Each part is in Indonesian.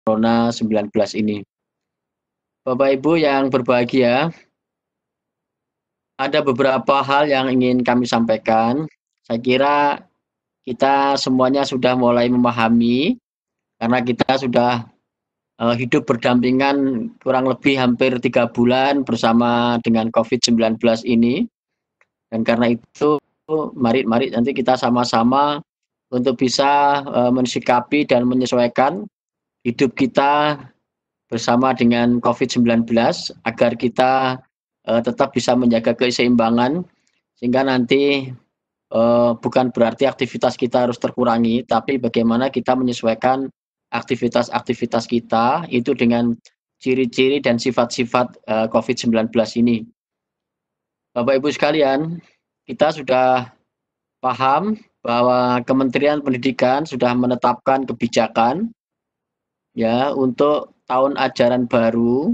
Corona 19 ini. Bapak Ibu yang berbahagia, ada beberapa hal yang ingin kami sampaikan. Saya kira kita semuanya sudah mulai memahami karena kita sudah hidup berdampingan kurang lebih hampir 3 bulan bersama dengan COVID-19 ini. Dan karena itu mari nanti kita sama-sama untuk bisa mensikapi dan menyesuaikan hidup kita bersama dengan COVID-19 agar kita tetap bisa menjaga keseimbangan sehingga nanti bukan berarti aktivitas kita harus terkurangi, tapi bagaimana kita menyesuaikan aktivitas-aktivitas kita itu dengan ciri-ciri dan sifat-sifat COVID-19 ini. Bapak Ibu sekalian, kita sudah paham bahwa Kementerian Pendidikan sudah menetapkan kebijakan ya untuk tahun ajaran baru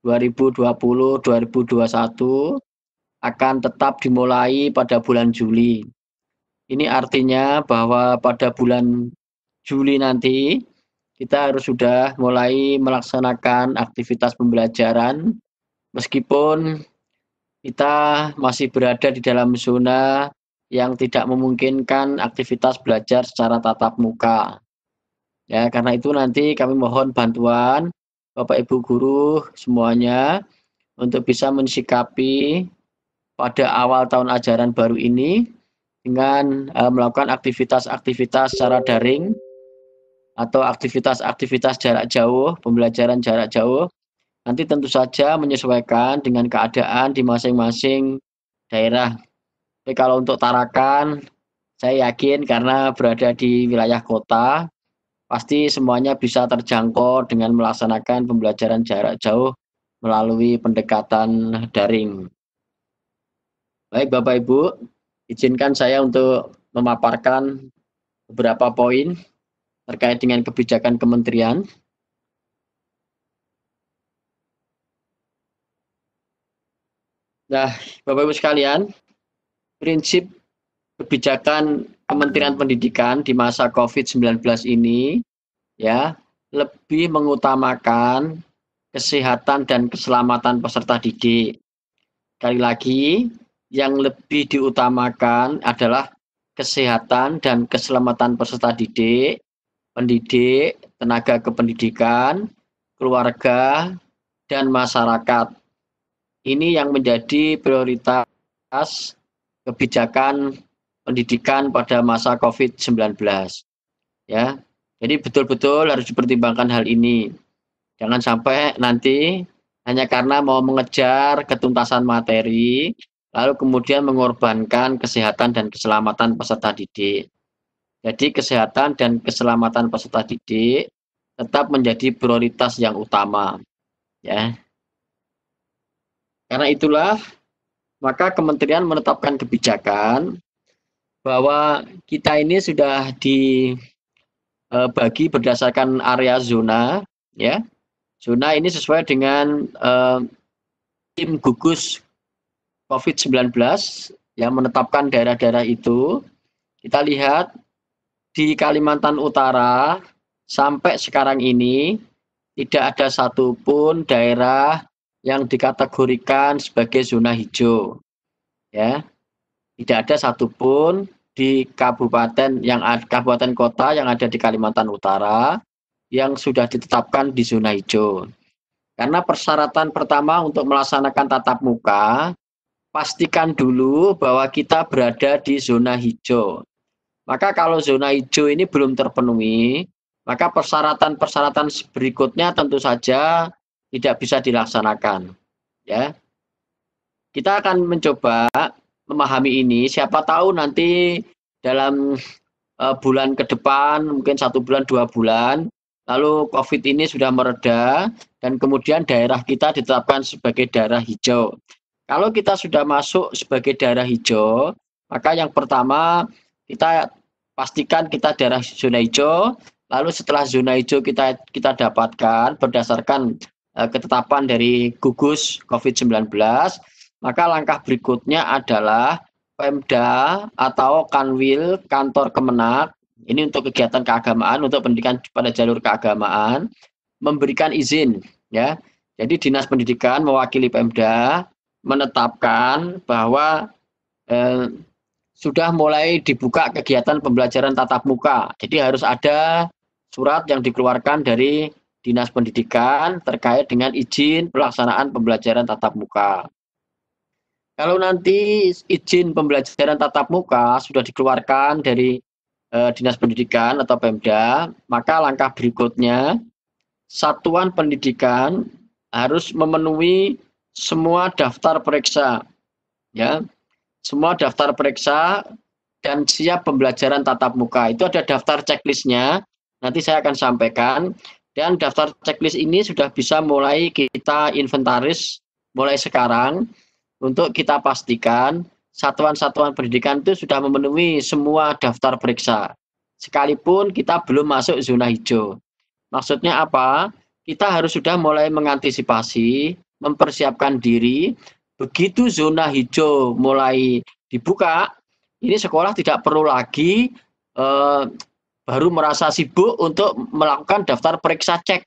2020-2021 akan tetap dimulai pada bulan Juli. Ini artinya bahwa pada bulan Juli nanti kita harus sudah mulai melaksanakan aktivitas pembelajaran meskipun kita masih berada di dalam zona yang tidak memungkinkan aktivitas belajar secara tatap muka. Ya, karena itu nanti kami mohon bantuan Bapak Ibu guru semuanya untuk bisa mensikapi pada awal tahun ajaran baru ini dengan melakukan aktivitas-aktivitas secara daring atau aktivitas-aktivitas jarak jauh, pembelajaran jarak jauh, nanti tentu saja menyesuaikan dengan keadaan di masing-masing daerah. Tapi kalau untuk Tarakan, saya yakin karena berada di wilayah kota, pasti semuanya bisa terjangkau dengan melaksanakan pembelajaran jarak jauh melalui pendekatan daring. Baik Bapak Ibu, izinkan saya untuk memaparkan beberapa poin terkait dengan kebijakan kementerian. Nah, Bapak Ibu sekalian, prinsip kebijakan Kementerian Pendidikan di masa COVID-19 ini ya lebih mengutamakan kesehatan dan keselamatan peserta didik. Sekali lagi, yang lebih diutamakan adalah kesehatan dan keselamatan peserta didik, pendidik, tenaga kependidikan, keluarga, dan masyarakat. Ini yang menjadi prioritas kebijakan pendidikan pada masa COVID-19. Ya, jadi betul-betul harus dipertimbangkan hal ini. Jangan sampai nanti hanya karena mau mengejar ketuntasan materi, lalu kemudian mengorbankan kesehatan dan keselamatan peserta didik. Jadi kesehatan dan keselamatan peserta didik tetap menjadi prioritas yang utama. Ya. Karena itulah, maka kementerian menetapkan kebijakan bahwa kita ini sudah dibagi berdasarkan area zona, ya. Zona ini sesuai dengan tim gugus COVID-19 yang menetapkan daerah-daerah itu. Kita lihat di Kalimantan Utara sampai sekarang ini tidak ada satupun daerah yang dikategorikan sebagai zona hijau. Ya, tidak ada satupun di kabupaten kota yang ada di Kalimantan Utara yang sudah ditetapkan di zona hijau. Karena persyaratan pertama untuk melaksanakan tatap muka, pastikan dulu bahwa kita berada di zona hijau. Maka kalau zona hijau ini belum terpenuhi, maka persyaratan-persyaratan berikutnya tentu saja tidak bisa dilaksanakan. Ya, kita akan mencoba memahami ini. Siapa tahu nanti dalam bulan ke depan, mungkin 1 bulan, 2 bulan, lalu COVID ini sudah mereda dan kemudian daerah kita ditetapkan sebagai daerah hijau. Kalau kita sudah masuk sebagai daerah hijau, maka yang pertama kita pastikan kita daerah zona hijau. Lalu setelah zona hijau kita dapatkan berdasarkan ketetapan dari gugus COVID-19, maka langkah berikutnya adalah Pemda atau Kanwil kantor Kemenak Ini untuk kegiatan keagamaan, untuk pendidikan pada jalur keagamaan, memberikan izin, ya. Jadi Dinas Pendidikan mewakili Pemda menetapkan bahwa sudah mulai dibuka kegiatan pembelajaran tatap muka. Jadi harus ada surat yang dikeluarkan dari Dinas Pendidikan terkait dengan izin pelaksanaan pembelajaran tatap muka. Kalau nanti izin pembelajaran tatap muka sudah dikeluarkan dari Dinas Pendidikan atau Pemda, maka langkah berikutnya satuan pendidikan harus memenuhi semua daftar periksa, ya, semua daftar periksa dan siap pembelajaran tatap muka. Itu ada daftar checklistnya, nanti saya akan sampaikan. Dan daftar checklist ini sudah bisa mulai kita inventaris mulai sekarang untuk kita pastikan satuan-satuan pendidikan itu sudah memenuhi semua daftar periksa. Sekalipun kita belum masuk zona hijau. Maksudnya apa? Kita harus sudah mulai mengantisipasi, mempersiapkan diri. Begitu zona hijau mulai dibuka, ini sekolah tidak perlu lagi baru merasa sibuk untuk melakukan daftar periksa cek,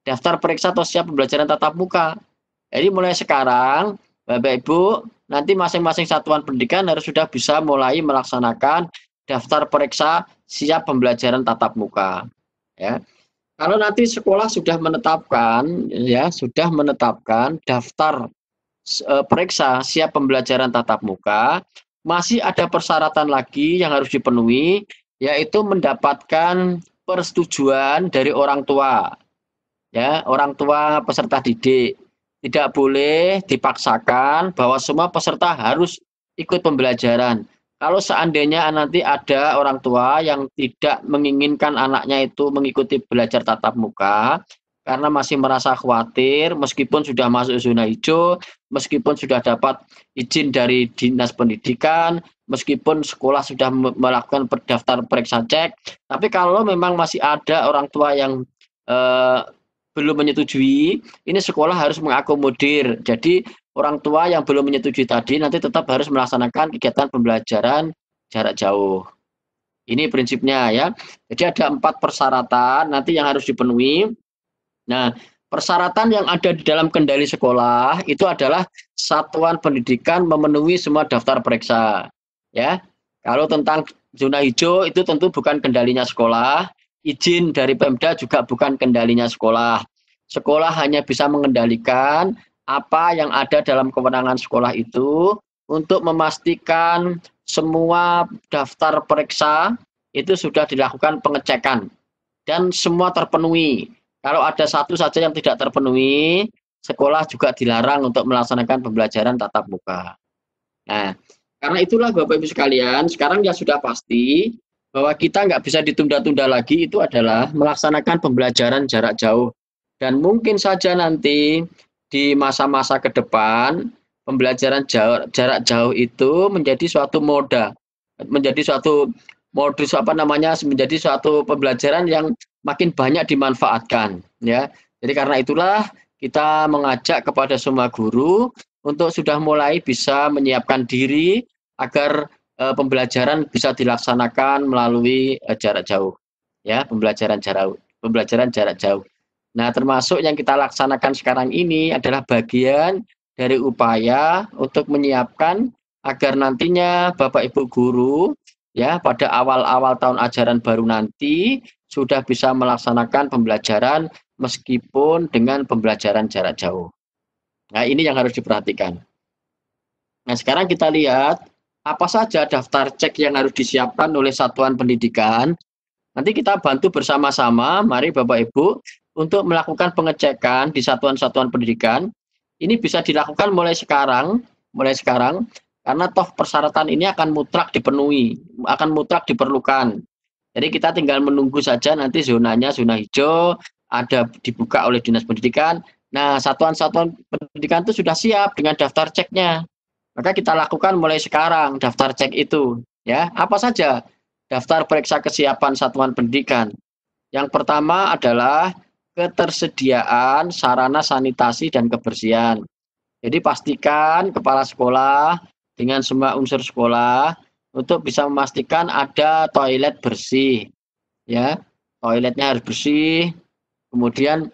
daftar periksa atau siap pembelajaran tatap muka. Jadi mulai sekarang, Bapak Ibu, nanti masing-masing satuan pendidikan harus sudah bisa mulai melaksanakan daftar periksa siap pembelajaran tatap muka. Ya. Kalau nanti sekolah sudah menetapkan, ya, sudah menetapkan daftar periksa siap pembelajaran tatap muka, masih ada persyaratan lagi yang harus dipenuhi, yaitu mendapatkan persetujuan dari orang tua, ya, orang tua peserta didik. Tidak boleh dipaksakan bahwa semua peserta harus ikut pembelajaran. Kalau seandainya nanti ada orang tua yang tidak menginginkan anaknya itu mengikuti belajar tatap muka, karena masih merasa khawatir, meskipun sudah masuk zona hijau, meskipun sudah dapat izin dari Dinas Pendidikan, meskipun sekolah sudah melakukan daftar periksa cek, tapi kalau memang masih ada orang tua yang belum menyetujui, ini sekolah harus mengakomodir. Jadi orang tua yang belum menyetujui tadi nanti tetap harus melaksanakan kegiatan pembelajaran jarak jauh. Ini prinsipnya, ya. Jadi ada 4 persyaratan nanti yang harus dipenuhi. Nah, persyaratan yang ada di dalam kendali sekolah itu adalah satuan pendidikan memenuhi semua daftar periksa. Ya, kalau tentang zona hijau itu tentu bukan kendalinya sekolah. Izin dari Pemda juga bukan kendalinya sekolah. Sekolah hanya bisa mengendalikan apa yang ada dalam kewenangan sekolah itu untuk memastikan semua daftar periksa itu sudah dilakukan pengecekan dan semua terpenuhi. Kalau ada satu saja yang tidak terpenuhi, sekolah juga dilarang untuk melaksanakan pembelajaran tatap muka. Nah, karena itulah Bapak Ibu sekalian, sekarang ya sudah pasti bahwa kita nggak bisa ditunda-tunda lagi, itu adalah melaksanakan pembelajaran jarak jauh. Dan mungkin saja nanti di masa-masa ke depan, pembelajaran jarak jauh itu menjadi suatu moda, menjadi suatu modus menjadi suatu pembelajaran yang makin banyak dimanfaatkan, ya. Jadi karena itulah kita mengajak kepada semua guru untuk sudah mulai bisa menyiapkan diri agar pembelajaran bisa dilaksanakan melalui jarak jauh, ya, pembelajaran jarak jauh. Nah, termasuk yang kita laksanakan sekarang ini adalah bagian dari upaya untuk menyiapkan agar nantinya Bapak Ibu guru, ya, pada awal-awal tahun ajaran baru nanti sudah bisa melaksanakan pembelajaran meskipun dengan pembelajaran jarak jauh. Nah, ini yang harus diperhatikan. Nah, sekarang kita lihat apa saja daftar cek yang harus disiapkan oleh satuan pendidikan. Nanti kita bantu bersama-sama, mari Bapak Ibu, untuk melakukan pengecekan di satuan-satuan pendidikan. Ini bisa dilakukan mulai sekarang, karena toh persyaratan ini akan mutlak dipenuhi, akan mutlak diperlukan. Jadi kita tinggal menunggu saja nanti zonanya, zona hijau, ada dibuka oleh Dinas Pendidikan. Nah, satuan-satuan pendidikan itu sudah siap dengan daftar ceknya. Maka kita lakukan mulai sekarang daftar cek itu, ya. Apa saja daftar periksa kesiapan satuan pendidikan? Yang pertama adalah ketersediaan sarana sanitasi dan kebersihan. Jadi pastikan kepala sekolah dengan semua unsur sekolah untuk bisa memastikan ada toilet bersih, ya. Toiletnya harus bersih, kemudian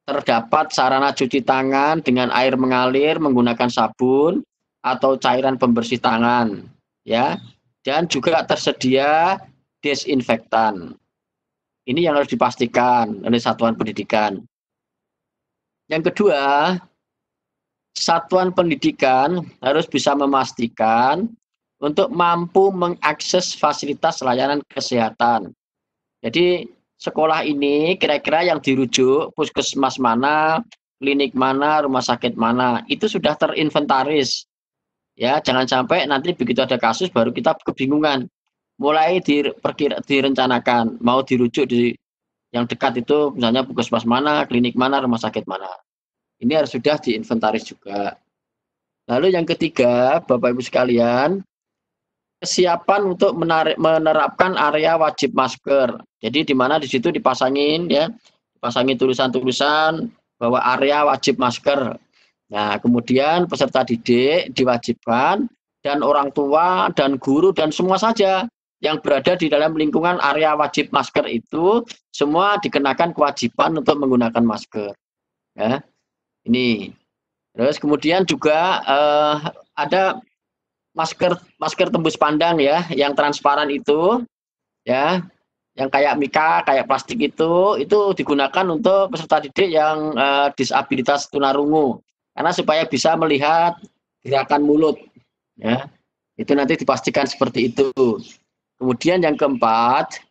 terdapat sarana cuci tangan dengan air mengalir menggunakan sabun atau cairan pembersih tangan, ya. Dan juga tersedia desinfektan. Ini yang harus dipastikan oleh satuan pendidikan. Yang kedua, satuan pendidikan harus bisa memastikan untuk mampu mengakses fasilitas layanan kesehatan. Jadi sekolah ini kira-kira yang dirujuk puskesmas mana, klinik mana, rumah sakit mana, itu sudah terinventaris. Ya, jangan sampai nanti begitu ada kasus baru kita kebingungan. Mulai direncanakan mau dirujuk di yang dekat itu misalnya puskesmas mana, klinik mana, rumah sakit mana. Ini harus sudah diinventaris juga. Lalu yang ketiga, Bapak Ibu sekalian, kesiapan untuk menerapkan area wajib masker. Jadi di mana di situ dipasangin ya, dipasangi tulisan-tulisan bahwa area wajib masker. Nah, kemudian peserta didik diwajibkan dan orang tua dan guru dan semua saja yang berada di dalam lingkungan area wajib masker itu semua dikenakan kewajiban untuk menggunakan masker. Ya, ini. Terus kemudian juga ada masker tembus pandang ya, yang transparan itu ya, yang kayak mika, kayak plastik itu digunakan untuk peserta didik yang disabilitas tunarungu. Karena supaya bisa melihat gerakan mulut ya. Itu nanti dipastikan seperti itu. Kemudian yang keempat,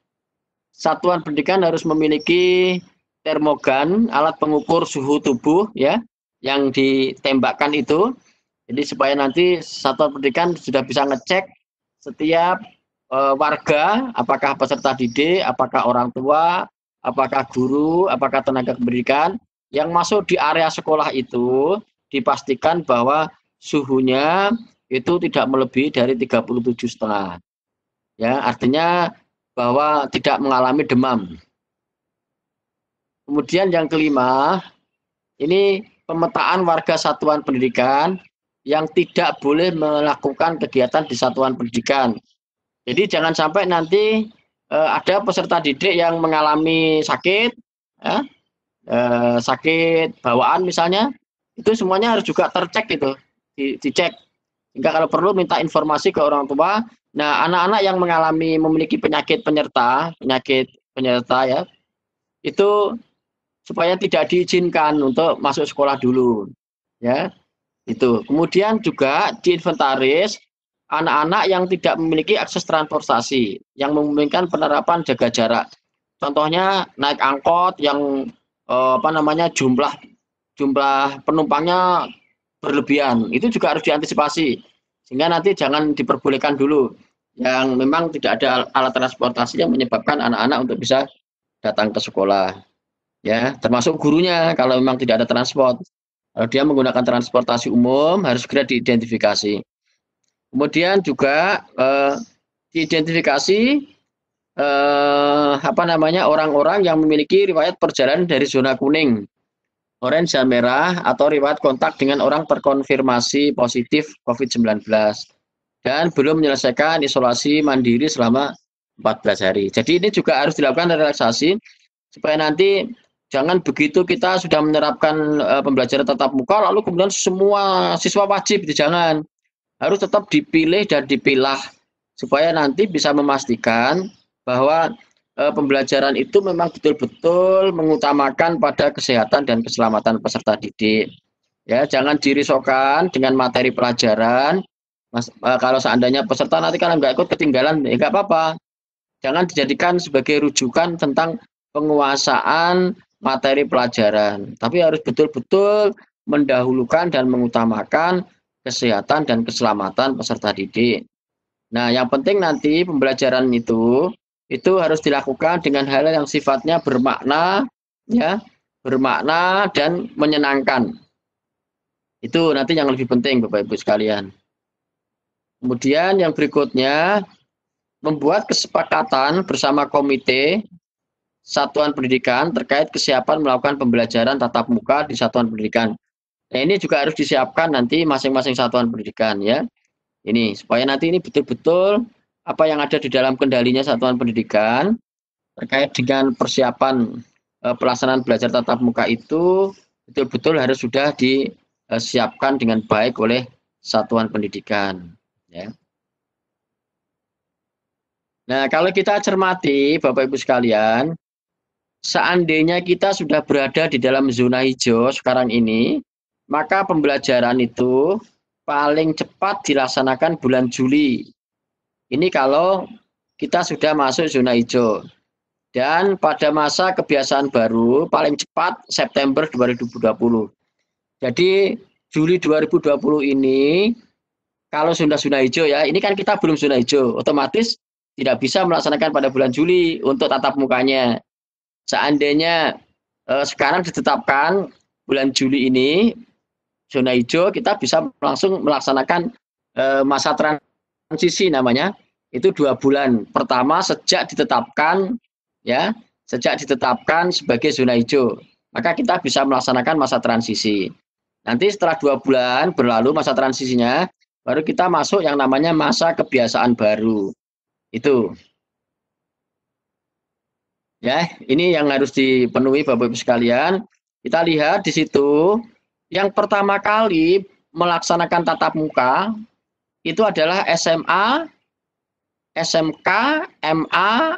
satuan pendidikan harus memiliki termogan, alat pengukur suhu tubuh ya, yang ditembakkan itu. Jadi supaya nanti satuan pendidikan sudah bisa ngecek setiap warga, apakah peserta didik, apakah orang tua, apakah guru, apakah tenaga pendidikan yang masuk di area sekolah itu dipastikan bahwa suhunya itu tidak melebihi dari 37,5. Ya, artinya bahwa tidak mengalami demam. Kemudian yang kelima, ini pemetaan warga satuan pendidikan yang tidak boleh melakukan kegiatan di satuan pendidikan. Jadi jangan sampai nanti ada peserta didik yang mengalami sakit, ya, sakit bawaan misalnya, itu semuanya harus juga tercek itu, dicek. Sehingga kalau perlu minta informasi ke orang tua. Nah, anak-anak yang memiliki penyakit penyerta ya, itu supaya tidak diizinkan untuk masuk sekolah dulu, ya. Itu. Kemudian juga diinventaris anak-anak yang tidak memiliki akses transportasi, yang memungkinkan penerapan jaga jarak. Contohnya naik angkot yang jumlah penumpangnya berlebihan, itu juga harus diantisipasi. Sehingga nanti jangan diperbolehkan dulu yang memang tidak ada alat transportasi yang menyebabkan anak-anak untuk bisa datang ke sekolah. Ya, termasuk gurunya kalau memang tidak ada transport. Kalau dia menggunakan transportasi umum harus segera diidentifikasi. Kemudian juga diidentifikasi orang-orang yang memiliki riwayat perjalanan dari zona kuning, orange dan merah atau riwayat kontak dengan orang terkonfirmasi positif COVID-19 dan belum menyelesaikan isolasi mandiri selama 14 hari. Jadi ini juga harus dilakukan relaksasi supaya nanti jangan begitu kita sudah menerapkan pembelajaran tatap muka lalu kemudian semua siswa wajib, itu jangan. Harus tetap dipilih dan dipilah supaya nanti bisa memastikan bahwa pembelajaran itu memang betul-betul mengutamakan pada kesehatan dan keselamatan peserta didik. Ya, jangan dirisaukan dengan materi pelajaran. Kalau seandainya peserta nanti kalau nggak ikut ketinggalan, ya nggak apa-apa. Jangan dijadikan sebagai rujukan tentang penguasaan materi pelajaran. Tapi harus betul-betul mendahulukan dan mengutamakan kesehatan dan keselamatan peserta didik. Nah, yang penting nanti pembelajaran itu harus dilakukan dengan hal yang sifatnya bermakna, ya, bermakna dan menyenangkan. Itu nanti yang lebih penting, Bapak Ibu sekalian. Kemudian yang berikutnya, membuat kesepakatan bersama komite satuan pendidikan terkait kesiapan melakukan pembelajaran tatap muka di satuan pendidikan. Nah, ini juga harus disiapkan nanti masing-masing satuan pendidikan ya. Ini supaya nanti ini betul-betul apa yang ada di dalam kendalinya satuan pendidikan terkait dengan persiapan pelaksanaan belajar tatap muka itu betul-betul harus sudah disiapkan dengan baik oleh satuan pendidikan. Ya. Nah, kalau kita cermati, Bapak Ibu sekalian, seandainya kita sudah berada di dalam zona hijau sekarang ini, maka pembelajaran itu paling cepat dilaksanakan bulan Juli. Ini kalau kita sudah masuk zona hijau. Dan pada masa kebiasaan baru paling cepat September 2020. Jadi Juli 2020 ini kalau sudah zona hijau ya, ini kan kita belum zona hijau, otomatis tidak bisa melaksanakan pada bulan Juli untuk tatap mukanya. Seandainya sekarang ditetapkan bulan Juli ini zona hijau, kita bisa langsung melaksanakan masa transisi namanya, itu 2 bulan pertama sejak ditetapkan ya, sejak ditetapkan sebagai zona hijau, maka kita bisa melaksanakan masa transisi. Nanti setelah 2 bulan berlalu masa transisinya, baru kita masuk yang namanya masa kebiasaan baru. Itu. Ya, ini yang harus dipenuhi Bapak Ibu sekalian. Kita lihat di situ, yang pertama kali melaksanakan tatap muka itu adalah SMA, SMK, MA,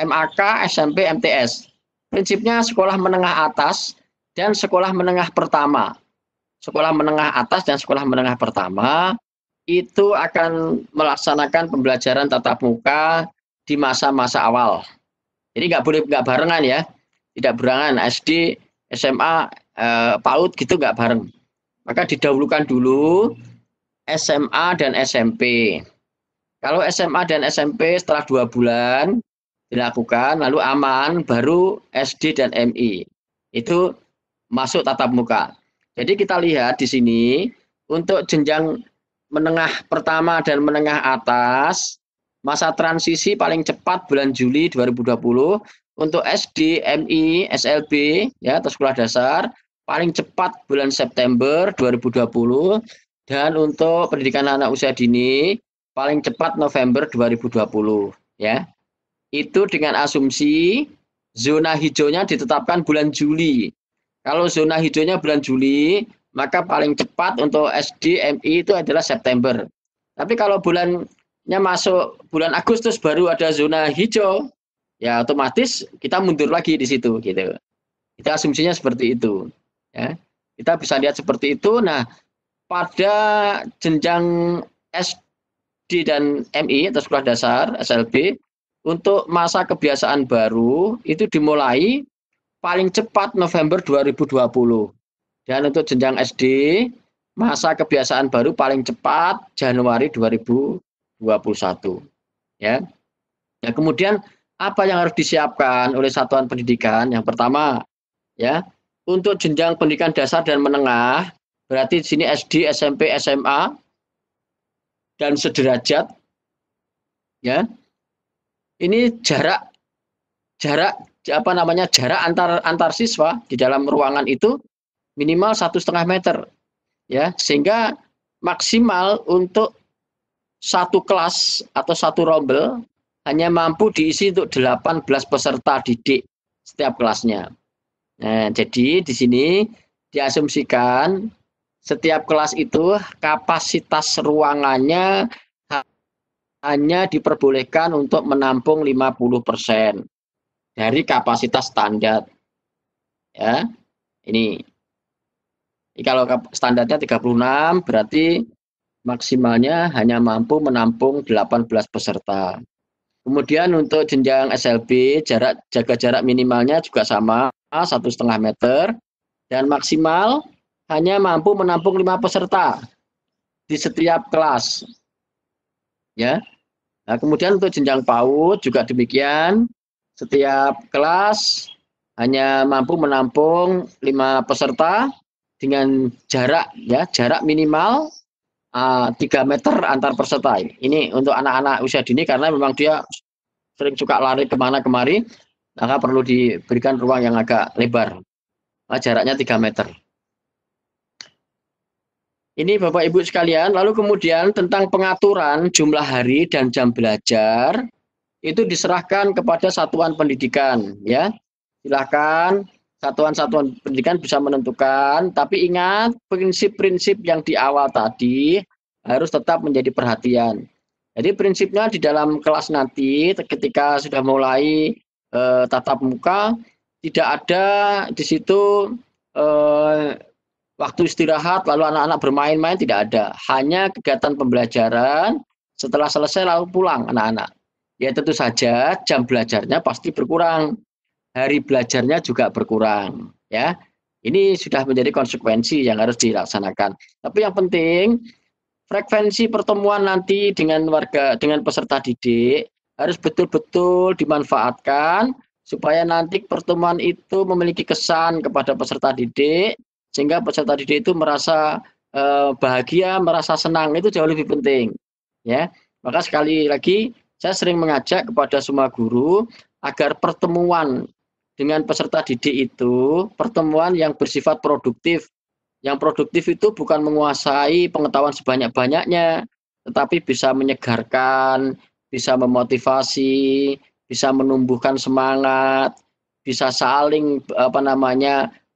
MAK, SMP, MTS. Prinsipnya sekolah menengah atas dan sekolah menengah pertama. Sekolah menengah atas dan sekolah menengah pertama itu akan melaksanakan pembelajaran tatap muka di masa-masa awal. Jadi nggak barengan ya, tidak barengan SD, SMA, PAUD gitu nggak bareng. Maka didahulukan dulu SMA dan SMP. Kalau SMA dan SMP setelah 2 bulan dilakukan, lalu aman, baru SD dan MI. Itu masuk tatap muka. Jadi kita lihat di sini, untuk jenjang menengah pertama dan menengah atas, masa transisi paling cepat bulan Juli 2020, untuk SD, MI, SLB, ya, atau sekolah dasar, paling cepat bulan September 2020, dan untuk pendidikan anak usia dini, paling cepat November 2020. Ya. Itu dengan asumsi zona hijaunya ditetapkan bulan Juli. Kalau zona hijaunya bulan Juli, maka paling cepat untuk SD, MI itu adalah September. Tapi kalau bulannya masuk bulan Agustus baru ada zona hijau, ya otomatis kita mundur lagi di situ gitu. Kita asumsinya seperti itu. Ya. Kita bisa lihat seperti itu. Nah, pada jenjang SD dan MI atau sekolah dasar SLB, untuk masa kebiasaan baru itu dimulai paling cepat November 2020. Dan untuk jenjang SD, masa kebiasaan baru paling cepat Januari 2021. Ya. Nah, kemudian apa yang harus disiapkan oleh satuan pendidikan? Yang pertama, ya, untuk jenjang pendidikan dasar dan menengah, berarti di sini SD, SMP, SMA dan sederajat, ya. Ini jarak antar siswa di dalam ruangan itu minimal 1,5 meter, ya, sehingga maksimal untuk satu kelas atau satu rombel hanya mampu diisi untuk 18 peserta didik setiap kelasnya. Nah, jadi di sini diasumsikan setiap kelas itu kapasitas ruangannya hanya diperbolehkan untuk menampung 50% dari kapasitas standar. Ya. Ini kalau standarnya 36 berarti maksimalnya hanya mampu menampung 18 peserta. Kemudian untuk jenjang SLB jaga jarak minimalnya juga sama 1,5 meter dan maksimal hanya mampu menampung 5 peserta di setiap kelas. Ya. Nah, kemudian untuk jenjang PAUD juga demikian, setiap kelas hanya mampu menampung 5 peserta dengan jarak minimal 3 meter antar peserta. Ini untuk anak-anak usia dini karena memang dia sering suka lari kemana kemari, maka perlu diberikan ruang yang agak lebar. Jaraknya 3 meter. Ini Bapak Ibu sekalian, lalu kemudian tentang pengaturan jumlah hari dan jam belajar, itu diserahkan kepada satuan pendidikan, ya. Silakan satuan-satuan pendidikan bisa menentukan, tapi ingat prinsip-prinsip yang di awal tadi harus tetap menjadi perhatian. Jadi prinsipnya di dalam kelas nanti ketika sudah mulai tatap muka, tidak ada di situ waktu istirahat lalu anak-anak bermain-main, tidak ada. Hanya kegiatan pembelajaran, setelah selesai lalu pulang anak-anak. Ya tentu saja jam belajarnya pasti berkurang, hari belajarnya juga berkurang, ya. Ini sudah menjadi konsekuensi yang harus dilaksanakan. Tapi yang penting frekuensi pertemuan nanti dengan warga, dengan peserta didik harus betul-betul dimanfaatkan supaya nanti pertemuan itu memiliki kesan kepada peserta didik, sehingga peserta didik itu merasa bahagia, merasa senang, itu jauh lebih penting, ya. Maka sekali lagi saya sering mengajak kepada semua guru agar pertemuan dengan peserta didik itu pertemuan yang bersifat produktif. Yang produktif itu bukan menguasai pengetahuan sebanyak-banyaknya, tetapi bisa menyegarkan, bisa memotivasi, bisa menumbuhkan semangat, bisa saling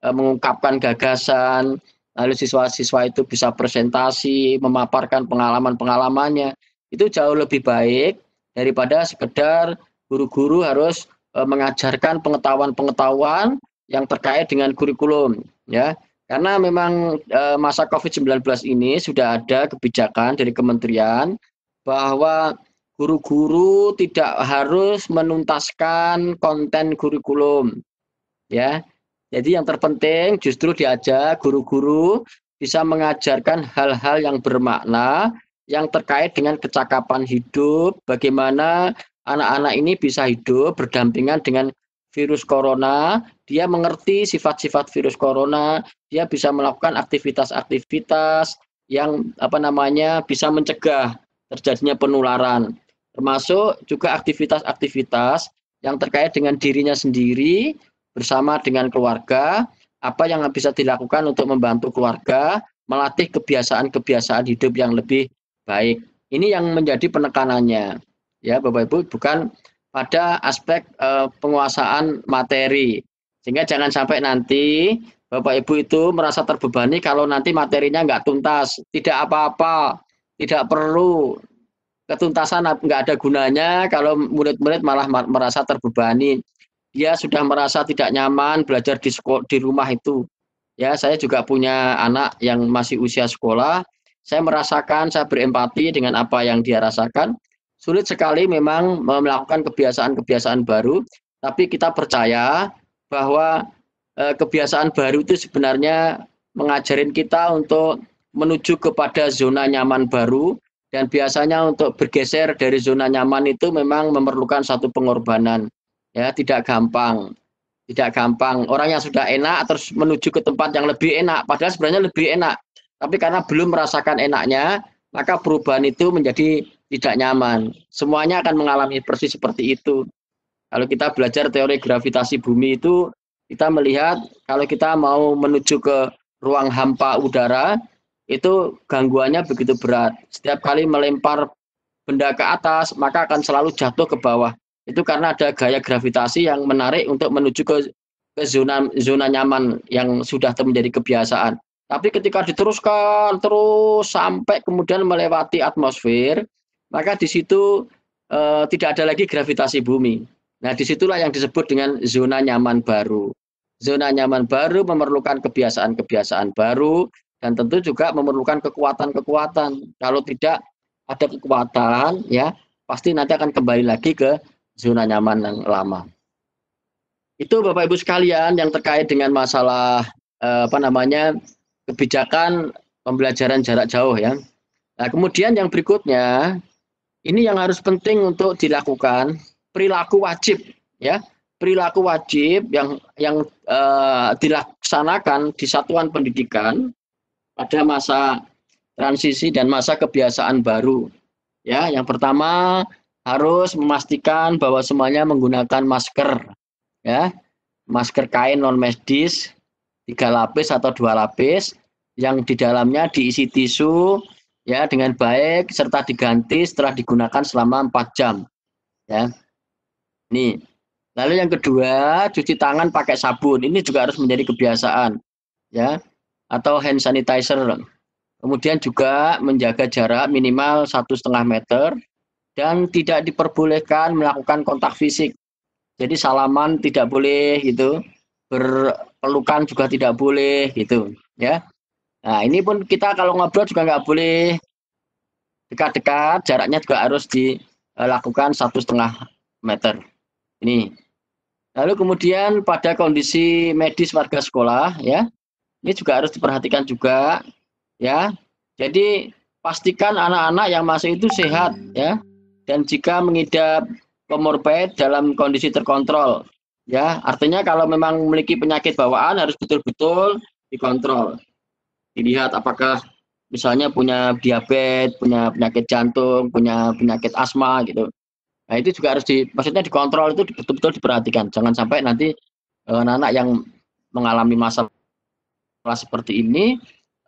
mengungkapkan gagasan. Lalu siswa-siswa itu bisa presentasi, memaparkan pengalaman-pengalamannya. Itu jauh lebih baik daripada sekedar guru-guru harus mengajarkan pengetahuan-pengetahuan yang terkait dengan kurikulum, ya. Karena memang masa COVID-19 ini sudah ada kebijakan dari kementerian bahwa guru-guru tidak harus menuntaskan konten kurikulum, ya. Jadi yang terpenting justru diajak guru-guru bisa mengajarkan hal-hal yang bermakna yang terkait dengan kecakapan hidup, bagaimana anak-anak ini bisa hidup berdampingan dengan virus corona, dia mengerti sifat-sifat virus corona, dia bisa melakukan aktivitas-aktivitas yang bisa mencegah terjadinya penularan, termasuk juga aktivitas-aktivitas yang terkait dengan dirinya sendiri bersama dengan keluarga, apa yang bisa dilakukan untuk membantu keluarga melatih kebiasaan-kebiasaan hidup yang lebih baik. Ini yang menjadi penekanannya, ya Bapak Ibu, bukan pada aspek penguasaan materi. Sehingga jangan sampai nanti Bapak Ibu itu merasa terbebani kalau nanti materinya nggak tuntas. Tidak apa-apa, tidak perlu. Ketuntasan nggak ada gunanya kalau murid-murid malah merasa terbebani. Dia sudah merasa tidak nyaman belajar di rumah itu. Ya, saya juga punya anak yang masih usia sekolah. Saya merasakan, saya berempati dengan apa yang dia rasakan. Sulit sekali memang melakukan kebiasaan-kebiasaan baru, tapi kita percaya bahwa kebiasaan baru itu sebenarnya mengajarin kita untuk menuju kepada zona nyaman baru, dan biasanya untuk bergeser dari zona nyaman itu memang memerlukan satu pengorbanan. Ya, tidak gampang. Tidak gampang. Orang yang sudah enak terus menuju ke tempat yang lebih enak, padahal sebenarnya lebih enak. Tapi karena belum merasakan enaknya, maka perubahan itu menjadi tidak nyaman. Semuanya akan mengalami persis seperti itu. Kalau kita belajar teori gravitasi bumi itu, kita melihat kalau kita mau menuju ke ruang hampa udara, itu gangguannya begitu berat. Setiap kali melempar benda ke atas, maka akan selalu jatuh ke bawah. Itu karena ada gaya gravitasi yang menarik untuk menuju ke zona nyaman yang sudah menjadi kebiasaan. Tapi ketika diteruskan terus sampai kemudian melewati atmosfer, maka di situ tidak ada lagi gravitasi bumi. Nah, disitulah yang disebut dengan zona nyaman baru. Zona nyaman baru memerlukan kebiasaan-kebiasaan baru dan tentu juga memerlukan kekuatan-kekuatan. Kalau tidak ada kekuatan, ya pasti nanti akan kembali lagi ke zona nyaman yang lama. Itu Bapak Ibu sekalian yang terkait dengan masalah kebijakan pembelajaran jarak jauh, ya. Nah, kemudian yang berikutnya, ini yang harus penting untuk dilakukan, perilaku wajib, ya. Perilaku wajib yang dilaksanakan di satuan pendidikan pada masa transisi dan masa kebiasaan baru. Ya, yang pertama harus memastikan bahwa semuanya menggunakan masker, ya, masker kain non medis 3 lapis atau 2 lapis yang di dalamnya diisi tisu, ya, dengan baik serta diganti setelah digunakan selama 4 jam, ya. Nih. Lalu yang kedua, cuci tangan pakai sabun. Ini juga harus menjadi kebiasaan, ya. Atau hand sanitizer. Kemudian juga menjaga jarak minimal 1,5 meter dan tidak diperbolehkan melakukan kontak fisik. Jadi salaman tidak boleh gitu, berpelukan juga tidak boleh gitu, ya. Nah ini pun kita kalau ngobrol juga nggak boleh dekat-dekat, jaraknya juga harus dilakukan 1,5 meter. Ini. Lalu kemudian pada kondisi medis warga sekolah, ya, ini juga harus diperhatikan juga, ya. Jadi pastikan anak-anak yang masuk itu sehat, ya, dan jika mengidap komorbid dalam kondisi terkontrol, ya. Artinya kalau memang memiliki penyakit bawaan harus betul-betul dikontrol. Dilihat apakah misalnya punya diabetes, punya penyakit jantung, punya penyakit asma gitu. Nah itu juga harus maksudnya dikontrol itu betul-betul diperhatikan. Jangan sampai nanti anak-anak yang mengalami masalah seperti ini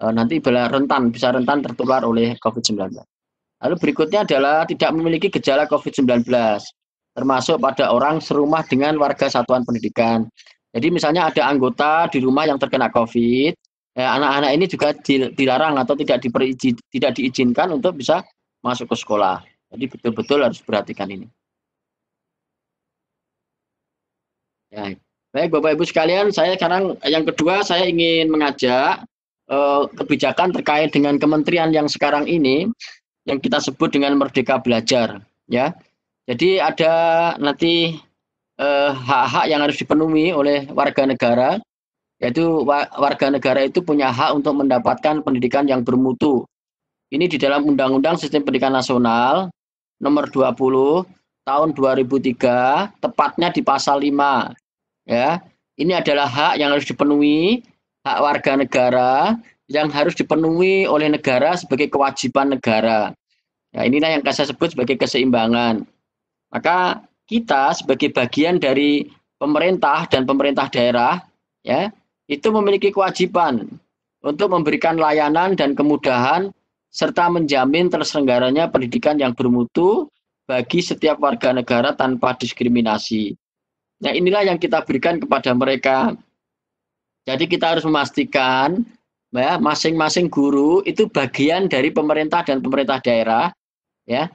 nanti bisa rentan tertular oleh COVID-19. Lalu berikutnya adalah tidak memiliki gejala COVID-19, termasuk pada orang serumah dengan warga satuan pendidikan. Jadi misalnya ada anggota di rumah yang terkena COVID, anak-anak ini juga dilarang atau tidak diizinkan untuk bisa masuk ke sekolah. Jadi betul-betul harus perhatikan ini. Ya. Baik Bapak Ibu sekalian, saya sekarang yang kedua saya ingin mengajak kebijakan terkait dengan kementerian yang sekarang ini yang kita sebut dengan Merdeka Belajar, ya. Jadi ada nanti hak-hak yang harus dipenuhi oleh warga negara, yaitu warga negara itu punya hak untuk mendapatkan pendidikan yang bermutu. Ini di dalam Undang-Undang Sistem Pendidikan Nasional nomor 20 tahun 2003, tepatnya di pasal 5. Ya, ini adalah hak yang harus dipenuhi, hak warga negara yang harus dipenuhi oleh negara sebagai kewajiban negara. Ya, inilah yang saya sebut sebagai keseimbangan. Maka kita sebagai bagian dari pemerintah dan pemerintah daerah, ya, itu memiliki kewajiban untuk memberikan layanan dan kemudahan serta menjamin terselenggaranya pendidikan yang bermutu bagi setiap warga negara tanpa diskriminasi. Nah, inilah yang kita berikan kepada mereka. Jadi kita harus memastikan ya, masing-masing guru itu bagian dari pemerintah dan pemerintah daerah, ya.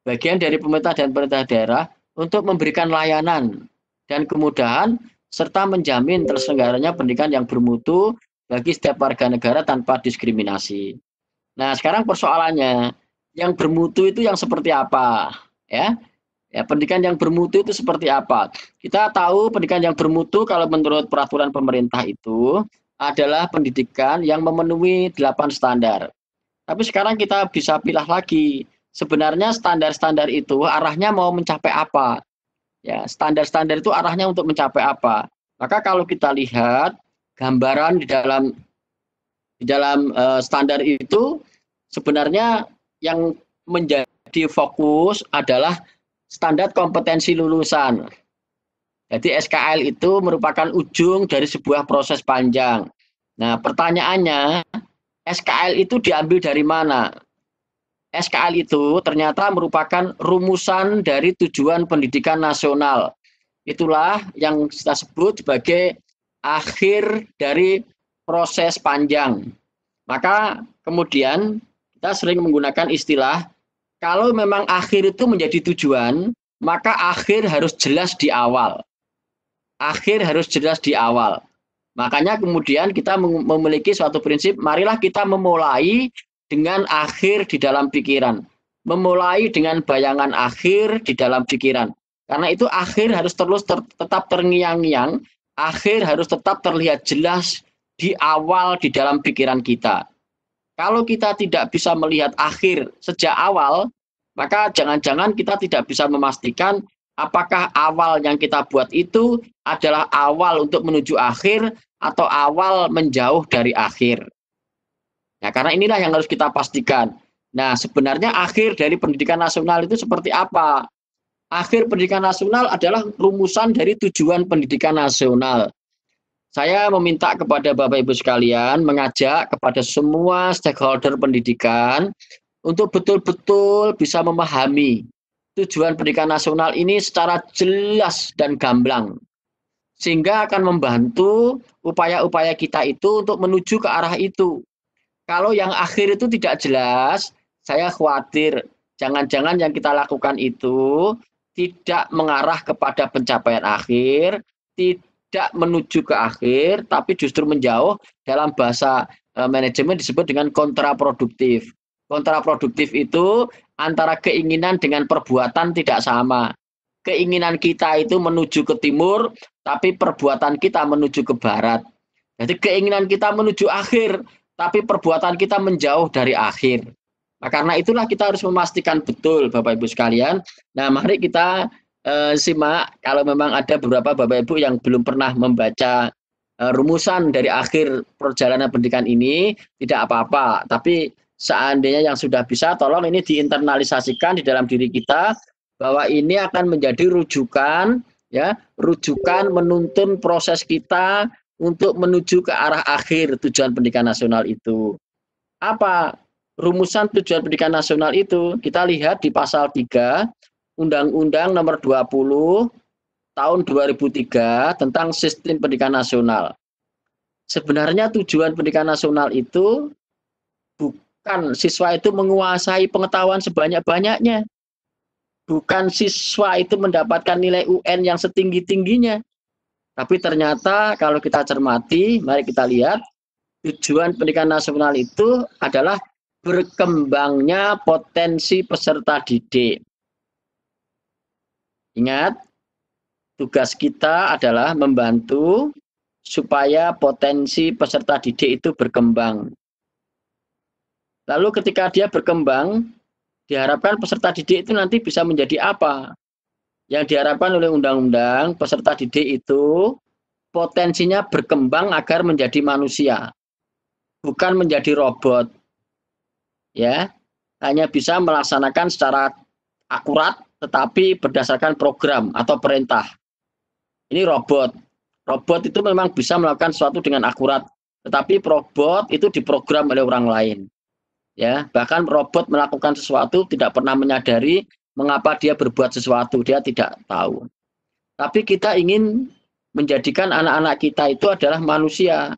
Bagian dari pemerintah dan pemerintah daerah untuk memberikan layanan dan kemudahan serta menjamin terselenggaranya pendidikan yang bermutu bagi setiap warga negara tanpa diskriminasi. Nah, sekarang persoalannya, yang bermutu itu yang seperti apa? Ya, ya, pendidikan yang bermutu itu seperti apa? Kita tahu pendidikan yang bermutu kalau menurut peraturan pemerintah itu adalah pendidikan yang memenuhi 8 standar. Tapi sekarang kita bisa pilih lagi. Sebenarnya standar-standar itu arahnya mau mencapai apa? Ya, standar-standar itu arahnya untuk mencapai apa? Maka kalau kita lihat gambaran di dalam standar itu sebenarnya yang menjadi fokus adalah standar kompetensi lulusan. Jadi SKL itu merupakan ujung dari sebuah proses panjang. Nah, pertanyaannya, SKL itu diambil dari mana? SKL itu ternyata merupakan rumusan dari tujuan pendidikan nasional. Itulah yang kita sebut sebagai akhir dari proses panjang. Maka kemudian kita sering menggunakan istilah, kalau memang akhir itu menjadi tujuan, maka akhir harus jelas di awal. Akhir harus jelas di awal. Makanya kemudian kita memiliki suatu prinsip, marilah kita memulai dengan akhir di dalam pikiran. Memulai dengan bayangan akhir di dalam pikiran. Karena itu akhir harus terus tetap terngiang-ngiang, akhir harus tetap terlihat jelas di awal di dalam pikiran kita. Kalau kita tidak bisa melihat akhir sejak awal, maka jangan-jangan kita tidak bisa memastikan apakah awal yang kita buat itu adalah awal untuk menuju akhir atau awal menjauh dari akhir. Nah, karena inilah yang harus kita pastikan. Nah, sebenarnya akhir dari pendidikan nasional itu seperti apa? Akhir pendidikan nasional adalah rumusan dari tujuan pendidikan nasional. Saya meminta kepada Bapak Ibu sekalian mengajak kepada semua stakeholder pendidikan untuk betul-betul bisa memahami tujuan pendidikan nasional ini secara jelas dan gamblang, sehingga akan membantu upaya-upaya kita itu untuk menuju ke arah itu. Kalau yang akhir itu tidak jelas, saya khawatir jangan-jangan yang kita lakukan itu tidak mengarah kepada pencapaian akhir, tidak menuju ke akhir, tapi justru menjauh. Dalam bahasa manajemen disebut dengan kontraproduktif. Kontraproduktif itu antara keinginan dengan perbuatan tidak sama. Keinginan kita itu menuju ke timur, tapi perbuatan kita menuju ke barat. Jadi keinginan kita menuju akhir, tapi perbuatan kita menjauh dari akhir. Nah, karena itulah kita harus memastikan betul, Bapak Ibu sekalian. Nah, mari kita simak, kalau memang ada beberapa Bapak Ibu yang belum pernah membaca rumusan dari akhir perjalanan pendidikan ini, tidak apa-apa. Tapi seandainya yang sudah bisa, tolong ini diinternalisasikan di dalam diri kita, bahwa ini akan menjadi rujukan, ya, rujukan menuntun proses kita untuk menuju ke arah akhir tujuan pendidikan nasional itu. Apa rumusan tujuan pendidikan nasional itu? Kita lihat di pasal 3 Undang-Undang Nomor 20 tahun 2003 tentang Sistem Pendidikan Nasional. Sebenarnya tujuan pendidikan nasional itu bukan siswa itu menguasai pengetahuan sebanyak-banyaknya. Bukan siswa itu mendapatkan nilai UN yang setinggi-tingginya. Tapi ternyata kalau kita cermati, mari kita lihat, tujuan pendidikan nasional itu adalah berkembangnya potensi peserta didik. Ingat, tugas kita adalah membantu supaya potensi peserta didik itu berkembang. Lalu ketika dia berkembang, diharapkan peserta didik itu nanti bisa menjadi apa? Yang diharapkan oleh undang-undang, peserta didik itu potensinya berkembang agar menjadi manusia, bukan menjadi robot. Ya, hanya bisa melaksanakan secara akurat, tetapi berdasarkan program atau perintah. Ini robot. Robot itu memang bisa melakukan sesuatu dengan akurat, tetapi robot itu diprogram oleh orang lain. Ya, bahkan robot melakukan sesuatu tidak pernah menyadari mengapa dia berbuat sesuatu, dia tidak tahu. Tapi kita ingin menjadikan anak-anak kita itu adalah manusia.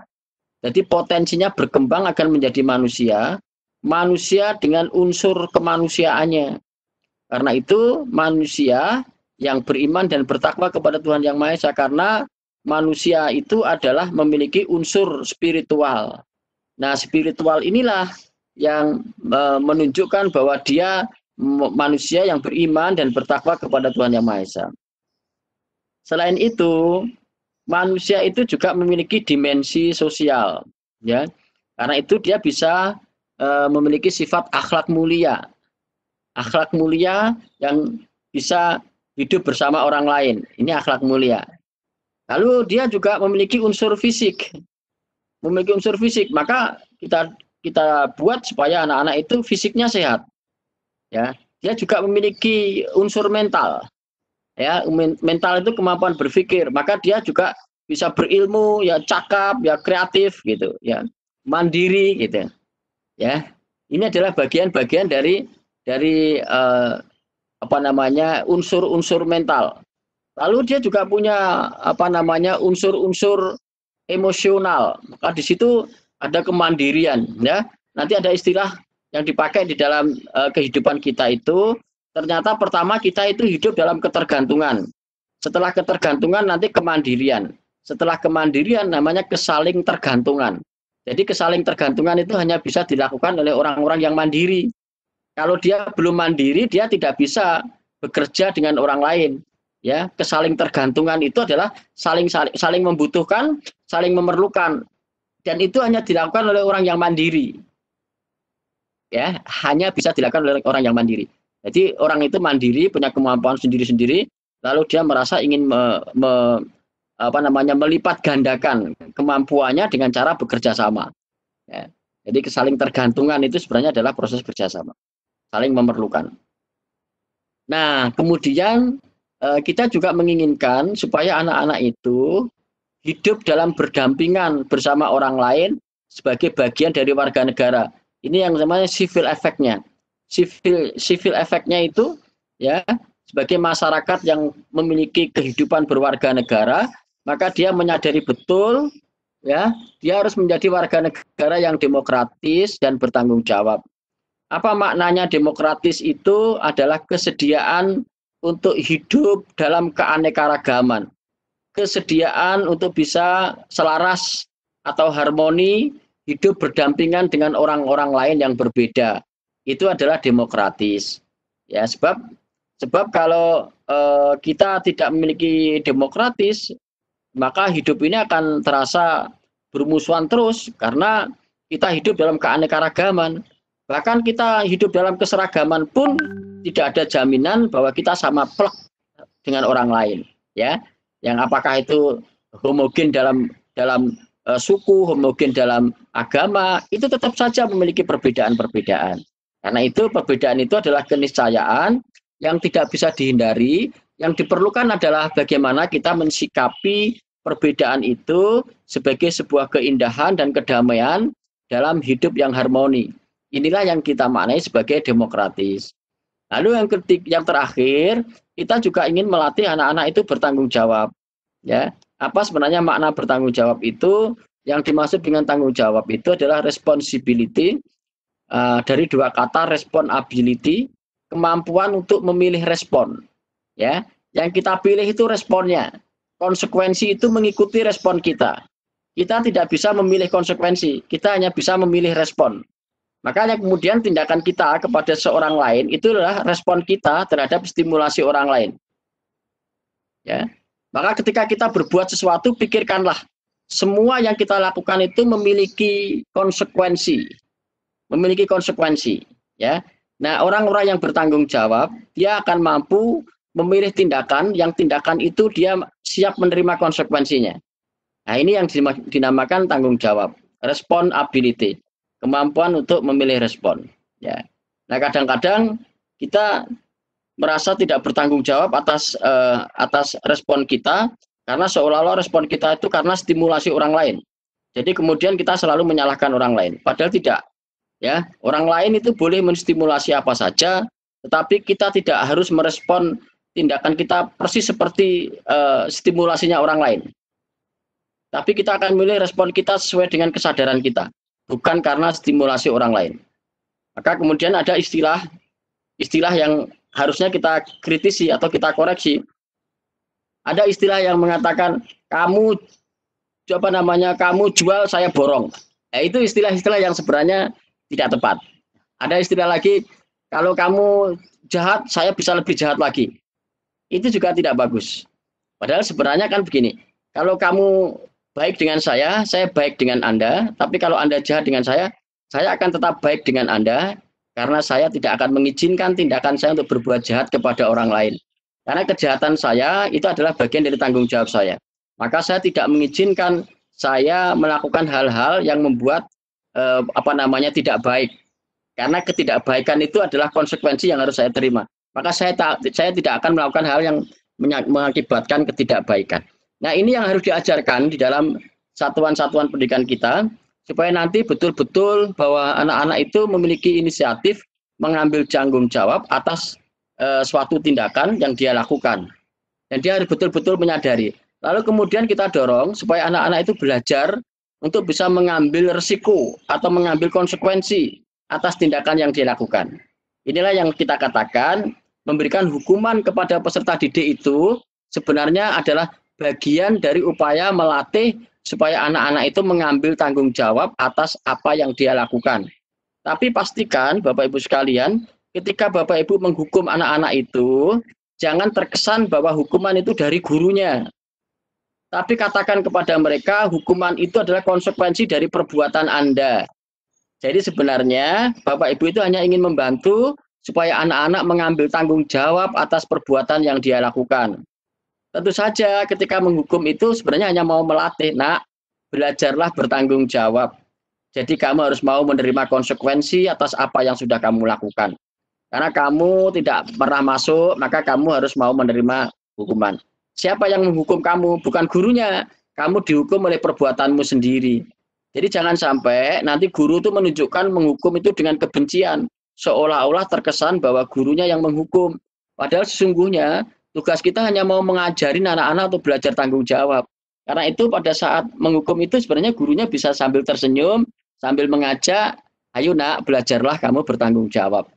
Jadi potensinya berkembang akan menjadi manusia, manusia dengan unsur kemanusiaannya. Karena itu manusia yang beriman dan bertakwa kepada Tuhan Yang Maha Esa, karena manusia itu adalah memiliki unsur spiritual. Nah, spiritual inilah yang menunjukkan bahwa dia manusia yang beriman dan bertakwa kepada Tuhan Yang Maha Esa. Selain itu, manusia itu juga memiliki dimensi sosial, ya. Karena itu dia bisa memiliki sifat akhlak mulia. Akhlak mulia yang bisa hidup bersama orang lain. Ini akhlak mulia. Lalu dia juga memiliki unsur fisik. Memiliki unsur fisik, maka kita buat supaya anak-anak itu fisiknya sehat. Ya, dia juga memiliki unsur mental. Ya, mental itu kemampuan berpikir, maka dia juga bisa berilmu, ya cakap, ya kreatif gitu, ya mandiri gitu. Ya, ini adalah bagian-bagian dari unsur-unsur mental. Lalu dia juga punya unsur-unsur emosional. Maka di situ ada kemandirian, ya. Nanti ada istilah yang dipakai di dalam kehidupan kita itu, ternyata pertama kita itu hidup dalam ketergantungan. Setelah ketergantungan nanti kemandirian. Setelah kemandirian namanya kesaling tergantungan. Jadi kesaling tergantungan itu hanya bisa dilakukan oleh orang-orang yang mandiri. Kalau dia belum mandiri, dia tidak bisa bekerja dengan orang lain. Ya, kesaling tergantungan itu adalah saling membutuhkan, saling memerlukan. Dan itu hanya dilakukan oleh orang yang mandiri. Ya, hanya bisa dilakukan oleh orang yang mandiri. Jadi orang itu mandiri, punya kemampuan sendiri-sendiri, lalu dia merasa ingin melipat gandakan kemampuannya dengan cara bekerja sama. Ya. Jadi kesaling tergantungan itu sebenarnya adalah proses kerjasama, saling memerlukan. Nah, kemudian kita juga menginginkan supaya anak-anak itu hidup dalam berdampingan bersama orang lain sebagai bagian dari warga negara. Ini yang namanya civil effect-nya. Civil effect-nya itu ya, sebagai masyarakat yang memiliki kehidupan berwarga negara, maka dia menyadari betul, ya, dia harus menjadi warga negara yang demokratis dan bertanggung jawab. Apa maknanya demokratis itu adalah kesediaan untuk hidup dalam keanekaragaman, kesediaan untuk bisa selaras atau harmoni hidup berdampingan dengan orang-orang lain yang berbeda. Itu adalah demokratis. Ya, sebab kalau kita tidak memiliki demokratis, maka hidup ini akan terasa bermusuhan terus karena kita hidup dalam keanekaragaman. Bahkan kita hidup dalam keseragaman pun tidak ada jaminan bahwa kita sama plek dengan orang lain, ya. Yang apakah itu homogen dalam suku, homogen dalam agama, itu tetap saja memiliki perbedaan-perbedaan. Karena itu perbedaan itu adalah keniscayaan yang tidak bisa dihindari. Yang diperlukan adalah bagaimana kita mensikapi perbedaan itu sebagai sebuah keindahan dan kedamaian dalam hidup yang harmoni. Inilah yang kita maknai sebagai demokratis. Lalu yang terakhir, kita juga ingin melatih anak-anak itu bertanggung jawab. Ya, apa sebenarnya makna bertanggung jawab itu? Yang dimaksud dengan tanggung jawab itu adalah responsibility, dari dua kata responsibility, kemampuan untuk memilih respon. Ya, yang kita pilih itu responnya. Konsekuensi itu mengikuti respon kita. Kita tidak bisa memilih konsekuensi, kita hanya bisa memilih respon. Makanya kemudian tindakan kita kepada seorang lain itu adalah respon kita terhadap stimulasi orang lain. Ya. Maka ketika kita berbuat sesuatu, pikirkanlah semua yang kita lakukan itu memiliki konsekuensi. Memiliki konsekuensi, ya. Nah, orang-orang yang bertanggung jawab, dia akan mampu memilih tindakan yang tindakan itu dia siap menerima konsekuensinya. Nah, ini yang dinamakan tanggung jawab, responsibility, kemampuan untuk memilih respon. Ya. Nah, kadang-kadang kita merasa tidak bertanggung jawab atas respon kita karena seolah-olah respon kita itu karena stimulasi orang lain. Jadi kemudian kita selalu menyalahkan orang lain. Padahal tidak. Ya, orang lain itu boleh menstimulasi apa saja, tetapi kita tidak harus merespon tindakan kita persis seperti stimulasinya orang lain. Tapi kita akan memilih respon kita sesuai dengan kesadaran kita, bukan karena stimulasi orang lain. Maka kemudian ada istilah yang harusnya kita kritisi atau kita koreksi. Ada istilah yang mengatakan kamu jual saya borong. Nah, itu istilah-istilah yang sebenarnya tidak tepat. Ada istilah lagi, kalau kamu jahat, saya bisa lebih jahat lagi. Itu juga tidak bagus. Padahal sebenarnya kan begini, kalau kamu baik dengan saya baik dengan Anda, tapi kalau Anda jahat dengan saya akan tetap baik dengan Anda, karena saya tidak akan mengizinkan tindakan saya untuk berbuat jahat kepada orang lain. Karena kejahatan saya itu adalah bagian dari tanggung jawab saya. Maka saya tidak mengizinkan saya melakukan hal-hal yang membuat tidak baik, karena ketidakbaikan itu adalah konsekuensi yang harus saya terima. Maka saya tidak akan melakukan hal yang mengakibatkan ketidakbaikan. Nah, ini yang harus diajarkan di dalam satuan-satuan pendidikan kita supaya nanti betul-betul bahwa anak-anak itu memiliki inisiatif mengambil tanggung jawab atas suatu tindakan yang dia lakukan, dan dia harus betul-betul menyadari. Lalu kemudian kita dorong supaya anak-anak itu belajar untuk bisa mengambil risiko atau mengambil konsekuensi atas tindakan yang dia lakukan. Inilah yang kita katakan memberikan hukuman kepada peserta didik itu sebenarnya adalah bagian dari upaya melatih supaya anak-anak itu mengambil tanggung jawab atas apa yang dia lakukan. Tapi pastikan Bapak Ibu sekalian, ketika Bapak Ibu menghukum anak-anak itu, jangan terkesan bahwa hukuman itu dari gurunya. Tapi katakan kepada mereka, hukuman itu adalah konsekuensi dari perbuatan Anda. Jadi sebenarnya Bapak Ibu itu hanya ingin membantu supaya anak-anak mengambil tanggung jawab atas perbuatan yang dia lakukan. Tentu saja ketika menghukum itu sebenarnya hanya mau melatih, nak, belajarlah bertanggung jawab. Jadi kamu harus mau menerima konsekuensi atas apa yang sudah kamu lakukan. Karena kamu tidak pernah masuk, maka kamu harus mau menerima hukuman. Siapa yang menghukum kamu? Bukan gurunya. Kamu dihukum oleh perbuatanmu sendiri. Jadi jangan sampai nanti guru itu menunjukkan menghukum itu dengan kebencian. Seolah-olah terkesan bahwa gurunya yang menghukum. Padahal sesungguhnya tugas kita hanya mau mengajarin anak-anak untuk belajar tanggung jawab. Karena itu pada saat menghukum itu sebenarnya gurunya bisa sambil tersenyum, sambil mengajak, ayo nak belajarlah kamu bertanggung jawab.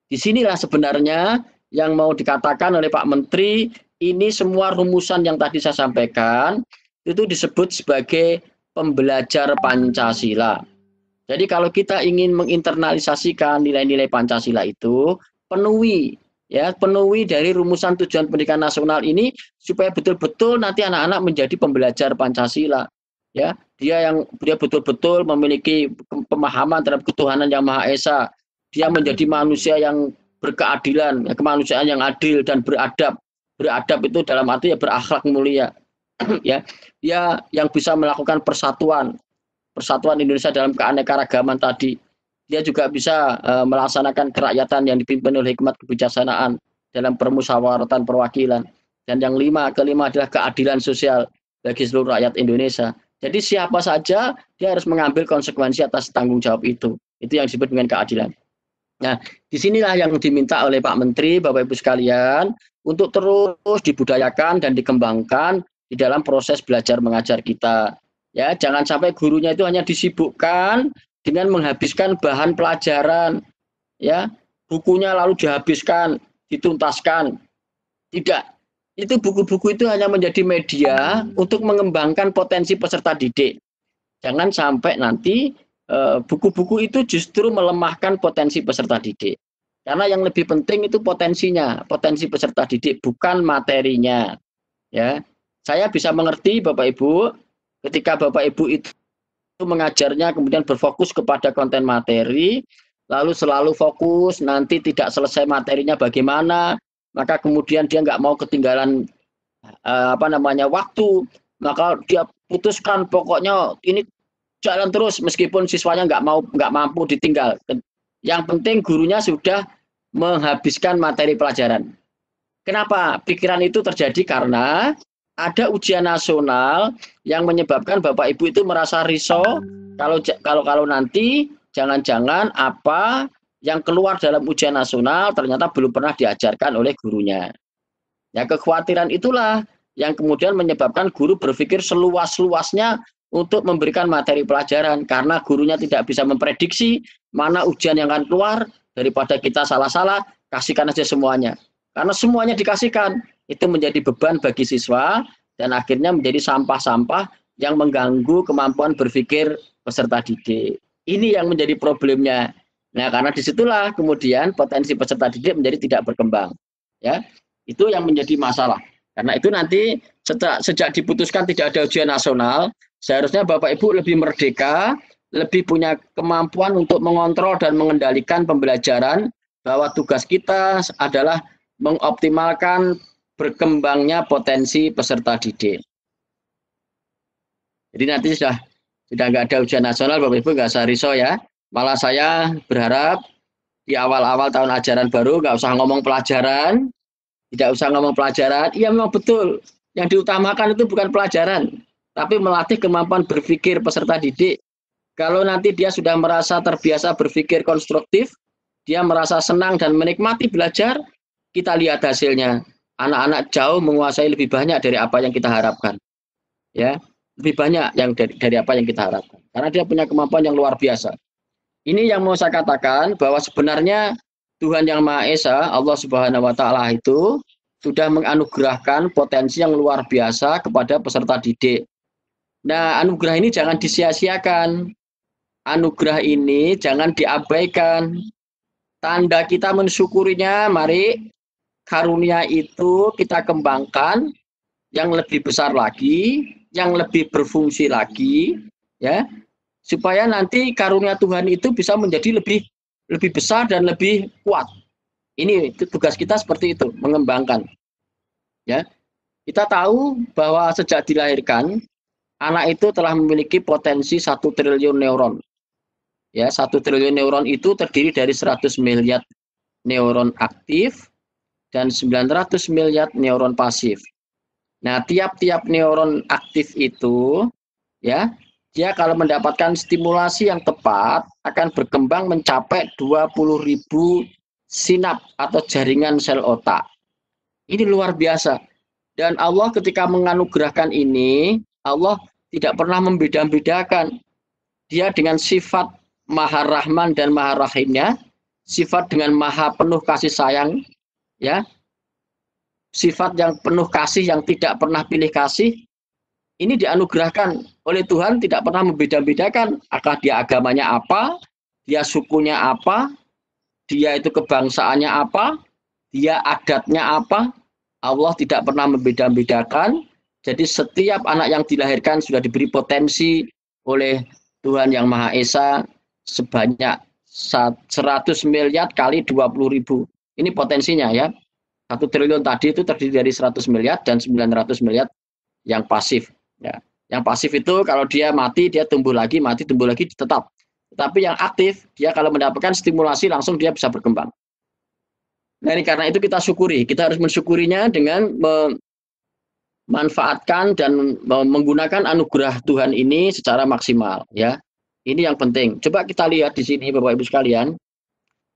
Disinilah sebenarnya yang mau dikatakan oleh Pak Menteri, ini semua rumusan yang tadi saya sampaikan, itu disebut sebagai pembelajar Pancasila. Jadi kalau kita ingin menginternalisasikan nilai-nilai Pancasila itu, penuhi dari rumusan tujuan pendidikan nasional ini supaya betul-betul nanti anak-anak menjadi pembelajar Pancasila. Ya, dia betul-betul memiliki pemahaman terhadap ketuhanan yang Maha Esa. Dia menjadi manusia yang berkeadilan, kemanusiaan yang adil dan beradab. Beradab itu dalam arti ya berakhlak mulia. Ya, dia yang bisa melakukan persatuan Indonesia dalam keanekaragaman tadi. Dia juga bisa melaksanakan kerakyatan yang dipimpin oleh hikmat kebijaksanaan dalam permusyawaratan perwakilan. Dan yang kelima adalah keadilan sosial bagi seluruh rakyat Indonesia. Jadi siapa saja dia harus mengambil konsekuensi atas tanggung jawab itu. Itu yang disebut dengan keadilan. Nah, disinilah yang diminta oleh Pak Menteri, Bapak Ibu sekalian, untuk terus dibudayakan dan dikembangkan di dalam proses belajar mengajar kita. Ya, jangan sampai gurunya itu hanya disibukkan dengan menghabiskan bahan pelajaran, ya, bukunya lalu dihabiskan, dituntaskan. Tidak, itu buku-buku itu hanya menjadi media untuk mengembangkan potensi peserta didik. Jangan sampai nanti buku-buku itu justru melemahkan potensi peserta didik. Karena yang lebih penting itu potensinya, potensi peserta didik, bukan materinya. Ya, saya bisa mengerti Bapak Ibu, ketika Bapak Ibu itu mengajarnya kemudian berfokus kepada konten materi, lalu selalu fokus, nanti tidak selesai materinya bagaimana, maka kemudian dia nggak mau ketinggalan waktu, maka dia putuskan pokoknya ini jalan terus meskipun siswanya nggak mampu ditinggal. Yang penting gurunya sudah menghabiskan materi pelajaran. Kenapa pikiran itu terjadi? Karena ada ujian nasional yang menyebabkan Bapak Ibu itu merasa risau kalau nanti jangan-jangan apa yang keluar dalam ujian nasional ternyata belum pernah diajarkan oleh gurunya. Ya, kekhawatiran itulah yang kemudian menyebabkan guru berpikir seluas-luasnya untuk memberikan materi pelajaran karena gurunya tidak bisa memprediksi mana ujian yang akan keluar. Daripada kita salah-salah, kasihkan aja semuanya. Karena semuanya dikasihkan, itu menjadi beban bagi siswa dan akhirnya menjadi sampah-sampah yang mengganggu kemampuan berpikir peserta didik. Ini yang menjadi problemnya. Nah, karena disitulah kemudian potensi peserta didik menjadi tidak berkembang. Ya, itu yang menjadi masalah. Karena itu nanti sejak diputuskan tidak ada ujian nasional, seharusnya Bapak Ibu lebih merdeka, lebih punya kemampuan untuk mengontrol dan mengendalikan pembelajaran, bahwa tugas kita adalah mengoptimalkan berkembangnya potensi peserta didik. Jadi nanti sudah nggak ada ujian nasional, Bapak Ibu nggak usah risau ya. Malah saya berharap di awal-awal tahun ajaran baru nggak usah ngomong pelajaran, tidak usah ngomong pelajaran. Iya memang betul, yang diutamakan itu bukan pelajaran, tapi melatih kemampuan berpikir peserta didik. Kalau nanti dia sudah merasa terbiasa berpikir konstruktif, dia merasa senang dan menikmati belajar, kita lihat hasilnya. Anak-anak jauh menguasai lebih banyak dari apa yang kita harapkan. Ya, lebih banyak yang dari apa yang kita harapkan. Karena dia punya kemampuan yang luar biasa. Ini yang mau saya katakan bahwa sebenarnya Tuhan Yang Maha Esa, Allah Subhanahu wa taala itu sudah menganugerahkan potensi yang luar biasa kepada peserta didik. Nah, anugerah ini jangan disia-siakan. Anugerah ini jangan diabaikan. Tanda kita mensyukurinya, mari karunia itu kita kembangkan yang lebih besar lagi, yang lebih berfungsi lagi, ya, supaya nanti karunia Tuhan itu bisa menjadi lebih besar dan lebih kuat. Ini tugas kita seperti itu, mengembangkan. Ya, kita tahu bahwa sejak dilahirkan anak itu telah memiliki potensi 1 triliun neuron. Ya, 1 triliun neuron itu terdiri dari 100 miliar neuron aktif dan 900 miliar neuron pasif. Nah, tiap-tiap neuron aktif itu, ya, dia kalau mendapatkan stimulasi yang tepat akan berkembang mencapai 20.000 sinap atau jaringan sel otak. Ini luar biasa. Dan Allah ketika menganugerahkan ini, Allah tidak pernah membeda-bedakan. Dia dengan sifat Maha Rahman dan Maha Rahimnya, sifat dengan Maha penuh kasih sayang, ya, sifat yang penuh kasih yang tidak pernah pilih kasih, ini dianugerahkan oleh Tuhan tidak pernah membeda-bedakan. Apakah dia agamanya apa, dia sukunya apa, dia itu kebangsaannya apa, dia adatnya apa. Allah tidak pernah membeda-bedakan. Jadi setiap anak yang dilahirkan sudah diberi potensi oleh Tuhan Yang Maha Esa sebanyak 100 miliar kali 20.000. Ini potensinya ya. 1 triliun tadi itu terdiri dari 100 miliar dan 900 miliar yang pasif. Ya. Yang pasif itu kalau dia mati, dia tumbuh lagi, mati, tumbuh lagi, tetap. Tetapi yang aktif, dia kalau mendapatkan stimulasi langsung dia bisa berkembang. Nah, karena itu kita syukuri, kita harus mensyukurinya dengan memanfaatkan dan menggunakan anugerah Tuhan ini secara maksimal, ya. Ini yang penting. Coba kita lihat di sini Bapak Ibu sekalian.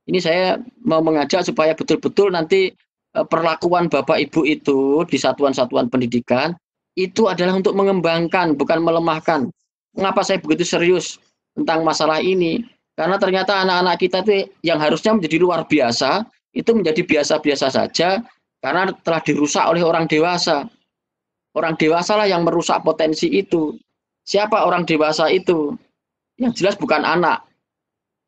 Ini saya mau mengajak supaya betul-betul nanti perlakuan Bapak Ibu itu di satuan-satuan pendidikan itu adalah untuk mengembangkan, bukan melemahkan. Mengapa saya begitu serius tentang masalah ini? Karena ternyata anak-anak kita itu yang harusnya menjadi luar biasa itu menjadi biasa-biasa saja karena telah dirusak oleh orang dewasa. Orang dewasa lah yang merusak potensi itu. Siapa orang dewasa itu? Yang jelas bukan anak.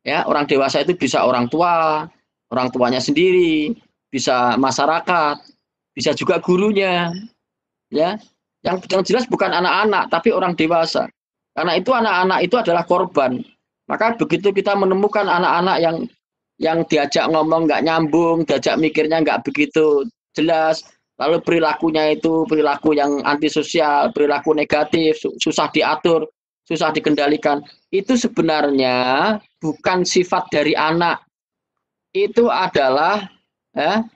Ya, orang dewasa itu bisa orang tua, orang tuanya sendiri, bisa masyarakat, bisa juga gurunya. Ya, yang jelas bukan anak-anak, tapi orang dewasa. Karena itu anak-anak itu adalah korban. Maka begitu kita menemukan anak-anak yang diajak ngomong nggak nyambung, diajak mikirnya nggak begitu jelas, lalu perilakunya itu perilaku yang antisosial, perilaku negatif, susah diatur, susah dikendalikan, itu sebenarnya bukan sifat dari anak. Itu adalah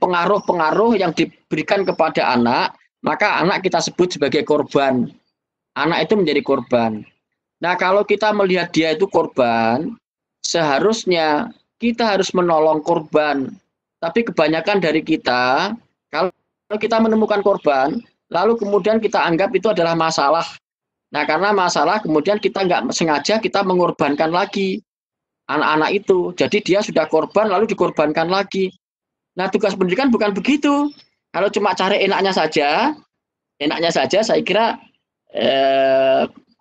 pengaruh-pengaruh yang diberikan kepada anak, maka anak kita sebut sebagai korban. Anak itu menjadi korban. Nah, kalau kita melihat dia itu korban, seharusnya kita harus menolong korban. Tapi kebanyakan dari kita, kalau kita menemukan korban, lalu kemudian kita anggap itu adalah masalah. Nah, karena masalah, kemudian kita nggak sengaja kita mengorbankan lagi anak-anak itu. Jadi dia sudah korban, lalu dikorbankan lagi. Nah, tugas pendidikan bukan begitu. Kalau cuma cari enaknya saja, saya kira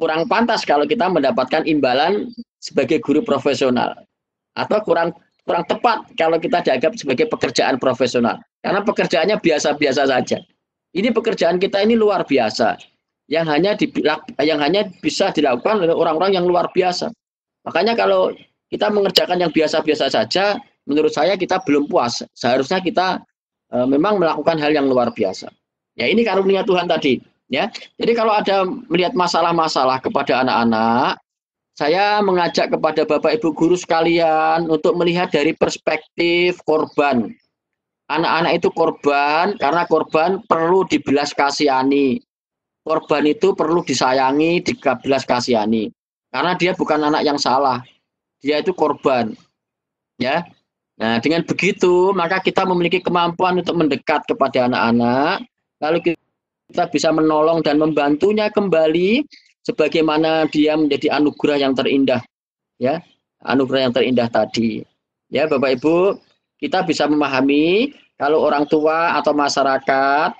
kurang pantas kalau kita mendapatkan imbalan sebagai guru profesional. Atau kurang tepat kalau kita dianggap sebagai pekerjaan profesional. Karena pekerjaannya biasa-biasa saja. Ini pekerjaan kita ini luar biasa. Yang hanya bisa dilakukan oleh orang-orang yang luar biasa. Makanya kalau kita mengerjakan yang biasa-biasa saja, menurut saya kita belum puas. Seharusnya kita memang melakukan hal yang luar biasa. Ya, ini karunia Tuhan tadi. Ya, jadi kalau ada melihat masalah-masalah kepada anak-anak, saya mengajak kepada Bapak Ibu guru sekalian untuk melihat dari perspektif korban. Anak-anak itu korban karena korban perlu dibelas kasihani. Korban itu perlu disayangi, dibelas kasihani. Karena dia bukan anak yang salah. Dia itu korban. Ya. Nah, dengan begitu maka kita memiliki kemampuan untuk mendekat kepada anak-anak, lalu kita bisa menolong dan membantunya kembali sebagaimana dia menjadi anugerah yang terindah, ya, anugerah yang terindah tadi. Ya, Bapak Ibu, kita bisa memahami kalau orang tua atau masyarakat,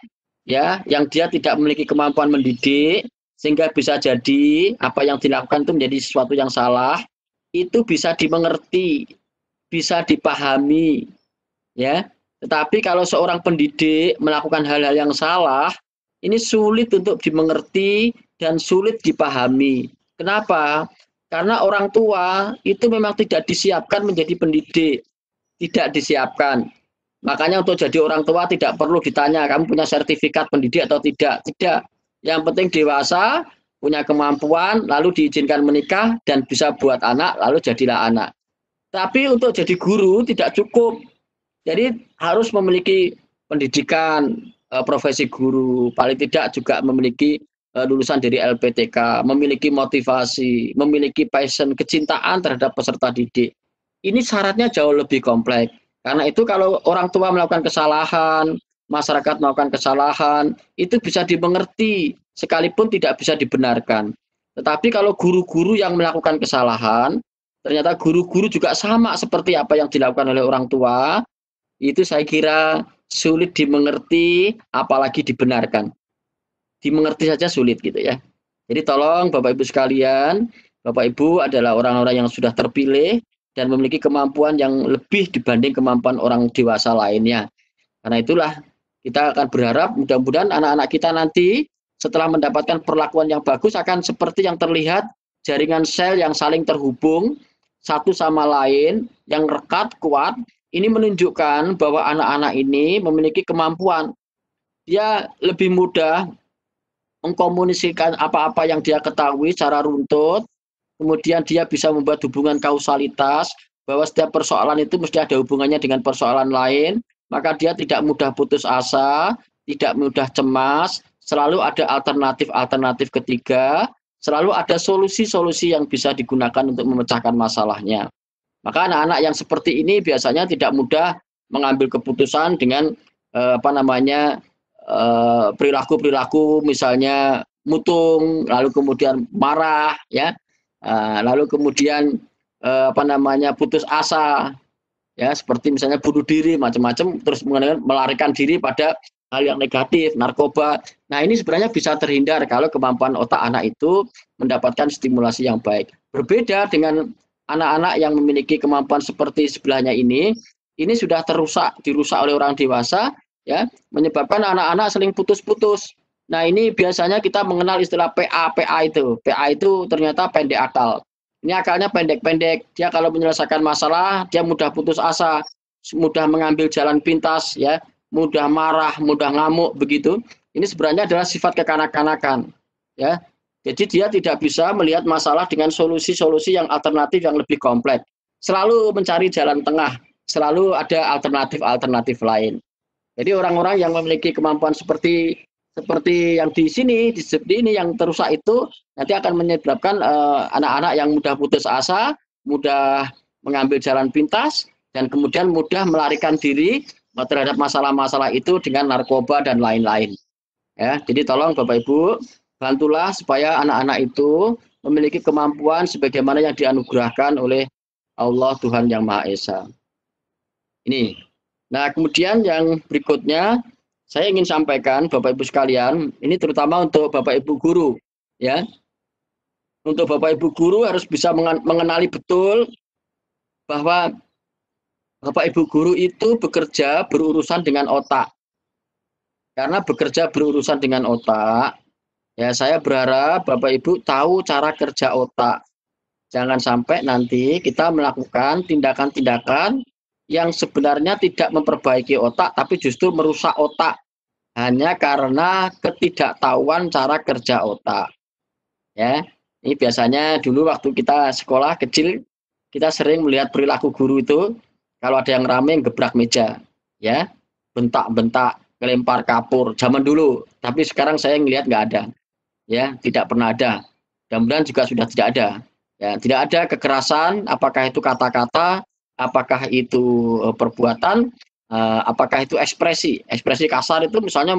ya, yang dia tidak memiliki kemampuan mendidik, sehingga bisa jadi apa yang dilakukan itu menjadi sesuatu yang salah, itu bisa dimengerti, bisa dipahami, ya. Tetapi kalau seorang pendidik melakukan hal-hal yang salah, ini sulit untuk dimengerti dan sulit dipahami. Kenapa? Karena orang tua itu memang tidak disiapkan menjadi pendidik, tidak disiapkan. Makanya untuk jadi orang tua tidak perlu ditanya, kamu punya sertifikat pendidik atau tidak. Tidak. Yang penting dewasa, punya kemampuan, lalu diizinkan menikah dan bisa buat anak, lalu jadilah anak. Tapi untuk jadi guru tidak cukup. Jadi harus memiliki pendidikan, profesi guru, paling tidak juga memiliki lulusan dari LPTK, memiliki motivasi, memiliki passion, kecintaan terhadap peserta didik. Ini syaratnya jauh lebih kompleks. Karena itu kalau orang tua melakukan kesalahan, masyarakat melakukan kesalahan, itu bisa dimengerti sekalipun tidak bisa dibenarkan. Tetapi kalau guru-guru yang melakukan kesalahan, ternyata guru-guru juga sama seperti apa yang dilakukan oleh orang tua, itu saya kira sulit dimengerti, apalagi dibenarkan. Dimengerti saja sulit gitu ya. Jadi tolong Bapak Ibu sekalian, Bapak Ibu adalah orang-orang yang sudah terpilih dan memiliki kemampuan yang lebih dibanding kemampuan orang dewasa lainnya. Karena itulah kita akan berharap mudah-mudahan anak-anak kita nanti setelah mendapatkan perlakuan yang bagus akan seperti yang terlihat jaringan sel yang saling terhubung satu sama lain yang rekat kuat. Ini menunjukkan bahwa anak-anak ini memiliki kemampuan. Dia lebih mudah mengkomunikasikan apa-apa yang dia ketahui secara runtut, kemudian dia bisa membuat hubungan kausalitas, bahwa setiap persoalan itu mesti ada hubungannya dengan persoalan lain, maka dia tidak mudah putus asa, tidak mudah cemas, selalu ada alternatif-alternatif ketiga, selalu ada solusi-solusi yang bisa digunakan untuk memecahkan masalahnya. Maka anak-anak yang seperti ini biasanya tidak mudah mengambil keputusan dengan perilaku-perilaku misalnya mutung, lalu kemudian marah, ya, lalu kemudian putus asa, ya, seperti misalnya bunuh diri, macam-macam, terus melarikan diri pada hal yang negatif, narkoba. Nah ini sebenarnya bisa terhindar kalau kemampuan otak anak itu mendapatkan stimulasi yang baik. Berbeda dengan anak-anak yang memiliki kemampuan seperti sebelahnya ini sudah dirusak oleh orang dewasa, ya, menyebabkan anak-anak saling putus-putus. Nah ini biasanya kita mengenal istilah PA itu. PA itu ternyata pendek akal. Ini akalnya pendek-pendek. Dia kalau menyelesaikan masalah, dia mudah putus asa, mudah mengambil jalan pintas, ya, mudah marah, mudah ngamuk, begitu. Ini sebenarnya adalah sifat kekanak-kanakan, ya. Jadi dia tidak bisa melihat masalah dengan solusi-solusi yang alternatif yang lebih kompleks. Selalu mencari jalan tengah, selalu ada alternatif-alternatif lain. Jadi orang-orang yang memiliki kemampuan seperti yang di sini, di ini yang terusak itu nanti akan menyebabkan anak-anak yang mudah putus asa, mudah mengambil jalan pintas, dan kemudian mudah melarikan diri terhadap masalah-masalah itu dengan narkoba dan lain-lain. Ya, jadi tolong Bapak Ibu, bantulah supaya anak-anak itu memiliki kemampuan sebagaimana yang dianugerahkan oleh Allah Tuhan Yang Maha Esa. Ini. Nah, kemudian yang berikutnya saya ingin sampaikan Bapak Ibu sekalian, ini terutama untuk Bapak Ibu guru, ya. Untuk Bapak Ibu guru harus bisa mengenali betul bahwa Bapak Ibu guru itu bekerja berurusan dengan otak. Karena bekerja berurusan dengan otak, ya saya berharap Bapak Ibu tahu cara kerja otak. Jangan sampai nanti kita melakukan tindakan-tindakan yang sebenarnya tidak memperbaiki otak, tapi justru merusak otak. Hanya karena ketidaktahuan cara kerja otak. Ya, ini biasanya dulu waktu kita sekolah kecil, kita sering melihat perilaku guru itu, kalau ada yang rame gebrak meja, ya, bentak-bentak, lempar kapur, zaman dulu. Tapi sekarang saya ngelihat nggak ada, ya, tidak pernah ada. Mudah-mudahan juga sudah tidak ada. Ya, tidak ada kekerasan, apakah itu kata-kata, apakah itu perbuatan, apakah itu ekspresi. Ekspresi kasar itu misalnya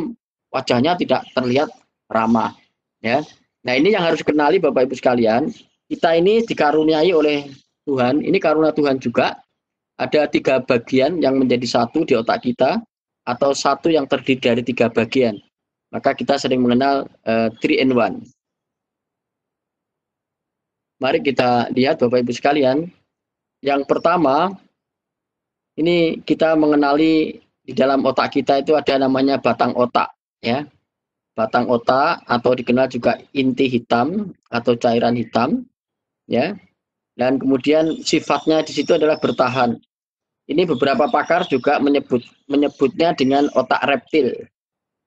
wajahnya tidak terlihat ramah, ya. Nah, ini yang harus dikenali Bapak Ibu sekalian. Kita ini dikaruniai oleh Tuhan, ini karunia Tuhan juga. Ada 3 bagian yang menjadi satu di otak kita, atau satu yang terdiri dari 3 bagian. Maka kita sering mengenal 3 in 1. Mari kita lihat Bapak Ibu sekalian. Yang pertama, ini kita mengenali di dalam otak kita itu ada namanya batang otak, ya. Batang otak atau dikenal juga inti hitam atau cairan hitam, ya. Dan kemudian sifatnya di situ adalah bertahan. Ini beberapa pakar juga menyebutnya dengan otak reptil.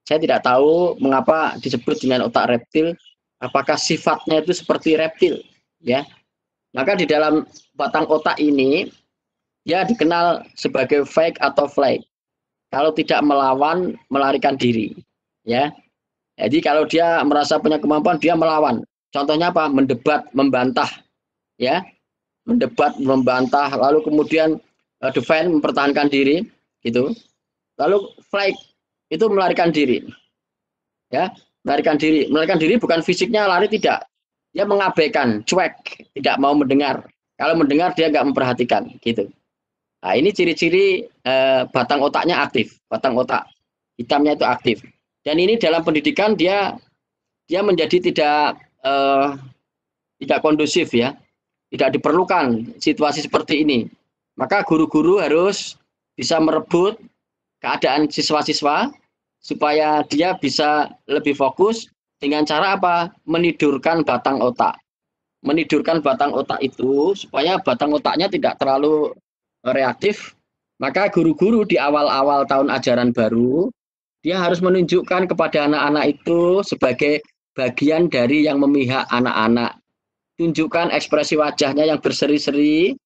Saya tidak tahu mengapa disebut dengan otak reptil, apakah sifatnya itu seperti reptil, ya. Maka di dalam batang otak ini dia dikenal sebagai fight atau flight. Kalau tidak melawan, melarikan diri, ya. Jadi kalau dia merasa punya kemampuan, dia melawan. Contohnya apa? Mendebat, membantah, ya. Mendebat, membantah, lalu kemudian defend, mempertahankan diri, gitu. Lalu flight itu melarikan diri, ya, melarikan diri. Melarikan diri bukan fisiknya lari, tidak. Dia mengabaikan, cuek, tidak mau mendengar. Kalau mendengar dia nggak memperhatikan, gitu. Nah, ini ciri-ciri batang otaknya aktif, batang otak hitamnya itu aktif. Dan ini dalam pendidikan dia menjadi tidak kondusif, ya, tidak diperlukan situasi seperti ini. Maka guru-guru harus bisa merebut keadaan siswa-siswa supaya dia bisa lebih fokus dengan cara apa? Menidurkan batang otak. Menidurkan batang otak itu supaya batang otaknya tidak terlalu reaktif. Maka guru-guru di awal-awal tahun ajaran baru dia harus menunjukkan kepada anak-anak itu sebagai bagian dari yang memihak anak-anak. Tunjukkan ekspresi wajahnya yang berseri-seri,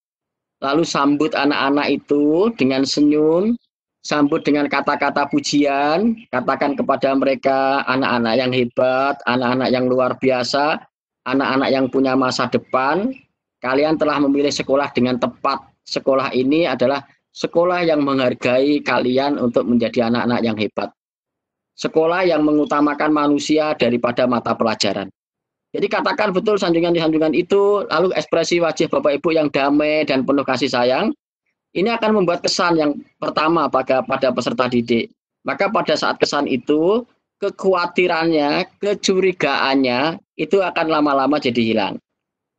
lalu sambut anak-anak itu dengan senyum, sambut dengan kata-kata pujian, katakan kepada mereka anak-anak yang hebat, anak-anak yang luar biasa, anak-anak yang punya masa depan, kalian telah memilih sekolah dengan tepat. Sekolah ini adalah sekolah yang menghargai kalian untuk menjadi anak-anak yang hebat. Sekolah yang mengutamakan manusia daripada mata pelajaran. Jadi katakan betul sanjungan-sanjungan itu, lalu ekspresi wajah Bapak Ibu yang damai dan penuh kasih sayang, ini akan membuat kesan yang pertama pada peserta didik. Maka pada saat kesan itu, kekhawatirannya, kecurigaannya, itu akan lama-lama jadi hilang.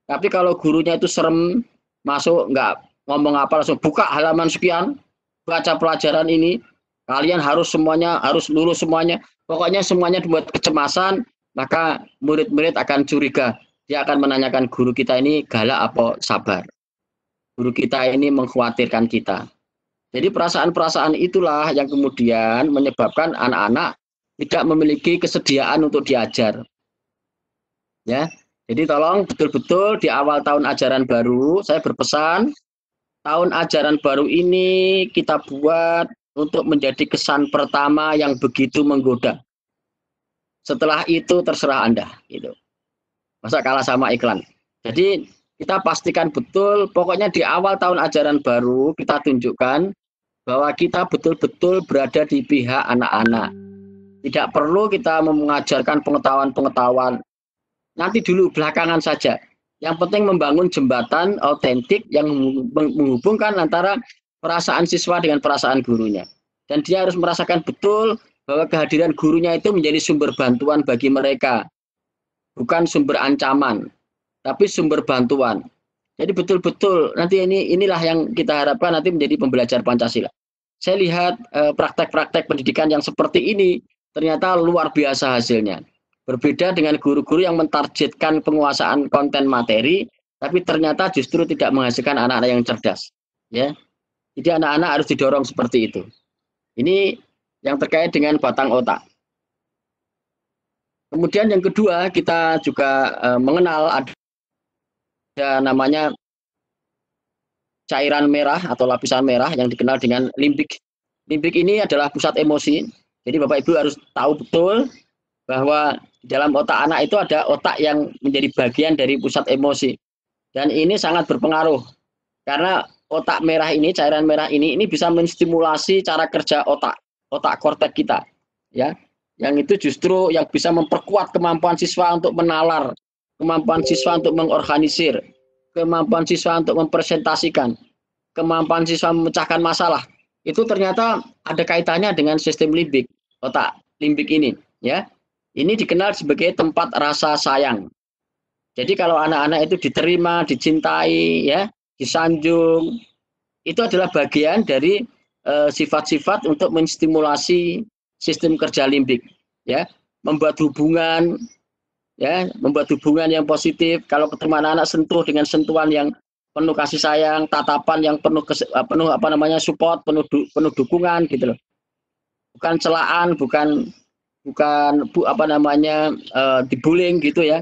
Tapi kalau gurunya itu serem, masuk nggak ngomong apa, langsung buka halaman sekian, baca pelajaran ini, kalian harus semuanya, harus lulus semuanya, pokoknya semuanya dibuat kecemasan, maka murid-murid akan curiga. Dia akan menanyakan guru kita ini galak apa sabar. Guru kita ini mengkhawatirkan kita. Jadi perasaan-perasaan itulah yang kemudian menyebabkan anak-anak tidak memiliki kesediaan untuk diajar. Ya, jadi tolong betul-betul di awal tahun ajaran baru, saya berpesan, tahun ajaran baru ini kita buat untuk menjadi kesan pertama yang begitu menggoda. Setelah itu terserah Anda, gitu. Masa kalah sama iklan. Jadi kita pastikan betul, pokoknya di awal tahun ajaran baru kita tunjukkan bahwa kita betul-betul berada di pihak anak-anak. Tidak perlu kita mengajarkan pengetahuan-pengetahuan. Nanti dulu, belakangan saja. Yang penting membangun jembatan autentik yang menghubungkan antara perasaan siswa dengan perasaan gurunya. Dan dia harus merasakan betul bahwa kehadiran gurunya itu menjadi sumber bantuan bagi mereka. Bukan sumber ancaman, tapi sumber bantuan. Jadi betul-betul nanti inilah yang kita harapkan nanti menjadi pembelajar Pancasila. Saya lihat praktek-praktek pendidikan yang seperti ini ternyata luar biasa hasilnya. Berbeda dengan guru-guru yang mentargetkan penguasaan konten materi, tapi ternyata justru tidak menghasilkan anak-anak yang cerdas. Ya, jadi anak-anak harus didorong seperti itu. Ini yang terkait dengan batang otak. Kemudian yang kedua, kita juga mengenal ada namanya cairan merah atau lapisan merah yang dikenal dengan limbik. Limbik ini adalah pusat emosi. Jadi Bapak Ibu harus tahu betul bahwa di dalam otak anak itu ada otak yang menjadi bagian dari pusat emosi. Dan ini sangat berpengaruh. Karena otak merah ini, cairan merah ini bisa menstimulasi cara kerja otak korteks kita. Ya, yang itu justru yang bisa memperkuat kemampuan siswa untuk menalar, kemampuan siswa untuk mengorganisir, kemampuan siswa untuk mempresentasikan, kemampuan siswa memecahkan masalah. Itu ternyata ada kaitannya dengan sistem limbik, otak limbik ini, ya. Ini dikenal sebagai tempat rasa sayang. Jadi kalau anak-anak itu diterima, dicintai, ya, disanjung, itu adalah bagian dari sifat-sifat untuk menstimulasi sistem kerja limbik, ya, membuat hubungan, ya, membuat hubungan yang positif. Kalau ketemu anak-anak sentuh dengan sentuhan yang penuh kasih sayang, tatapan yang penuh support, penuh dukungan, gitu loh. Bukan celaan, bukan dibullying gitu ya.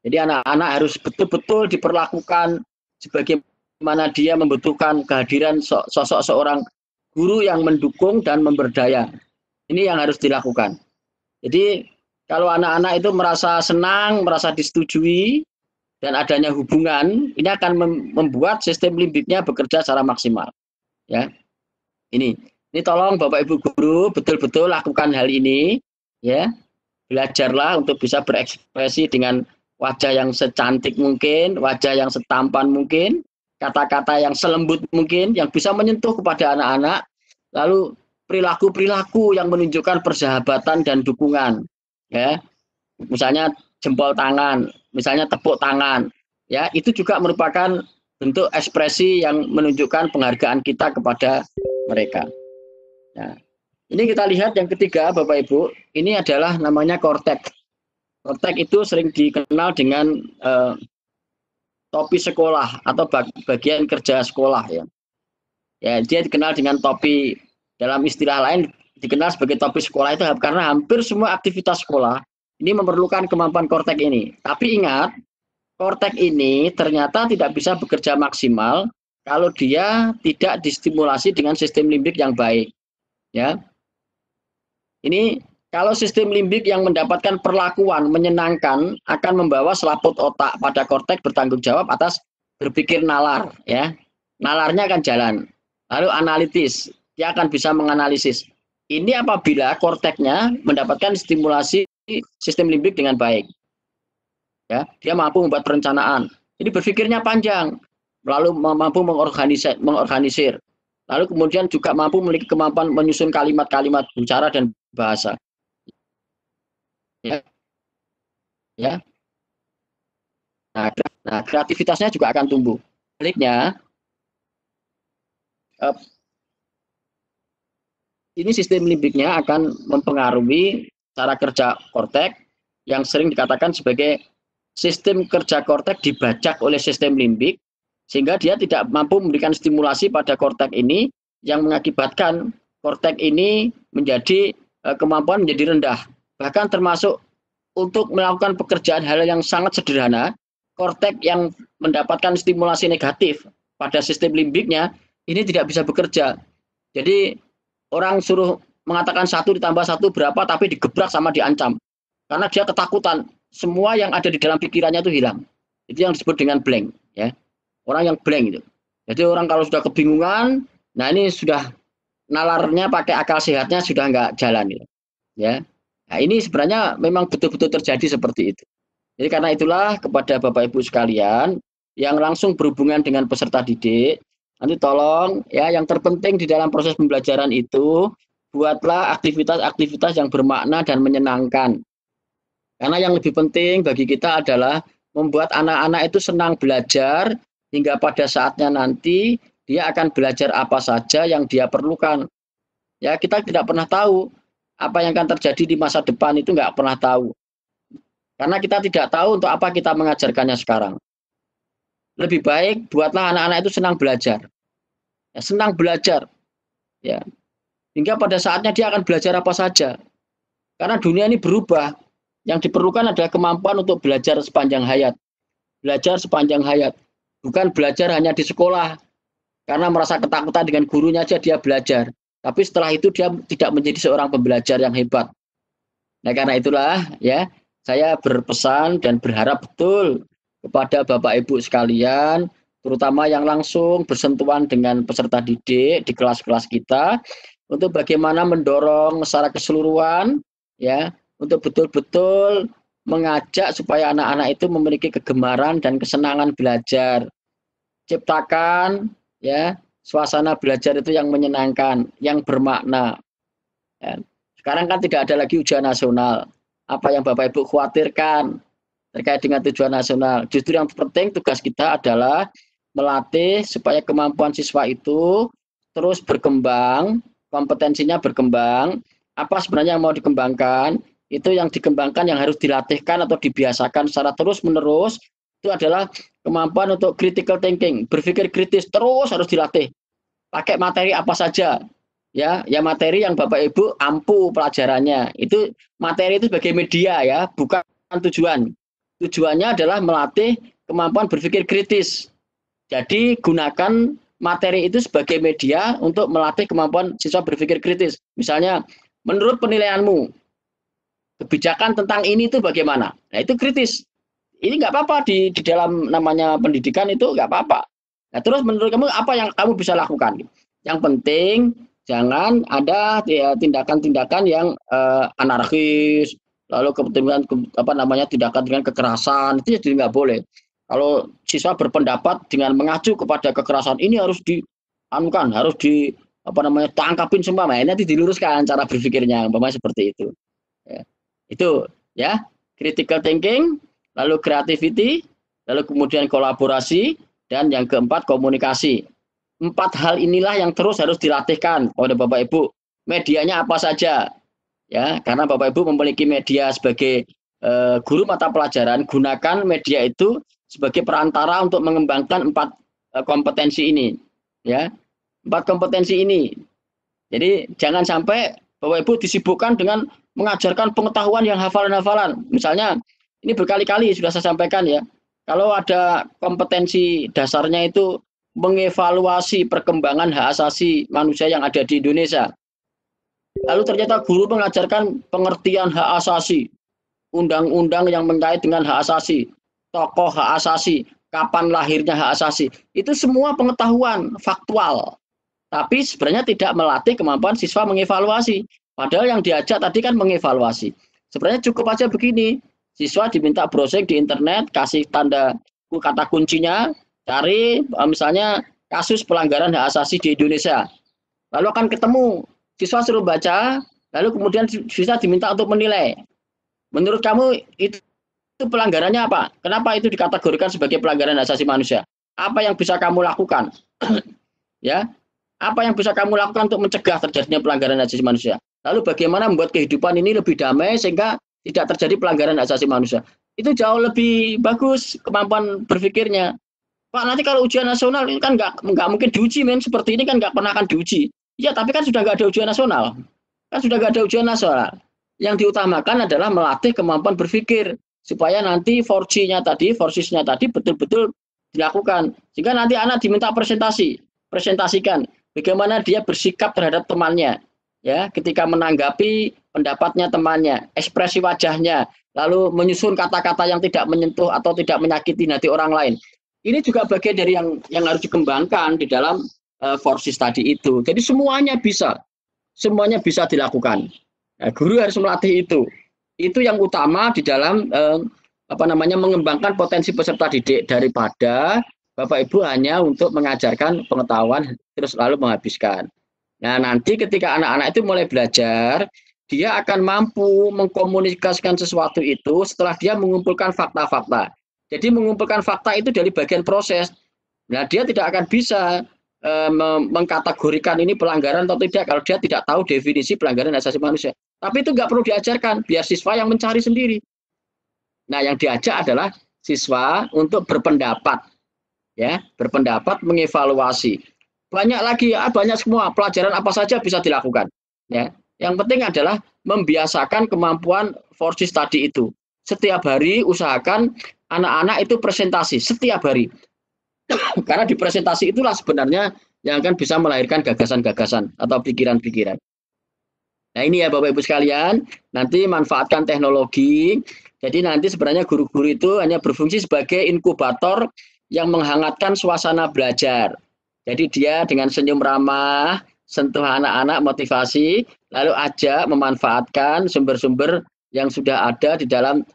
Jadi anak-anak harus betul-betul diperlakukan sebagaimana dia membutuhkan kehadiran sosok seorang guru yang mendukung dan memberdaya. Ini yang harus dilakukan. Jadi kalau anak-anak itu merasa senang, merasa disetujui dan adanya hubungan, ini akan membuat sistem limbiknya bekerja secara maksimal. Ya, ini tolong Bapak Ibu guru betul-betul lakukan hal ini, ya. Belajarlah untuk bisa berekspresi dengan wajah yang secantik mungkin, wajah yang setampan mungkin, kata-kata yang selembut mungkin, yang bisa menyentuh kepada anak-anak, lalu perilaku-perilaku yang menunjukkan persahabatan dan dukungan, ya. Misalnya jempol tangan, misalnya tepuk tangan, ya, itu juga merupakan bentuk ekspresi yang menunjukkan penghargaan kita kepada mereka. Nah, ini kita lihat yang ketiga, Bapak Ibu, ini adalah namanya korteks. Korteks itu sering dikenal dengan topi sekolah atau bagian kerja sekolah, ya. Ya, dia dikenal dengan topi, dalam istilah lain dikenal sebagai topi sekolah itu karena hampir semua aktivitas sekolah ini memerlukan kemampuan korteks ini. Tapi ingat, korteks ini ternyata tidak bisa bekerja maksimal kalau dia tidak distimulasi dengan sistem limbik yang baik, ya. Ini kalau sistem limbik yang mendapatkan perlakuan menyenangkan akan membawa selaput otak pada korteks bertanggung jawab atas berpikir nalar, ya. Nalarnya akan jalan. Lalu analitis, dia akan bisa menganalisis. Ini apabila korteksnya mendapatkan stimulasi sistem limbik dengan baik. Ya, dia mampu membuat perencanaan. Jadi berpikirnya panjang, lalu mampu mengorganisir. Lalu kemudian juga mampu memiliki kemampuan menyusun kalimat-kalimat bicara dan bahasa. Ya, ya. Nah, kreativitasnya juga akan tumbuh. Sebaliknya, ini sistem limbiknya akan mempengaruhi cara kerja korteks yang sering dikatakan sebagai sistem kerja korteks dibajak oleh sistem limbik, sehingga dia tidak mampu memberikan stimulasi pada korteks ini yang mengakibatkan korteks ini menjadi kemampuan menjadi rendah. Bahkan termasuk untuk melakukan pekerjaan hal yang sangat sederhana, korteks yang mendapatkan stimulasi negatif pada sistem limbiknya ini tidak bisa bekerja. Jadi orang suruh mengatakan 1+1 berapa, tapi digebrak sama diancam. Karena dia ketakutan, semua yang ada di dalam pikirannya itu hilang. Itu yang disebut dengan blank, ya. Orang yang blank itu. Jadi orang kalau sudah kebingungan, nah ini sudah nalarnya pakai akal sehatnya sudah nggak jalan, ya. Nah, ini sebenarnya memang betul-betul terjadi seperti itu. Jadi karena itulah kepada Bapak Ibu sekalian yang langsung berhubungan dengan peserta didik, nanti tolong ya, yang terpenting di dalam proses pembelajaran itu buatlah aktivitas-aktivitas yang bermakna dan menyenangkan. Karena yang lebih penting bagi kita adalah membuat anak-anak itu senang belajar hingga pada saatnya nanti dia akan belajar apa saja yang dia perlukan. Ya, kita tidak pernah tahu apa yang akan terjadi di masa depan, itu nggak pernah tahu. Karena kita tidak tahu untuk apa kita mengajarkannya sekarang. Lebih baik buatlah anak-anak itu senang belajar. Ya, senang belajar. Ya. Hingga pada saatnya dia akan belajar apa saja. Karena dunia ini berubah. Yang diperlukan adalah kemampuan untuk belajar sepanjang hayat. Belajar sepanjang hayat. Bukan belajar hanya di sekolah. Karena merasa ketakutan dengan gurunya aja dia belajar. Tapi setelah itu dia tidak menjadi seorang pembelajar yang hebat. Nah, karena itulah ya, saya berpesan dan berharap betul kepada Bapak Ibu sekalian, terutama yang langsung bersentuhan dengan peserta didik di kelas-kelas kita, untuk bagaimana mendorong secara keseluruhan ya, untuk betul-betul mengajak supaya anak-anak itu memiliki kegemaran dan kesenangan belajar. Ciptakan ya suasana belajar itu yang menyenangkan, yang bermakna. Ya. Sekarang kan tidak ada lagi ujian nasional. Apa yang Bapak Ibu khawatirkan terkait dengan tujuan nasional? Justru yang penting tugas kita adalah melatih supaya kemampuan siswa itu terus berkembang, kompetensinya berkembang. Apa sebenarnya yang mau dikembangkan? Itu yang dikembangkan, yang harus dilatihkan atau dibiasakan secara terus-menerus, itu adalah kemampuan untuk critical thinking, berpikir kritis terus harus dilatih. Pakai materi apa saja, ya materi yang Bapak Ibu ampuh pelajarannya. Itu materi itu sebagai media ya, bukan tujuan. Tujuannya adalah melatih kemampuan berpikir kritis. Jadi gunakan materi itu sebagai media untuk melatih kemampuan siswa berpikir kritis. Misalnya, menurut penilaianmu, kebijakan tentang ini itu bagaimana? Nah, itu kritis. Ini nggak apa-apa di dalam namanya pendidikan, itu nggak apa-apa. Nah, terus menurut kamu apa yang kamu bisa lakukan? Yang penting jangan ada tindakan-tindakan yang anarkis, lalu kemudian apa namanya tindakan dengan kekerasan itu jadi nggak boleh. Kalau siswa berpendapat dengan mengacu kepada kekerasan ini harus dianukan, harus di apa namanya tangkapin semua, nah, nanti diluruskan cara berpikirnya, umpamanya seperti itu. Ya. Itu ya critical thinking, lalu creativity, lalu kemudian kolaborasi, dan yang keempat komunikasi. Empat hal inilah yang terus harus dilatihkan oleh Bapak Ibu. Medianya apa saja, ya, karena Bapak Ibu memiliki media sebagai guru mata pelajaran, gunakan media itu sebagai perantara untuk mengembangkan empat kompetensi ini, ya, empat kompetensi ini. Jadi jangan sampai Bapak Ibu disibukkan dengan mengajarkan pengetahuan yang hafalan-hafalan. Misalnya, ini berkali-kali sudah saya sampaikan ya, kalau ada kompetensi dasarnya itu mengevaluasi perkembangan hak asasi manusia yang ada di Indonesia. Lalu ternyata guru mengajarkan pengertian hak asasi, undang-undang yang mengkait dengan hak asasi, tokoh hak asasi, kapan lahirnya hak asasi. Itu semua pengetahuan faktual. Tapi sebenarnya tidak melatih kemampuan siswa mengevaluasi. Padahal yang diajak tadi kan mengevaluasi. Sebenarnya cukup aja begini. Siswa diminta browsing di internet, kasih tanda kata kuncinya, cari misalnya kasus pelanggaran hak asasi di Indonesia. Lalu akan ketemu, siswa suruh baca, lalu kemudian siswa diminta untuk menilai. Menurut kamu itu pelanggarannya apa? Kenapa itu dikategorikan sebagai pelanggaran hak asasi manusia? Apa yang bisa kamu lakukan? Ya, apa yang bisa kamu lakukan untuk mencegah terjadinya pelanggaran hak asasi manusia? Lalu bagaimana membuat kehidupan ini lebih damai sehingga tidak terjadi pelanggaran hak asasi manusia? Itu jauh lebih bagus kemampuan berpikirnya. Pak, nanti kalau ujian nasional ini kan nggak mungkin diuji, men. Seperti ini kan nggak pernah akan diuji. Ya, tapi kan sudah nggak ada ujian nasional. Kan sudah nggak ada ujian nasional. Yang diutamakan adalah melatih kemampuan berpikir supaya nanti forsinya tadi betul-betul dilakukan. Sehingga nanti anak diminta presentasikan bagaimana dia bersikap terhadap temannya, ya, ketika menanggapi pendapatnya temannya, ekspresi wajahnya, lalu menyusun kata-kata yang tidak menyentuh atau tidak menyakiti hati orang lain. Ini juga bagian dari yang harus dikembangkan di dalam forsis tadi itu. Jadi semuanya bisa dilakukan. Nah, guru harus melatih itu. Itu yang utama di dalam apa namanya mengembangkan potensi peserta didik daripada Bapak Ibu hanya untuk mengajarkan pengetahuan terus lalu menghabiskan. Nah, nanti ketika anak-anak itu mulai belajar, dia akan mampu mengkomunikasikan sesuatu itu setelah dia mengumpulkan fakta-fakta. Jadi mengumpulkan fakta itu dari bagian proses. Nah, dia tidak akan bisa mengkategorikan ini pelanggaran atau tidak kalau dia tidak tahu definisi pelanggaran hak asasi manusia. Tapi itu nggak perlu diajarkan, biar siswa yang mencari sendiri. Nah, yang diajak adalah siswa untuk berpendapat, ya, berpendapat, mengevaluasi. Banyak lagi, ya, banyak semua pelajaran apa saja bisa dilakukan. Ya, yang penting adalah membiasakan kemampuan forsis tadi itu. Setiap hari usahakan anak-anak itu presentasi setiap hari. Karena di presentasi itulah sebenarnya yang akan bisa melahirkan gagasan-gagasan atau pikiran-pikiran. Nah, ini ya Bapak Ibu sekalian, nanti manfaatkan teknologi. Jadi nanti sebenarnya guru-guru itu hanya berfungsi sebagai inkubator yang menghangatkan suasana belajar. Jadi dia dengan senyum ramah, sentuh anak-anak, motivasi, lalu ajak memanfaatkan sumber-sumber yang sudah ada di dalam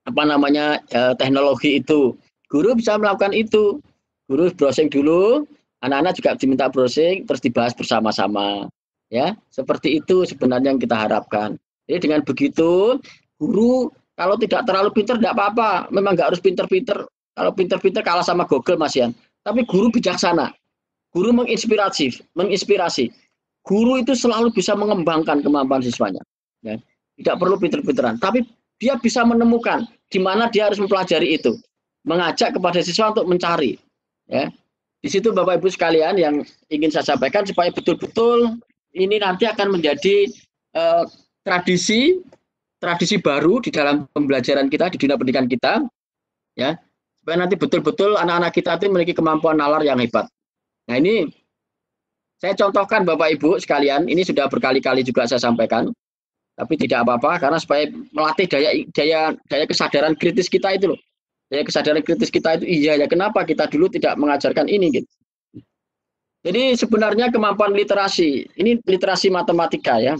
apa namanya teknologi itu. Guru bisa melakukan itu. Guru browsing dulu, anak-anak juga diminta browsing, terus dibahas bersama-sama. Ya, seperti itu sebenarnya yang kita harapkan. Jadi dengan begitu, guru kalau tidak terlalu pintar tidak apa-apa. Memang nggak harus pintar-pintar. Kalau pintar-pintar kalah sama Google, Mas Yan. Tapi guru bijaksana. Guru menginspirasi. Guru itu selalu bisa mengembangkan kemampuan siswanya. Ya. Tidak perlu pintar-pintaran. Tapi dia bisa menemukan di mana dia harus mempelajari itu. Mengajak kepada siswa untuk mencari. Ya. Di situ Bapak Ibu sekalian yang ingin saya sampaikan supaya betul-betul ini nanti akan menjadi tradisi baru di dalam pembelajaran kita, di dunia pendidikan kita. Ya. Supaya nanti betul-betul anak-anak kita itu memiliki kemampuan nalar yang hebat. Nah, ini saya contohkan Bapak Ibu sekalian, ini sudah berkali-kali juga saya sampaikan. Tapi tidak apa-apa karena supaya melatih daya kesadaran kritis kita itu loh. Daya kesadaran kritis kita itu iya ya kenapa kita dulu tidak mengajarkan ini gitu. Jadi sebenarnya kemampuan literasi, ini literasi matematika ya.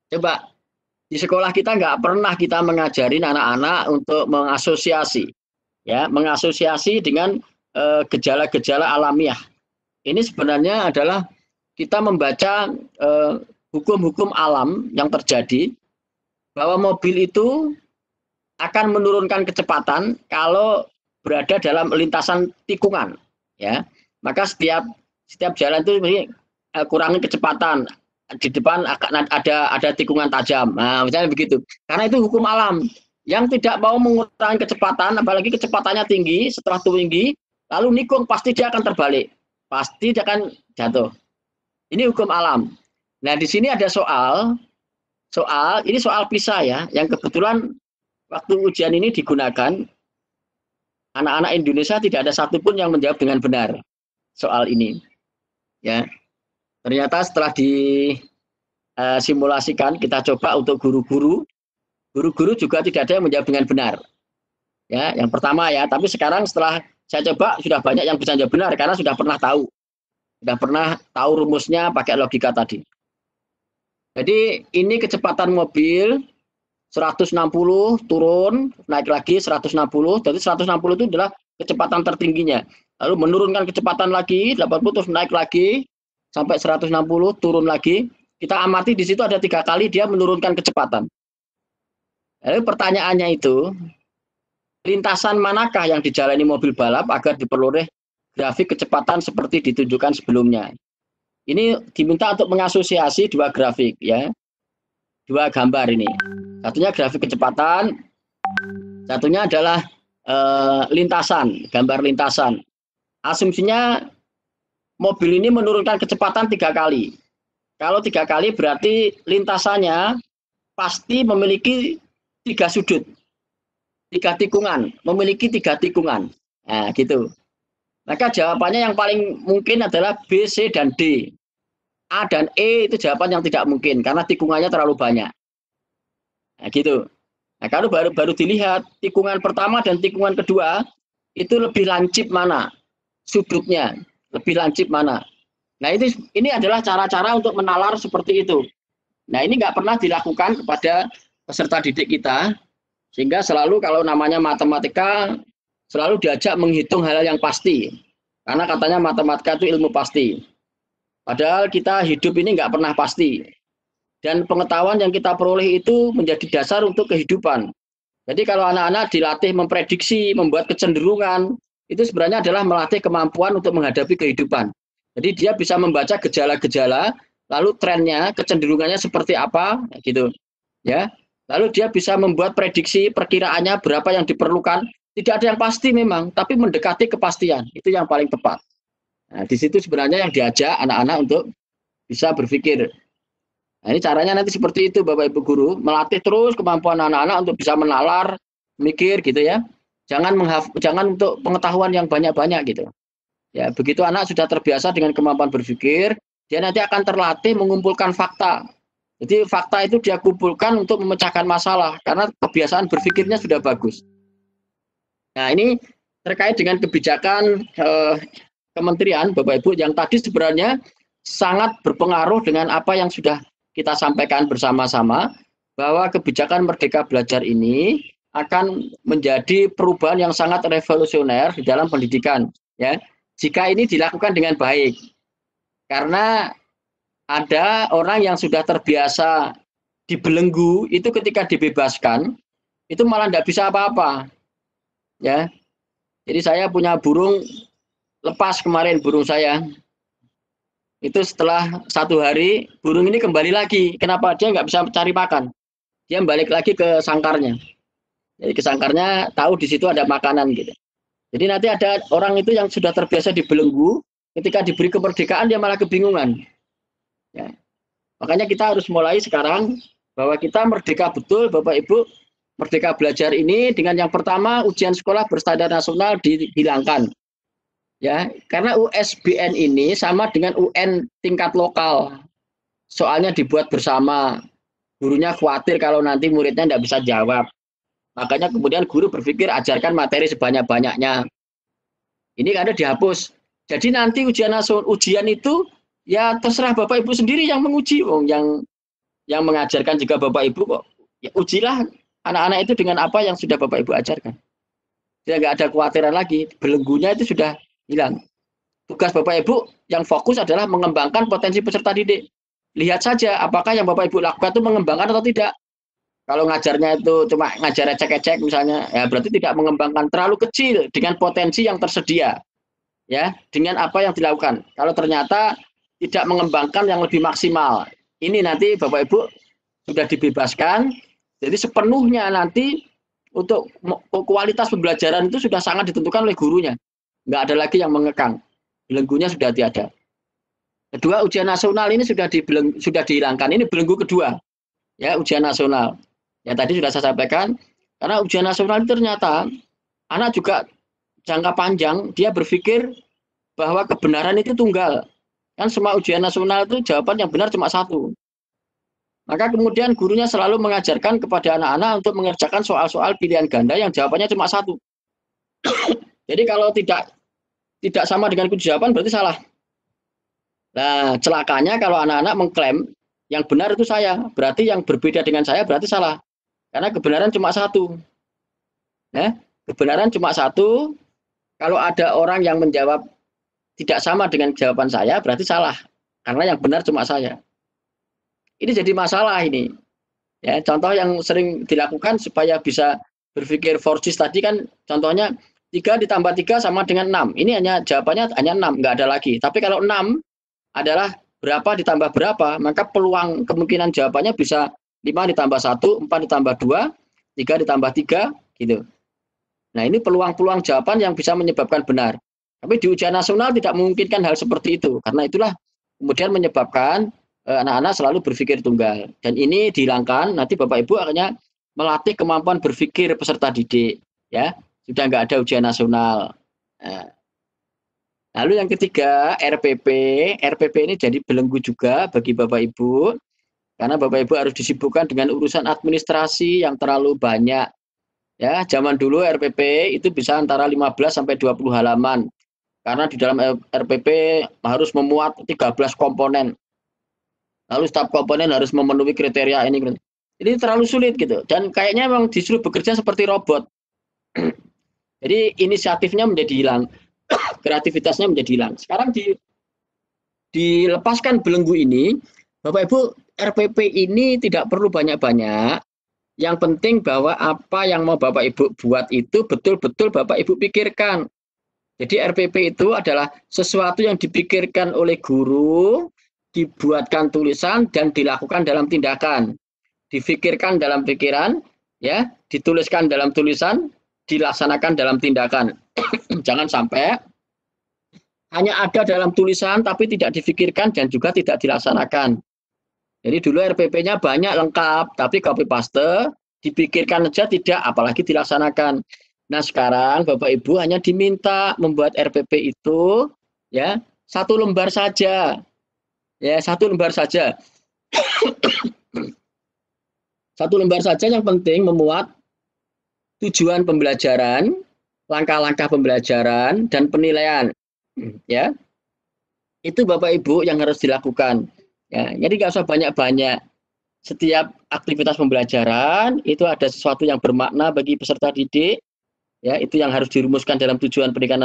Coba di sekolah kita nggak pernah kita mengajarin anak-anak untuk mengasosiasi, ya, mengasosiasi dengan gejala-gejala alamiah. Ini sebenarnya adalah kita membaca hukum-hukum alam yang terjadi bahwa mobil itu akan menurunkan kecepatan kalau berada dalam lintasan tikungan, ya. Maka setiap jalan itu kurangi kecepatan, di depan akan ada tikungan tajam. Nah, misalnya begitu. Karena itu hukum alam. Yang tidak mau mengurangi kecepatan, apalagi kecepatannya tinggi, setelah tinggi, lalu nikung, pasti dia akan terbalik. Pasti dia akan jatuh. Ini hukum alam. Nah, di sini ada ini soal PISA ya, yang kebetulan waktu ujian ini digunakan, anak-anak Indonesia tidak ada satupun yang menjawab dengan benar soal ini. Ya, ternyata setelah disimulasikan, kita coba untuk guru-guru juga tidak ada yang menjawab dengan benar. Ya, yang pertama ya, tapi sekarang setelah saya coba sudah banyak yang bisa menjawab benar karena sudah pernah tahu rumusnya pakai logika tadi. Jadi ini kecepatan mobil 160 turun, naik lagi 160, jadi 160 itu adalah kecepatan tertingginya. Lalu menurunkan kecepatan lagi, 80 terus naik lagi, sampai 160, turun lagi. Kita amati di situ ada 3 kali dia menurunkan kecepatan. Lalu pertanyaannya itu, lintasan manakah yang dijalani mobil balap agar diperoleh grafik kecepatan seperti ditunjukkan sebelumnya? Ini diminta untuk mengasosiasi 2 grafik ya. 2 gambar ini. Satunya grafik kecepatan, satunya adalah lintasan, gambar lintasan. Asumsinya mobil ini menurunkan kecepatan 3 kali. Kalau 3 kali berarti lintasannya pasti memiliki 3 sudut, 3 tikungan, memiliki 3 tikungan. Nah, gitu. Maka jawabannya yang paling mungkin adalah B, C, dan D. A dan E itu jawaban yang tidak mungkin karena tikungannya terlalu banyak. Nah, gitu. Nah, kalau baru dilihat tikungan pertama dan tikungan kedua itu lebih lancip mana sudutnya, lebih lancip mana. Nah, ini adalah cara-cara untuk menalar seperti itu. Nah, ini nggak pernah dilakukan kepada peserta didik kita, sehingga selalu kalau namanya matematika selalu diajak menghitung hal yang pasti, karena katanya matematika itu ilmu pasti. Padahal kita hidup ini nggak pernah pasti. Dan pengetahuan yang kita peroleh itu menjadi dasar untuk kehidupan. Jadi kalau anak-anak dilatih memprediksi, membuat kecenderungan, itu sebenarnya adalah melatih kemampuan untuk menghadapi kehidupan. Jadi dia bisa membaca gejala-gejala, lalu trennya, kecenderungannya seperti apa, gitu. Ya. Lalu dia bisa membuat prediksi, perkiraannya berapa yang diperlukan. Tidak ada yang pasti memang, tapi mendekati kepastian. Itu yang paling tepat. Nah, di situ sebenarnya yang diajak anak-anak untuk bisa berpikir. Nah, ini caranya nanti seperti itu Bapak Ibu Guru, melatih terus kemampuan anak-anak untuk bisa menalar, mikir gitu ya. Jangan untuk pengetahuan yang banyak-banyak gitu. Ya, begitu anak sudah terbiasa dengan kemampuan berpikir, dia nanti akan terlatih mengumpulkan fakta. Jadi fakta itu dia kumpulkan untuk memecahkan masalah karena kebiasaan berpikirnya sudah bagus. Nah, ini terkait dengan kebijakan kementerian Bapak Ibu yang tadi sebenarnya sangat berpengaruh dengan apa yang sudah kita sampaikan bersama-sama, bahwa kebijakan Merdeka Belajar ini akan menjadi perubahan yang sangat revolusioner di dalam pendidikan ya, jika ini dilakukan dengan baik. Karena ada orang yang sudah terbiasa dibelenggu, itu ketika dibebaskan itu malah tidak bisa apa-apa ya. Jadi saya punya burung lepas kemarin, burung saya itu setelah 1 hari burung ini kembali lagi. Kenapa? Dia nggak bisa cari makan, dia balik lagi ke sangkarnya. Jadi ke sangkarnya tahu di situ ada makanan gitu. Jadi nanti ada orang itu yang sudah terbiasa dibelenggu, ketika diberi kemerdekaan dia malah kebingungan ya. Makanya kita harus mulai sekarang bahwa kita merdeka betul Bapak Ibu. Merdeka Belajar ini dengan yang pertama ujian sekolah berstandar nasional dihilangkan. Ya, karena USBN ini sama dengan UN tingkat lokal. Soalnya dibuat bersama. Gurunya khawatir kalau nanti muridnya tidak bisa jawab. Makanya kemudian guru berpikir ajarkan materi sebanyak-banyaknya. Ini ada dihapus. Jadi nanti ujian itu ya terserah Bapak Ibu sendiri yang menguji, yang mengajarkan juga Bapak Ibu kok. Ya, ujilah anak-anak itu dengan apa yang sudah Bapak Ibu ajarkan. Dia nggak ada kekhawatiran lagi, belenggunya itu sudah hilang. Tugas Bapak Ibu yang fokus adalah mengembangkan potensi peserta didik. Lihat saja apakah yang Bapak Ibu lakukan itu mengembangkan atau tidak. Kalau ngajarnya itu cuma ngajar ecek-ecek misalnya, ya berarti tidak mengembangkan, terlalu kecil dengan potensi yang tersedia. Ya, dengan apa yang dilakukan. Kalau ternyata tidak mengembangkan yang lebih maksimal, ini nanti Bapak Ibu sudah dibebaskan. Jadi sepenuhnya nanti untuk kualitas pembelajaran itu sudah sangat ditentukan oleh gurunya. Nggak ada lagi yang mengekang. Belenggunya sudah tiada. Kedua, ujian nasional ini sudah dihilangkan. Ini belenggu kedua. Ya, ujian nasional. Ya tadi sudah saya sampaikan, karena ujian nasional itu ternyata anak juga jangka panjang dia berpikir bahwa kebenaran itu tunggal. Kan semua ujian nasional itu jawaban yang benar cuma satu. Maka kemudian gurunya selalu mengajarkan kepada anak-anak untuk mengerjakan soal-soal pilihan ganda yang jawabannya cuma satu. Jadi kalau tidak sama dengan kunci jawaban berarti salah. Nah, celakanya kalau anak-anak mengklaim yang benar itu saya, berarti yang berbeda dengan saya berarti salah. Karena kebenaran cuma satu. Ya, kebenaran cuma satu. Kalau ada orang yang menjawab tidak sama dengan jawaban saya, berarti salah. Karena yang benar cuma saya. Ini jadi masalah ini. Ya, contoh yang sering dilakukan supaya bisa berpikir forsis tadi kan contohnya 3 ditambah 3 sama dengan 6. Ini jawabannya hanya 6, nggak ada lagi. Tapi kalau 6 adalah berapa ditambah berapa, maka peluang kemungkinan jawabannya bisa 5 ditambah 1, 4 ditambah 2, 3 ditambah 3, gitu. Nah, ini peluang-peluang jawaban yang bisa menyebabkan benar. Tapi di ujian nasional tidak memungkinkan hal seperti itu. Karena itulah kemudian menyebabkan anak-anak selalu berpikir tunggal. Dan ini dihilangkan, nanti Bapak Ibu akhirnya melatih kemampuan berpikir peserta didik. Ya, sudah nggak ada ujian nasional. Nah, lalu yang ketiga, RPP. RPP ini jadi belenggu juga bagi Bapak Ibu. Karena Bapak Ibu harus disibukkan dengan urusan administrasi yang terlalu banyak. Ya, zaman dulu RPP itu bisa antara 15 sampai 20 halaman. Karena di dalam RPP harus memuat 13 komponen. Lalu setiap komponen harus memenuhi kriteria ini. Ini terlalu sulit gitu. Dan kayaknya memang disuruh bekerja seperti robot. Jadi inisiatifnya menjadi hilang. Kreativitasnya menjadi hilang. Sekarang dilepaskan belenggu ini, Bapak Ibu, RPP ini tidak perlu banyak-banyak. Yang penting bahwa apa yang mau Bapak Ibu buat itu betul-betul Bapak Ibu pikirkan. Jadi RPP itu adalah sesuatu yang dipikirkan oleh guru, dibuatkan tulisan dan dilakukan dalam tindakan. Difikirkan dalam pikiran, ya, dituliskan dalam tulisan, dilaksanakan dalam tindakan. Jangan sampai hanya ada dalam tulisan tapi tidak difikirkan dan juga tidak dilaksanakan. Jadi dulu RPP-nya banyak lengkap, tapi copy paste, dipikirkan saja tidak, apalagi dilaksanakan. Nah sekarang Bapak Ibu hanya diminta membuat RPP itu, ya 1 lembar saja, ya 1 lembar saja. 1 lembar saja yang penting memuat tujuan pembelajaran, langkah-langkah pembelajaran dan penilaian, ya itu Bapak Ibu yang harus dilakukan. Ya, jadi nggak usah banyak-banyak. Setiap aktivitas pembelajaran itu ada sesuatu yang bermakna bagi peserta didik. Ya, itu yang harus dirumuskan dalam tujuan pendidikan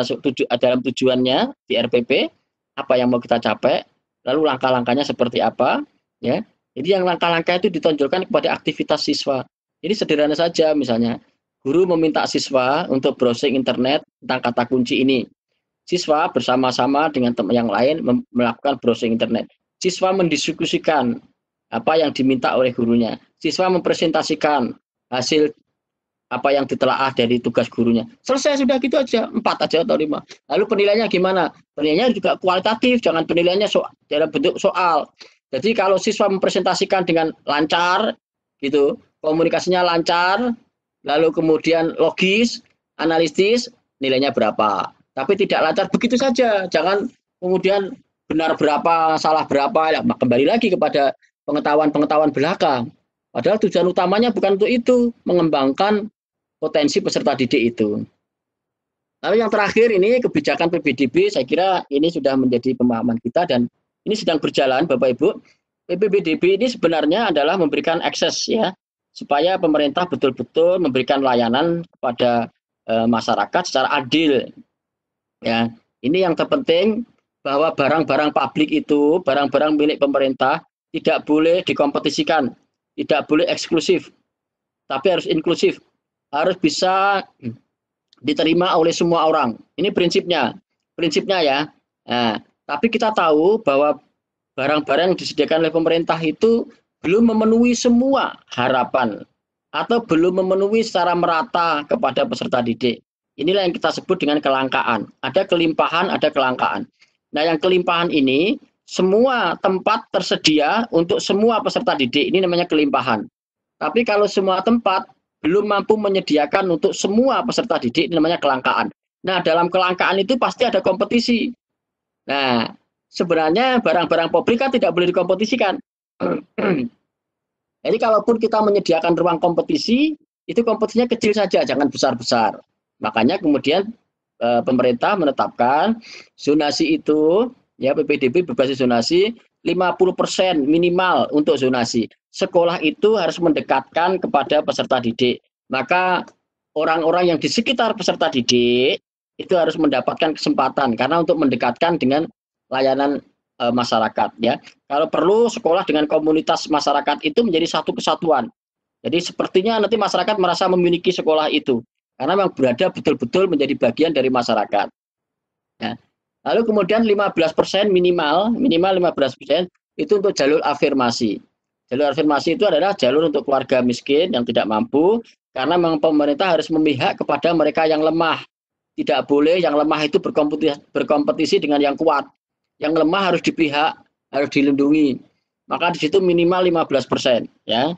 dalam tujuannya di RPP. Apa yang mau kita capai, lalu langkah-langkahnya seperti apa. Ya, jadi yang langkah-langkah itu ditonjolkan kepada aktivitas siswa. Jadi sederhana saja, misalnya guru meminta siswa untuk browsing internet tentang kata kunci ini. Siswa bersama-sama dengan teman yang lain melakukan browsing internet. Siswa mendiskusikan apa yang diminta oleh gurunya. Siswa mempresentasikan hasil apa yang ditelaah dari tugas gurunya. Selesai sudah gitu aja, 4 aja atau 5. Lalu penilaiannya gimana? Penilaiannya juga kualitatif, jangan penilaiannya dalam bentuk soal. Jadi kalau siswa mempresentasikan dengan lancar, gitu, komunikasinya lancar, lalu kemudian logis, analitis, nilainya berapa. Tapi tidak lancar begitu saja, jangan kemudian benar berapa, salah berapa, ya, kembali lagi kepada pengetahuan-pengetahuan belakang. Padahal tujuan utamanya bukan untuk itu, mengembangkan potensi peserta didik itu. Lalu yang terakhir ini kebijakan PPDB, saya kira ini sudah menjadi pemahaman kita dan ini sedang berjalan Bapak Ibu. PPDB ini sebenarnya adalah memberikan akses ya, supaya pemerintah betul-betul memberikan layanan kepada masyarakat secara adil. Ya, ini yang terpenting bahwa barang-barang publik itu, barang-barang milik pemerintah tidak boleh dikompetisikan, tidak boleh eksklusif, tapi harus inklusif, harus bisa diterima oleh semua orang. Ini prinsipnya ya. Nah, tapi kita tahu bahwa barang-barang yang disediakan oleh pemerintah itu belum memenuhi semua harapan atau belum memenuhi secara merata kepada peserta didik. Inilah yang kita sebut dengan kelangkaan. Ada kelimpahan, ada kelangkaan. Nah, yang kelimpahan ini semua tempat tersedia untuk semua peserta didik. Ini namanya kelimpahan. Tapi kalau semua tempat belum mampu menyediakan untuk semua peserta didik, ini namanya kelangkaan. Nah, dalam kelangkaan itu pasti ada kompetisi. Nah, sebenarnya barang-barang publik kan tidak boleh dikompetisikan. Jadi kalaupun kita menyediakan ruang kompetisi, itu kompetisinya kecil saja, jangan besar-besar. Makanya kemudian pemerintah menetapkan zonasi itu, ya PPDB berbasis zonasi, 50% minimal untuk zonasi. Sekolah itu harus mendekatkan kepada peserta didik. Maka orang-orang yang di sekitar peserta didik itu harus mendapatkan kesempatan karena untuk mendekatkan dengan layanan masyarakat ya. Kalau perlu sekolah dengan komunitas masyarakat itu menjadi satu kesatuan. Jadi sepertinya nanti masyarakat merasa memiliki sekolah itu karena memang berada betul-betul menjadi bagian dari masyarakat. Ya. Lalu kemudian 15% minimal 15% itu untuk jalur afirmasi. Jalur afirmasi itu adalah jalur untuk keluarga miskin yang tidak mampu karena memang pemerintah harus memihak kepada mereka yang lemah. Tidak boleh yang lemah itu berkompetisi dengan yang kuat. Yang lemah harus dipihak, harus dilindungi. Maka di situ minimal 15%, ya.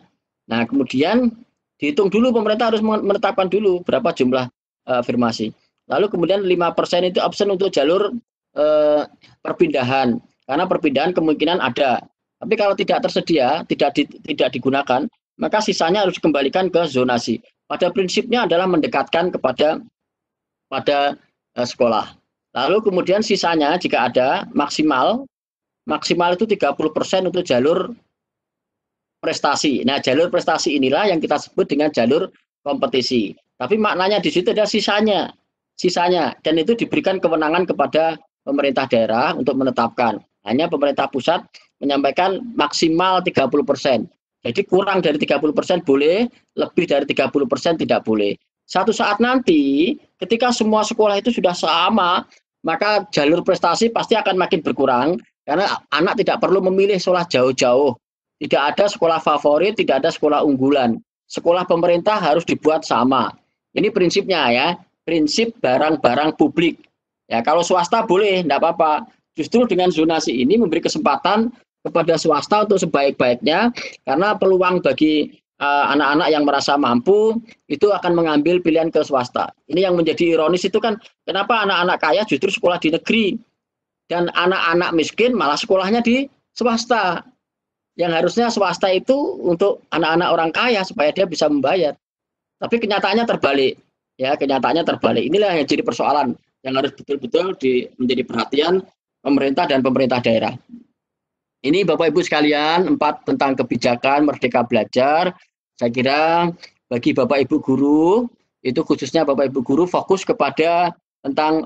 Nah, kemudian dihitung dulu, pemerintah harus menetapkan dulu berapa jumlah afirmasi. Lalu kemudian 5% itu option untuk jalur perpindahan. Karena perpindahan kemungkinan ada. Tapi kalau tidak tersedia, tidak digunakan, maka sisanya harus dikembalikan ke zonasi. Pada prinsipnya adalah mendekatkan kepada sekolah. Lalu kemudian sisanya jika ada maksimal itu 30% untuk jalur prestasi. Nah, jalur prestasi inilah yang kita sebut dengan jalur kompetisi. Tapi maknanya di situ ada sisanya. Dan itu diberikan kewenangan kepada pemerintah daerah untuk menetapkan. Hanya pemerintah pusat menyampaikan maksimal 30%. Jadi kurang dari 30% boleh, lebih dari 30% tidak boleh. Satu saat nanti ketika semua sekolah itu sudah sama, maka jalur prestasi pasti akan makin berkurang karena anak tidak perlu memilih sekolah jauh-jauh. Tidak ada sekolah favorit, tidak ada sekolah unggulan. Sekolah pemerintah harus dibuat sama. Ini prinsipnya ya, prinsip barang-barang publik. Ya, kalau swasta boleh, tidak apa-apa. Justru dengan zonasi ini memberi kesempatan kepada swasta untuk sebaik-baiknya karena peluang bagi anak-anak yang merasa mampu itu akan mengambil pilihan ke swasta. Ini yang menjadi ironis itu kan kenapa anak-anak kaya justru sekolah di negeri dan anak-anak miskin malah sekolahnya di swasta. Yang harusnya swasta itu untuk anak-anak orang kaya supaya dia bisa membayar. Tapi kenyataannya terbalik. Ya, kenyataannya terbalik. Inilah yang jadi persoalan yang harus betul-betul menjadi perhatian pemerintah dan pemerintah daerah. Ini Bapak Ibu sekalian, 4 tentang kebijakan Merdeka Belajar. Saya kira bagi Bapak Ibu guru, itu khususnya Bapak Ibu guru fokus kepada tentang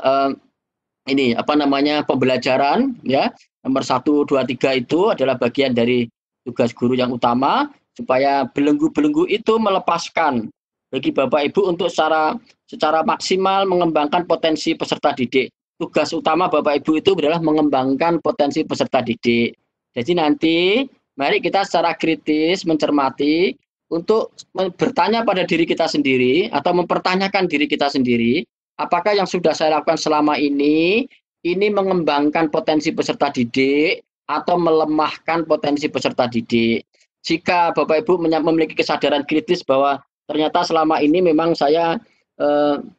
pembelajaran ya. Nomor 1, 2, 3 itu adalah bagian dari tugas guru yang utama supaya belenggu-belenggu itu melepaskan bagi Bapak Ibu untuk secara maksimal mengembangkan potensi peserta didik. Tugas utama Bapak Ibu itu adalah mengembangkan potensi peserta didik. Jadi nanti mari kita secara kritis mencermati untuk bertanya pada diri kita sendiri atau mempertanyakan diri kita sendiri, apakah yang sudah saya lakukan selama ini mengembangkan potensi peserta didik atau melemahkan potensi peserta didik. Jika Bapak Ibu memiliki kesadaran kritis bahwa ternyata selama ini memang saya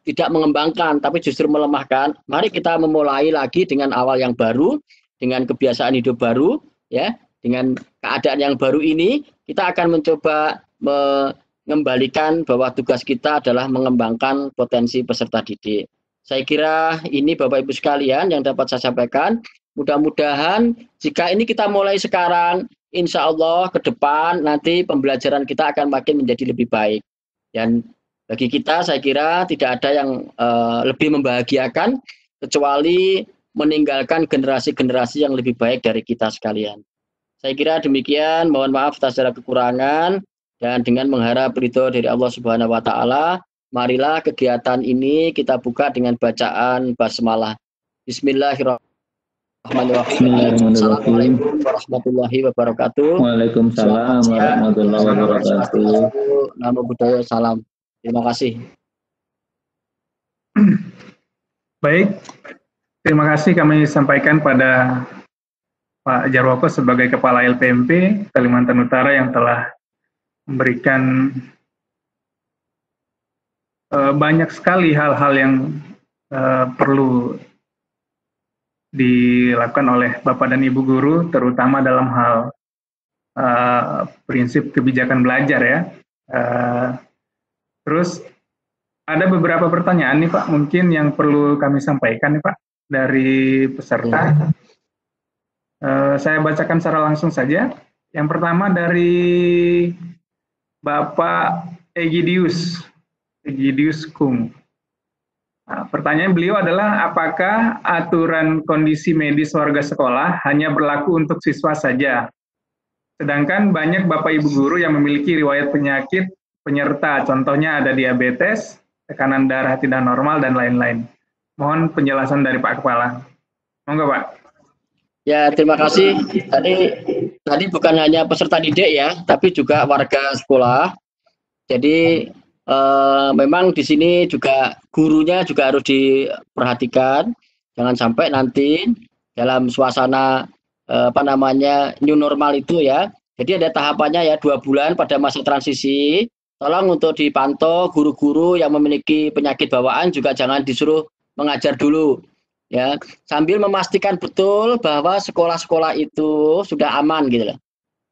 tidak mengembangkan tapi justru melemahkan, mari kita memulai lagi dengan awal yang baru, dengan kebiasaan hidup baru, ya, dengan keadaan yang baru ini kita akan mencoba mengembalikan bahwa tugas kita adalah mengembangkan potensi peserta didik. Saya kira ini Bapak Ibu sekalian yang dapat saya sampaikan. Mudah-mudahan jika ini kita mulai sekarang, insya Allah ke depan nanti pembelajaran kita akan makin menjadi lebih baik. Dan bagi kita saya kira tidak ada yang lebih membahagiakan kecuali meninggalkan generasi-generasi yang lebih baik dari kita sekalian. Saya kira demikian, mohon maaf atas segala kekurangan, dan dengan mengharap ridho dari Allah Subhanahu wa Ta'ala, marilah kegiatan ini kita buka dengan bacaan basmalah. Bismillahirrahmanirrahim. Assalamualaikum warahmatullahi wabarakatuh. Waalaikumsalam warahmatullahi wabarakatuh. Namo Buddhaya, salam. Terima kasih. Baik, terima kasih kami sampaikan pada Pak Jarwoko sebagai Kepala LPMP Kalimantan Utara yang telah memberikan banyak sekali hal-hal yang perlu dilakukan oleh Bapak dan Ibu Guru, terutama dalam hal prinsip kebijakan belajar ya. Terus ada beberapa pertanyaan nih Pak, mungkin yang perlu kami sampaikan nih Pak dari peserta. Saya bacakan secara langsung saja. Yang pertama dari Bapak Egidius Kung. Nah, pertanyaan beliau adalah, apakah aturan kondisi medis warga sekolah hanya berlaku untuk siswa saja? Sedangkan banyak Bapak Ibu guru yang memiliki riwayat penyakit penyerta, contohnya ada diabetes, tekanan darah tidak normal, dan lain-lain. Mohon penjelasan dari Pak Kepala. Monggo Pak. Ya, terima kasih. Tadi bukan hanya peserta didik ya, tapi juga warga sekolah. Jadi memang di sini juga gurunya juga harus diperhatikan. Jangan sampai nanti dalam suasana new normal itu ya. Jadi ada tahapannya ya, 2 bulan pada masa transisi. Tolong untuk dipantau guru-guru yang memiliki penyakit bawaan juga jangan disuruh mengajar dulu. Ya, sambil memastikan betul bahwa sekolah-sekolah itu sudah aman gitu loh.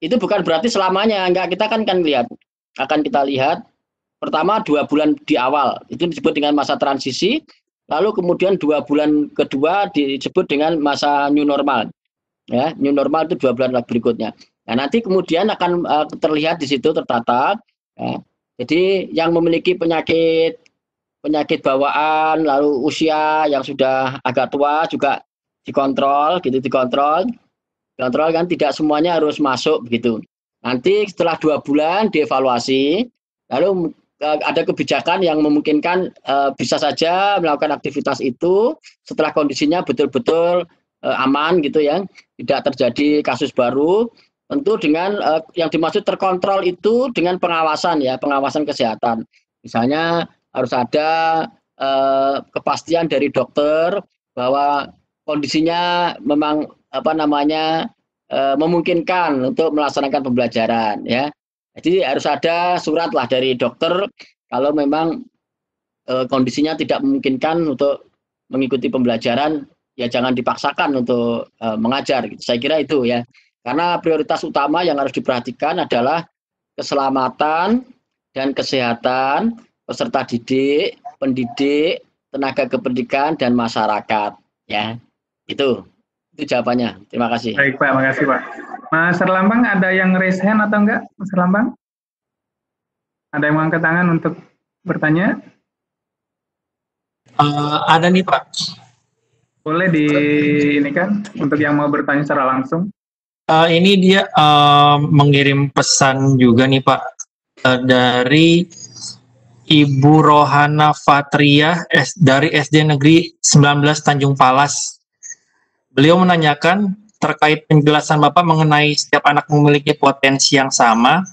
Itu bukan berarti selamanya, enggak, kita kan lihat, akan kita lihat pertama 2 bulan di awal itu disebut dengan masa transisi, lalu kemudian 2 bulan kedua disebut dengan masa new normal. Ya, new normal itu 2 bulan berikutnya. Nah, nanti kemudian akan terlihat di situ tertata. Ya. Jadi yang memiliki penyakit bawaan, lalu usia yang sudah agak tua juga dikontrol kan, tidak semuanya harus masuk begitu. Nanti setelah 2 bulan dievaluasi, lalu ada kebijakan yang memungkinkan bisa saja melakukan aktivitas itu setelah kondisinya betul-betul aman gitu ya, tidak terjadi kasus baru, tentu dengan yang dimaksud terkontrol itu dengan pengawasan ya, pengawasan kesehatan. Misalnya harus ada kepastian dari dokter bahwa kondisinya memang memungkinkan untuk melaksanakan pembelajaran ya. Jadi harus ada surat lah dari dokter kalau memang kondisinya tidak memungkinkan untuk mengikuti pembelajaran, ya jangan dipaksakan untuk mengajar gitu. Saya kira itu ya. Karena prioritas utama yang harus diperhatikan adalah keselamatan dan kesehatan peserta didik, pendidik, tenaga kependidikan, dan masyarakat. Ya, itu jawabannya. Terima kasih. Baik Pak, makasih Pak. Mas Erlambang, ada yang raise hand atau enggak, Mas Erlambang? Ada yang mengangkat tangan untuk bertanya? Ada nih Pak. Boleh ini kan untuk yang mau bertanya secara langsung. Ini dia mengirim pesan juga nih Pak dari Ibu Rohana Fatriah dari SD Negeri 19 Tanjung Palas. Beliau menanyakan terkait penjelasan Bapak mengenai setiap anak memiliki potensi yang sama.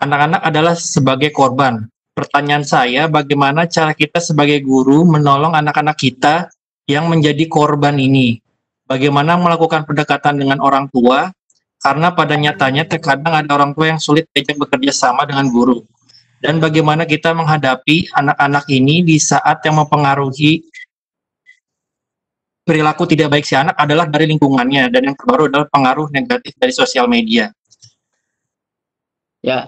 Anak-anak adalah sebagai korban. Pertanyaan saya, bagaimana cara kita sebagai guru menolong anak-anak kita yang menjadi korban ini? Bagaimana melakukan pendekatan dengan orang tua? Karena pada nyatanya terkadang ada orang tua yang sulit diajak bekerja sama dengan guru. Dan bagaimana kita menghadapi anak-anak ini di saat yang mempengaruhi perilaku tidak baik si anak adalah dari lingkungannya, dan yang terbaru adalah pengaruh negatif dari sosial media. Ya,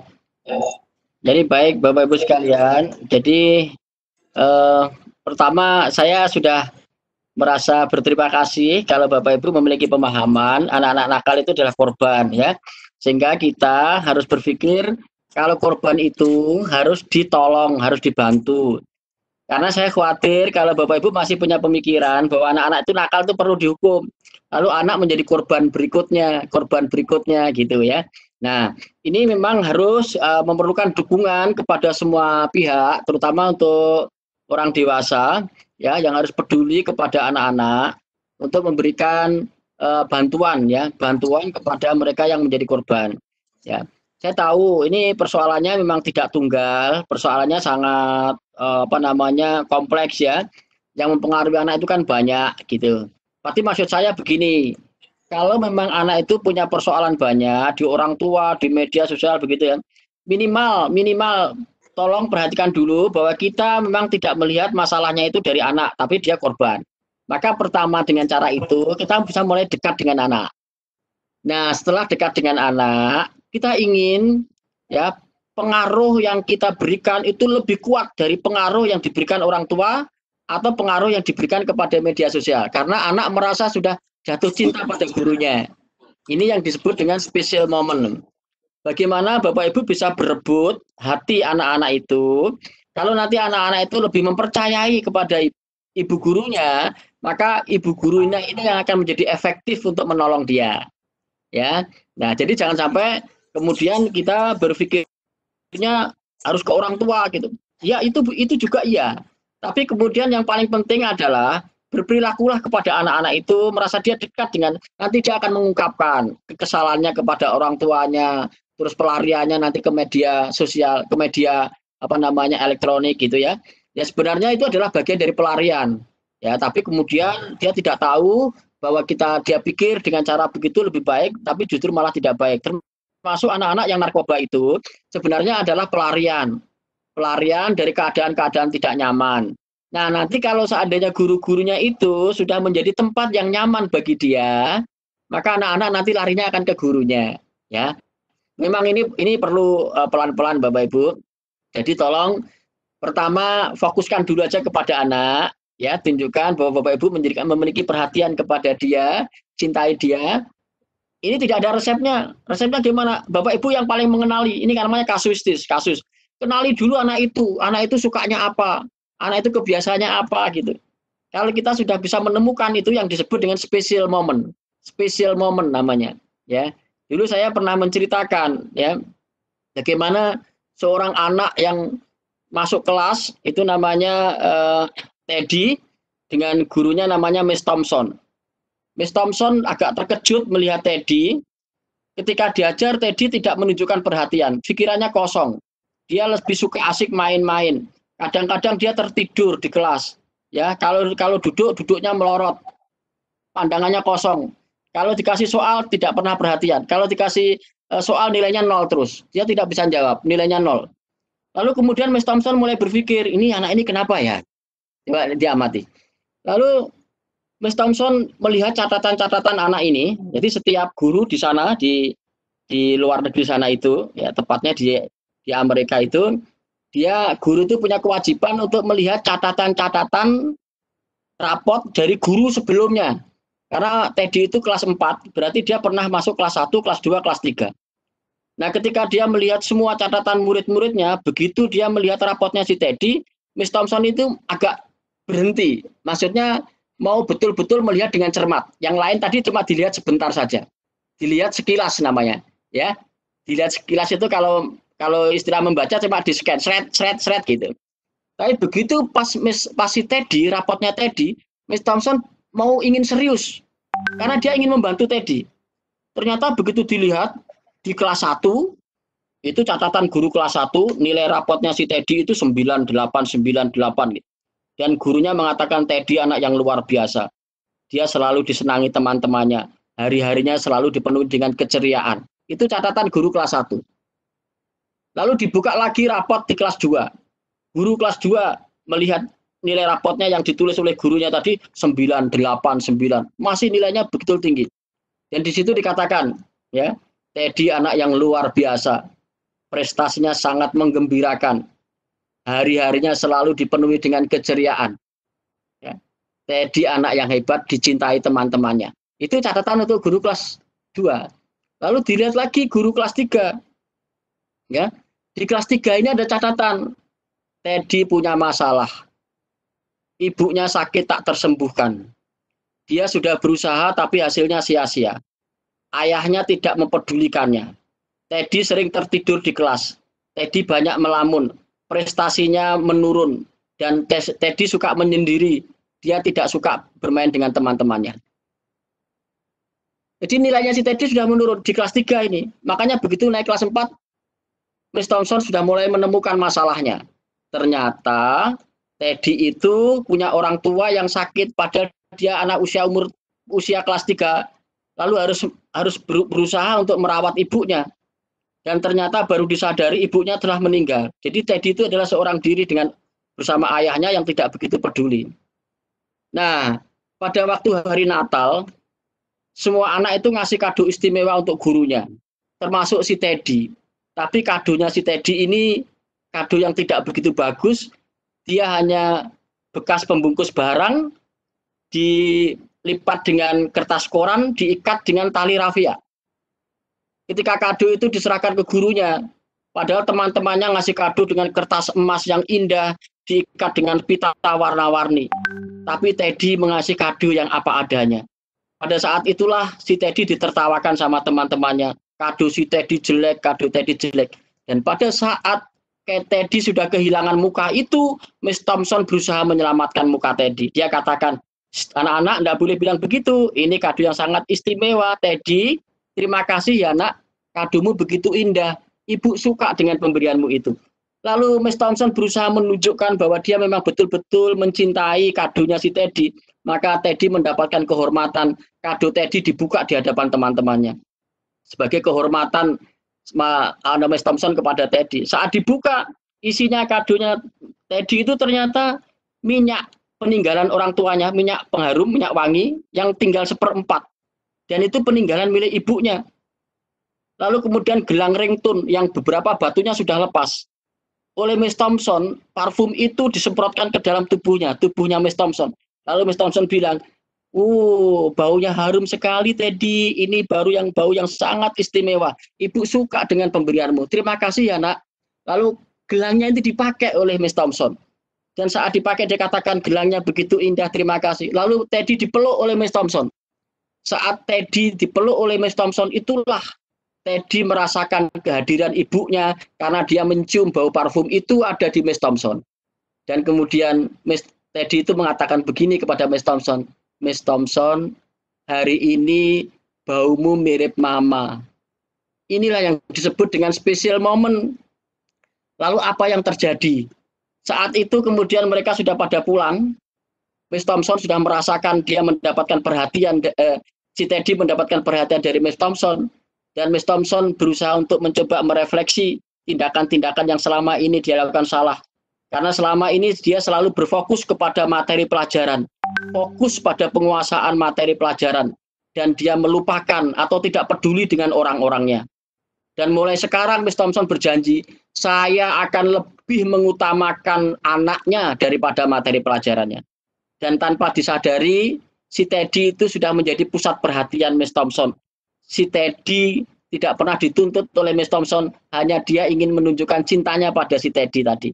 jadi baik Bapak Ibu sekalian, jadi pertama saya sudah merasa berterima kasih kalau Bapak Ibu memiliki pemahaman anak-anak nakal itu adalah korban ya. Sehingga kita harus berpikir kalau korban itu harus ditolong, harus dibantu. Karena saya khawatir kalau Bapak Ibu masih punya pemikiran bahwa anak-anak itu nakal itu perlu dihukum. Lalu anak menjadi korban berikutnya gitu ya. Nah, ini memang harus memerlukan dukungan kepada semua pihak, terutama untuk orang dewasa ya yang harus peduli kepada anak-anak untuk memberikan bantuan kepada mereka yang menjadi korban. Ya, saya tahu ini persoalannya memang tidak tunggal, persoalannya sangat kompleks ya. Yang mempengaruhi anak itu kan banyak gitu. Tapi maksud saya begini, kalau memang anak itu punya persoalan banyak di orang tua, di media sosial begitu ya, minimal tolong perhatikan dulu bahwa kita memang tidak melihat masalahnya itu dari anak, tapi dia korban. Maka pertama dengan cara itu kita bisa mulai dekat dengan anak. Nah, setelah dekat dengan anak, kita ingin ya pengaruh yang kita berikan itu lebih kuat dari pengaruh yang diberikan orang tua atau pengaruh yang diberikan kepada media sosial. Karena anak merasa sudah jatuh cinta pada gurunya. Ini yang disebut dengan special moment. Bagaimana Bapak Ibu bisa berebut hati anak-anak itu? Kalau nanti anak-anak itu lebih mempercayai kepada ibu gurunya, maka ibu gurunya ini yang akan menjadi efektif untuk menolong dia. Ya. Nah, jadi jangan sampai kemudian kita berpikirnya harus ke orang tua gitu. Ya, itu juga iya. Tapi kemudian yang paling penting adalah berperilakulah kepada anak-anak itu, merasa dia dekat dengan, nanti dia akan mengungkapkan kesalahannya kepada orang tuanya, terus pelariannya nanti ke media sosial, ke media elektronik gitu ya. Ya sebenarnya itu adalah bagian dari pelarian. Ya, tapi kemudian dia tidak tahu bahwa dia pikir dengan cara begitu lebih baik, tapi justru malah tidak baik. Termasuk anak-anak yang narkoba itu sebenarnya adalah pelarian dari keadaan-keadaan tidak nyaman. Nah, nanti kalau seandainya guru-gurunya itu sudah menjadi tempat yang nyaman bagi dia, maka anak-anak nanti larinya akan ke gurunya, ya. Memang ini perlu pelan-pelan Bapak Ibu. Jadi tolong pertama fokuskan dulu aja kepada anak, ya, tunjukkan bahwa Bapak Ibu memiliki perhatian kepada dia, cintai dia. Ini tidak ada resepnya. Resepnya gimana? Bapak Ibu yang paling mengenali. Ini kan namanya kasus. Kenali dulu anak itu sukanya apa, anak itu kebiasaannya apa gitu. Kalau kita sudah bisa menemukan itu yang disebut dengan special moment namanya. Ya, dulu saya pernah menceritakan ya bagaimana seorang anak yang masuk kelas itu namanya Teddy dengan gurunya namanya Miss Thompson. Miss Thompson agak terkejut melihat Teddy. Ketika diajar, Teddy tidak menunjukkan perhatian, pikirannya kosong. Dia lebih suka asik main-main. Kadang-kadang dia tertidur di kelas. Ya, kalau duduknya melorot. Pandangannya kosong. Kalau dikasih soal tidak pernah perhatian. Kalau dikasih soal nilainya 0 terus. Dia tidak bisa jawab, nilainya 0. Lalu kemudian Miss Thompson mulai berpikir, ini anak ini kenapa ya? Coba diamati. Lalu Miss Thompson melihat catatan-catatan anak ini. Jadi setiap guru di sana di luar negeri sana itu, ya tepatnya di Amerika itu, guru itu punya kewajiban untuk melihat catatan-catatan raport dari guru sebelumnya. Karena Teddy itu kelas 4, berarti dia pernah masuk kelas 1, kelas 2, kelas 3. Nah, ketika dia melihat semua catatan murid-muridnya, begitu dia melihat rapotnya si Teddy, Miss Thompson itu agak berhenti. Maksudnya mau betul-betul melihat dengan cermat. Yang lain tadi cuma dilihat sebentar saja. Dilihat sekilas namanya, ya. Dilihat sekilas itu kalau istilah membaca cuma di scan, seret gitu. Tapi begitu pas si Teddy, rapotnya Teddy, Miss Thompson ingin serius. Karena dia ingin membantu Teddy. Ternyata begitu dilihat di kelas 1, itu catatan guru kelas 1, nilai rapotnya si Teddy itu 98 gitu. Dan gurunya mengatakan Teddy anak yang luar biasa. Dia selalu disenangi teman-temannya. Hari-harinya selalu dipenuhi dengan keceriaan. Itu catatan guru kelas 1. Lalu dibuka lagi rapot di kelas 2. Guru kelas 2 melihat nilai rapotnya yang ditulis oleh gurunya tadi 989. Masih nilainya begitu tinggi. Dan di situ dikatakan, ya, Teddy anak yang luar biasa. Prestasinya sangat menggembirakan. Hari-harinya selalu dipenuhi dengan keceriaan. Teddy anak yang hebat, dicintai teman-temannya. Itu catatan untuk guru kelas 2. Lalu dilihat lagi guru kelas 3. Ya. Di kelas 3 ini ada catatan. Teddy punya masalah. Ibunya sakit tak tersembuhkan. Dia sudah berusaha tapi hasilnya sia-sia. Ayahnya tidak mempedulikannya. Teddy sering tertidur di kelas. Teddy banyak melamun. Prestasinya menurun. Dan Teddy suka menyendiri. Dia tidak suka bermain dengan teman-temannya. Jadi nilainya si Teddy sudah menurun di kelas 3 ini. Makanya begitu naik kelas 4, Miss Thompson sudah mulai menemukan masalahnya. Ternyata Teddy itu punya orang tua yang sakit padahal dia anak usia kelas 3. Lalu harus berusaha untuk merawat ibunya. Dan ternyata baru disadari ibunya telah meninggal. Jadi Teddy itu adalah seorang diri bersama ayahnya yang tidak begitu peduli. Nah, pada waktu hari Natal, semua anak itu ngasih kado istimewa untuk gurunya, termasuk si Teddy. Tapi kadonya si Teddy ini kado yang tidak begitu bagus. Dia hanya bekas pembungkus barang, dilipat dengan kertas koran, diikat dengan tali rafia. Ketika kado itu diserahkan ke gurunya, padahal teman-temannya ngasih kado dengan kertas emas yang indah, diikat dengan pita warna-warni. Tapi Teddy mengasih kado yang apa adanya. Pada saat itulah si Teddy ditertawakan sama teman-temannya. Kado si Teddy jelek, kado Teddy jelek. Dan pada saat Teddy sudah kehilangan muka itu, Miss Thompson berusaha menyelamatkan muka Teddy. Dia katakan, anak-anak tidak boleh bilang begitu. Ini kado yang sangat istimewa, Teddy. Terima kasih ya nak, kadomu begitu indah. Ibu suka dengan pemberianmu itu. Lalu Miss Thompson berusaha menunjukkan bahwa dia memang betul-betul mencintai kadonya si Teddy. Maka Teddy mendapatkan kehormatan. Kado Teddy dibuka di hadapan teman-temannya. Sebagai kehormatan Miss Thompson kepada Teddy. Saat dibuka, isinya kadonya Teddy itu ternyata minyak peninggalan orang tuanya, minyak pengharum, minyak wangi, yang tinggal 1/4. Dan itu peninggalan milik ibunya. Lalu kemudian gelang ringtone yang beberapa batunya sudah lepas. Oleh Miss Thompson, parfum itu disemprotkan ke dalam tubuhnya Miss Thompson. Lalu Miss Thompson bilang, baunya harum sekali Teddy, ini bau yang sangat istimewa. Ibu suka dengan pemberianmu. Terima kasih ya nak. Lalu gelangnya itu dipakai oleh Miss Thompson. Dan saat dipakai dia katakan gelangnya begitu indah, terima kasih. Lalu Teddy dipeluk oleh Miss Thompson. Saat Teddy dipeluk oleh Miss Thompson, itulah Teddy merasakan kehadiran ibunya karena dia mencium bau parfum itu ada di Miss Thompson. Dan kemudian Teddy itu mengatakan begini kepada Miss Thompson, Miss Thompson, hari ini baumu mirip mama. Inilah yang disebut dengan special moment. Lalu apa yang terjadi? Saat itu kemudian mereka sudah pada pulang. Miss Thompson sudah merasakan dia mendapatkan perhatian, si Teddy mendapatkan perhatian dari Miss Thompson. Dan Miss Thompson berusaha untuk mencoba merefleksi tindakan-tindakan yang selama ini dia lakukan salah. Karena selama ini dia selalu berfokus kepada materi pelajaran. Fokus pada penguasaan materi pelajaran. Dan dia melupakan atau tidak peduli dengan orang-orangnya. Dan mulai sekarang Miss Thompson berjanji, saya akan lebih mengutamakan anaknya daripada materi pelajarannya. Dan tanpa disadari, si Teddy itu sudah menjadi pusat perhatian Miss Thompson. Si Teddy tidak pernah dituntut oleh Miss Thompson, hanya dia ingin menunjukkan cintanya pada si Teddy tadi.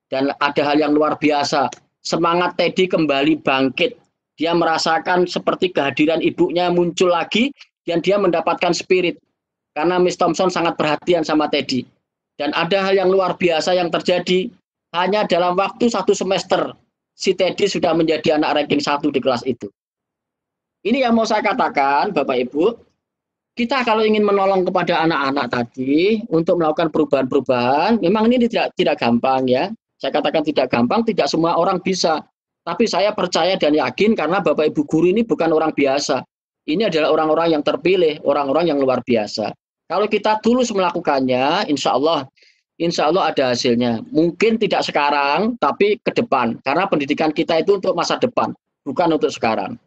Dan ada hal yang luar biasa, semangat Teddy kembali bangkit. Dia merasakan seperti kehadiran ibunya muncul lagi, dan dia mendapatkan spirit. Karena Miss Thompson sangat perhatian sama Teddy. Dan ada hal yang luar biasa yang terjadi, hanya dalam waktu 1 semester, si Teddy sudah menjadi anak ranking 1 di kelas itu. Ini yang mau saya katakan, Bapak Ibu, kita kalau ingin menolong kepada anak-anak tadi untuk melakukan perubahan-perubahan, memang ini tidak gampang ya. Saya katakan tidak gampang, tidak semua orang bisa. Tapi saya percaya dan yakin karena Bapak Ibu guru ini bukan orang biasa. Ini adalah orang-orang yang terpilih, orang-orang yang luar biasa. Kalau kita tulus melakukannya, insya Allah ada hasilnya. Mungkin tidak sekarang, tapi ke depan. Karena pendidikan kita itu untuk masa depan, bukan untuk sekarang.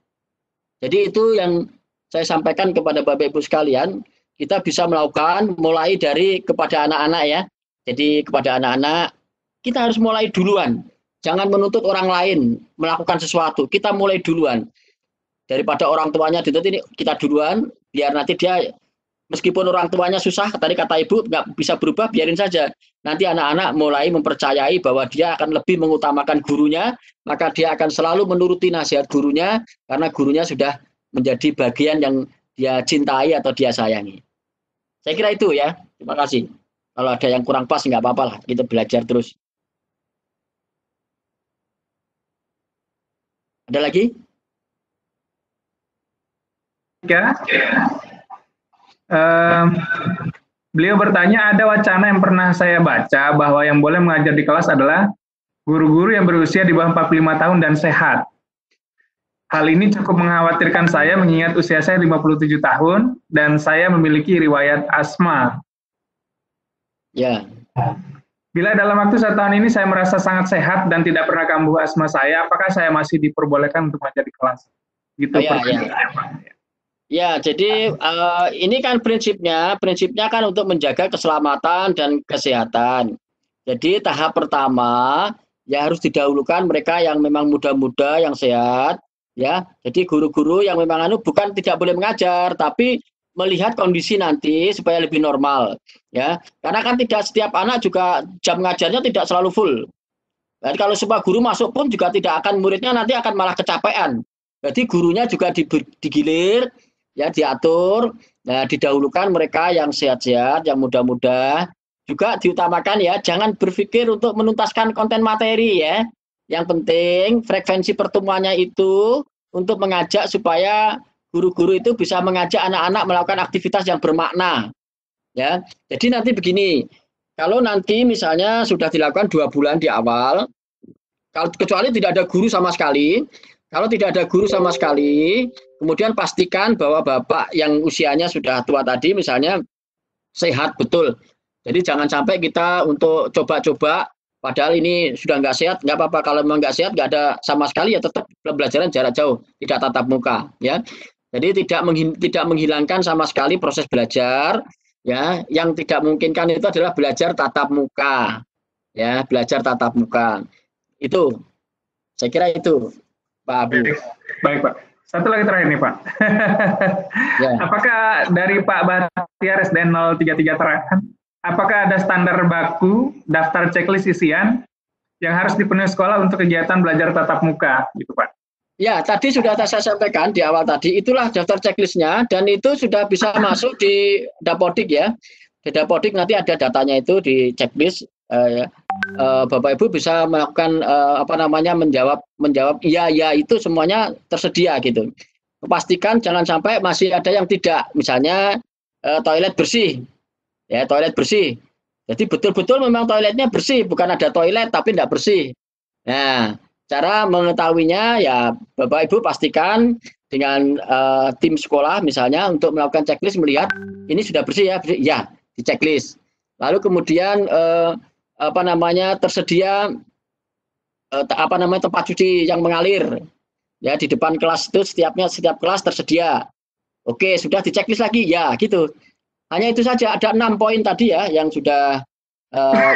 Jadi itu yang saya sampaikan kepada Bapak Ibu sekalian, kita bisa melakukan mulai dari kepada anak-anak ya. Jadi kepada anak-anak, kita harus mulai duluan. Jangan menuntut orang lain melakukan sesuatu. Kita mulai duluan. Daripada orang tuanya dituntut, ini kita duluan, biar nanti dia, meskipun orang tuanya susah, tadi kata ibu nggak bisa berubah, biarin saja. Nanti anak-anak mulai mempercayai bahwa dia akan lebih mengutamakan gurunya, maka dia akan selalu menuruti nasihat gurunya, karena gurunya sudah menjadi bagian yang dia cintai atau dia sayangi. Saya kira itu ya. Terima kasih. Kalau ada yang kurang pas nggak apa-apa lah, kita belajar terus. Ada lagi? Ya. Beliau bertanya, ada wacana yang pernah saya baca bahwa yang boleh mengajar di kelas adalah guru-guru yang berusia di bawah 45 tahun dan sehat. Hal ini cukup mengkhawatirkan saya mengingat usia saya 57 tahun dan saya memiliki riwayat asma. Ya. Bila dalam waktu 1 tahun ini saya merasa sangat sehat dan tidak pernah kambuh asma saya, apakah saya masih diperbolehkan untuk mengajar di kelas? Gitu. Oh, ya, jadi ini kan prinsipnya kan untuk menjaga keselamatan dan kesehatan. Jadi tahap pertama ya harus didahulukan mereka yang memang muda-muda, yang sehat, ya. Jadi guru-guru yang memang bukan tidak boleh mengajar, tapi melihat kondisi nanti supaya lebih normal, ya. Karena kan tidak setiap anak juga jam ngajarnya tidak selalu full. Jadi kalau semua guru masuk pun juga tidak akan, muridnya nanti akan malah kecapean. Jadi gurunya juga digilir, ya diatur, nah didahulukan mereka yang sehat-sehat, yang muda-muda, juga diutamakan ya, jangan berpikir untuk menuntaskan konten materi ya. Yang penting frekuensi pertemuannya itu untuk mengajak supaya guru-guru itu bisa mengajak anak-anak melakukan aktivitas yang bermakna. Ya, jadi nanti begini, kalau nanti misalnya sudah dilakukan 2 bulan di awal, kalau kecuali tidak ada guru sama sekali. Kalau tidak ada guru sama sekali, kemudian pastikan bahwa bapak yang usianya sudah tua tadi misalnya sehat betul. Jadi jangan sampai kita untuk coba-coba, padahal ini sudah nggak sehat, nggak apa-apa. Kalau memang nggak sehat, nggak ada sama sekali ya tetap pembelajaran jarak jauh, tidak tatap muka. Ya, jadi tidak menghilangkan sama sekali proses belajar. Ya, yang tidak memungkinkan itu adalah belajar tatap muka. Ya, belajar tatap muka. Itu, saya kira itu. Pak Abu. Baik Pak. Satu lagi terakhir nih Pak. Ya. Apakah dari Pak Bahtiar SDN 033 terakhir, apakah ada standar baku daftar checklist isian yang harus dipenuhi sekolah untuk kegiatan belajar tatap muka, gitu Pak? Ya, tadi sudah saya sampaikan di awal tadi, itulah daftar checklistnya dan itu sudah bisa masuk di Dapodik ya. Di Dapodik nanti ada datanya itu di checklist. Bapak Ibu bisa melakukan menjawab iya itu semuanya tersedia gitu. Pastikan jangan sampai masih ada yang tidak, misalnya toilet bersih, ya toilet bersih. Jadi betul-betul memang toiletnya bersih, bukan ada toilet tapi tidak bersih. Nah, cara mengetahuinya ya Bapak Ibu pastikan dengan tim sekolah misalnya untuk melakukan checklist, melihat ini sudah bersih ya, ya di checklist. Lalu kemudian tersedia tempat cuci yang mengalir ya di depan kelas itu, setiap kelas tersedia. Oke, sudah diceklis lagi ya gitu. Hanya itu saja, ada 6 poin tadi ya yang sudah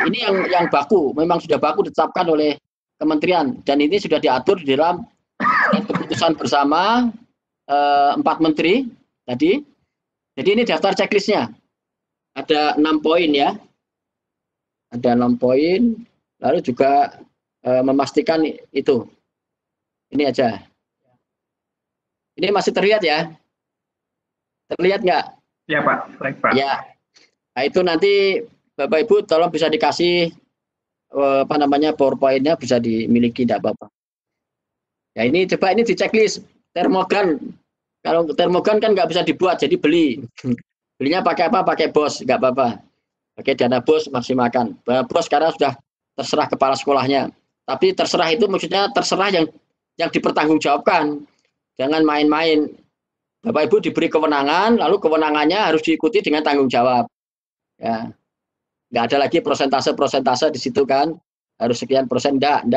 ini yang baku, memang sudah baku ditetapkan oleh kementerian dan ini sudah diatur di dalam keputusan bersama 4 menteri tadi. Jadi ini daftar checklistnya. Ada 6 poin ya. Ada 6 poin, lalu juga memastikan itu. Ini aja. Ini masih terlihat ya? Terlihat nggak? Ya Pak, baik Pak. Ya. Nah, itu nanti Bapak Ibu tolong bisa dikasih PowerPoint-nya bisa dimiliki, tidak apa-apa. Ya ini coba ini di checklist termogan. Kalau termogan kan nggak bisa dibuat, jadi beli. Belinya pakai apa? Pakai BOS, nggak apa-apa. Pakai dana BOS maksimalkan. BOS sekarang sudah terserah kepala sekolahnya. Tapi terserah itu maksudnya terserah yang dipertanggungjawabkan. Jangan main-main. Bapak Ibu diberi kewenangan, lalu kewenangannya harus diikuti dengan tanggung jawab. Ya, nggak ada lagi persentase di situ kan. Harus sekian persen, enggak.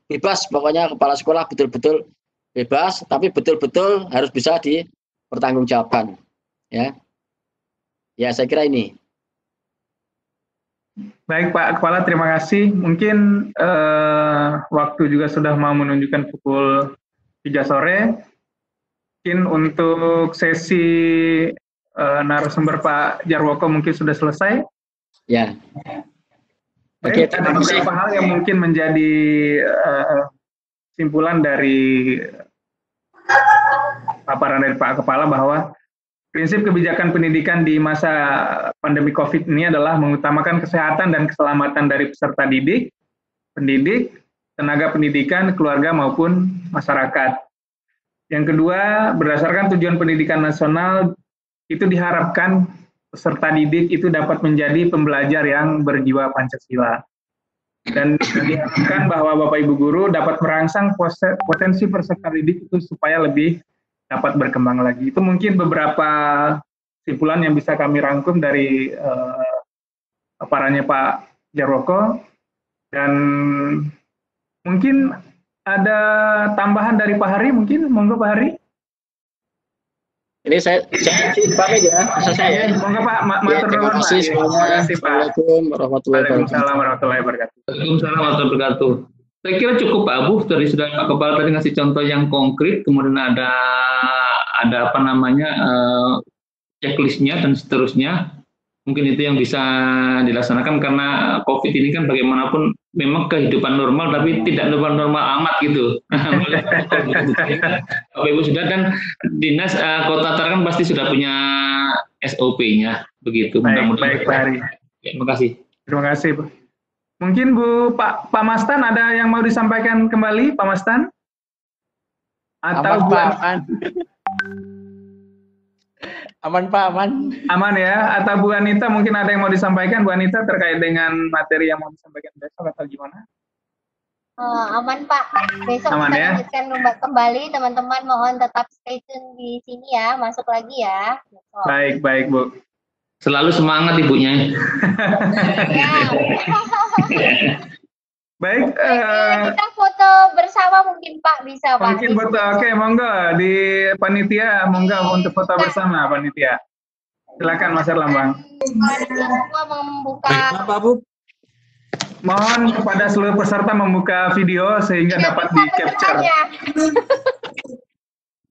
Bebas pokoknya kepala sekolah betul-betul bebas, tapi betul-betul harus bisa dipertanggungjawabkan. Ya, ya saya kira ini. Baik Pak Kepala, terima kasih. Mungkin waktu juga sudah mau menunjukkan pukul 3 sore. Mungkin untuk sesi narasumber Pak Jarwoko mungkin sudah selesai. Ya. Oke, Oke, terima ada kasih. beberapa hal yang mungkin menjadi kesimpulan dari paparan dari Pak Kepala bahwa prinsip kebijakan pendidikan di masa pandemi COVID ini adalah mengutamakan kesehatan dan keselamatan dari peserta didik, pendidik, tenaga pendidikan, keluarga maupun masyarakat. Yang kedua, berdasarkan tujuan pendidikan nasional, itu diharapkan peserta didik itu dapat menjadi pembelajar yang berjiwa Pancasila. Dan diharapkan bahwa Bapak Ibu Guru dapat merangsang potensi peserta didik itu supaya lebih dapat berkembang lagi. Itu mungkin beberapa kesimpulan yang bisa kami rangkum dari paparannya Pak Jarwoko. Dan mungkin ada tambahan dari Pak Hari, mungkin monggo Pak Hari. Ini saya pamit ya, masa saya. Monggo Pak, Ya, terima kasih semuanya. Assalamualaikum warahmatullahi wabarakatuh. Waalaikumsalam warahmatullahi wabarakatuh. Waalaikumsalam warahmatullahi wabarakatuh. Saya kira cukup Pak Abu, dari sudah Pak Kepala tadi ngasih contoh yang konkret, kemudian ada apa namanya checklistnya dan seterusnya. Mungkin itu yang bisa dilaksanakan karena COVID ini kan bagaimanapun memang kehidupan normal tapi tidak normal amat gitu. Bapak Ibu sudah, dan dinas Kota Tarakan pasti sudah punya SOP-nya begitu. Baik Pak Hari. Ya, terima kasih. Terima kasih Bu. Mungkin Pak Mastan ada yang mau disampaikan kembali, Pak Mastan? Atau Aman Pak, aman. Aman ya. Atau Bu Anita mungkin ada yang mau disampaikan, Bu Anita, terkait dengan materi yang mau disampaikan besok atau gimana? Aman Pak. Besok Aman, kita ya? lanjutkan kembali, teman-teman mohon tetap stay tune di sini ya, masuk lagi ya. Besok. Baik Bu. Selalu semangat ibunya. Ya. Baik. Kita foto bersama mungkin Pak, bisa Pak. Mungkin foto, oke, monggo di panitia, monggo untuk foto bersama panitia. Silakan Mas Erlambang. Semua membuka. Apa Bu? Mohon kepada seluruh peserta membuka video sehingga dapat di capture.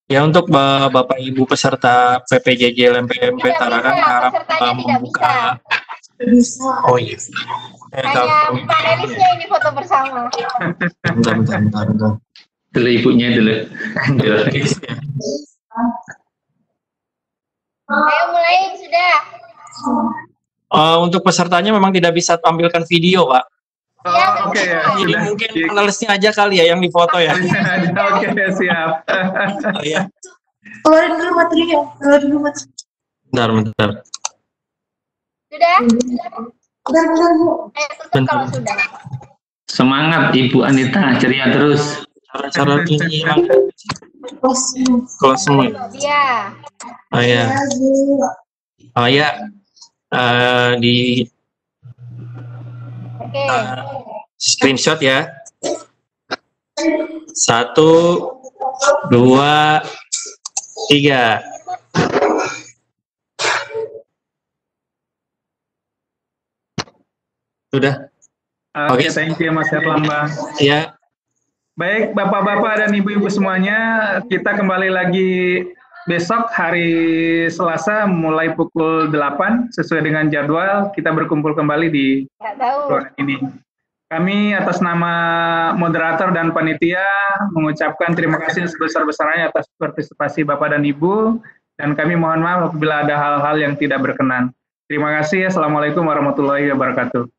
Ya, untuk Bapak Ibu peserta PPJJ LMPMP Tarakan harap membuka. Oh iya. Hanya panelisnya ini foto bersama. Bentar. Dulu ibunya dulu. Ayo mulai sudah. Untuk pesertanya memang tidak bisa tampilkan video, Pak. Oh, oke ya. Jadi Sudah. mungkin panelisnya aja kali ya yang difoto ya. Oke, siap. Oh, ya. Keluarin dulu materinya. Bentar. Sudah? Bentar, Bu. Ayo tutup kalau sudah. Semangat Ibu Anita, ceria terus. Cara ini close semua. Iya. Oh ya. Di Oke. screenshot ya. 1, 2, 3. Sudah. Oke, Oke. thank you Mas Erlambang. Ya. Baik, Bapak-bapak dan Ibu-ibu semuanya, kita kembali lagi besok hari Selasa mulai pukul 8 sesuai dengan jadwal kita berkumpul kembali di Nggak tahu. ruangan ini. Kami atas nama moderator dan panitia mengucapkan terima kasih sebesar-besarnya atas partisipasi Bapak dan Ibu, dan kami mohon maaf apabila ada hal-hal yang tidak berkenan. Terima kasih. Assalamualaikum warahmatullahi wabarakatuh.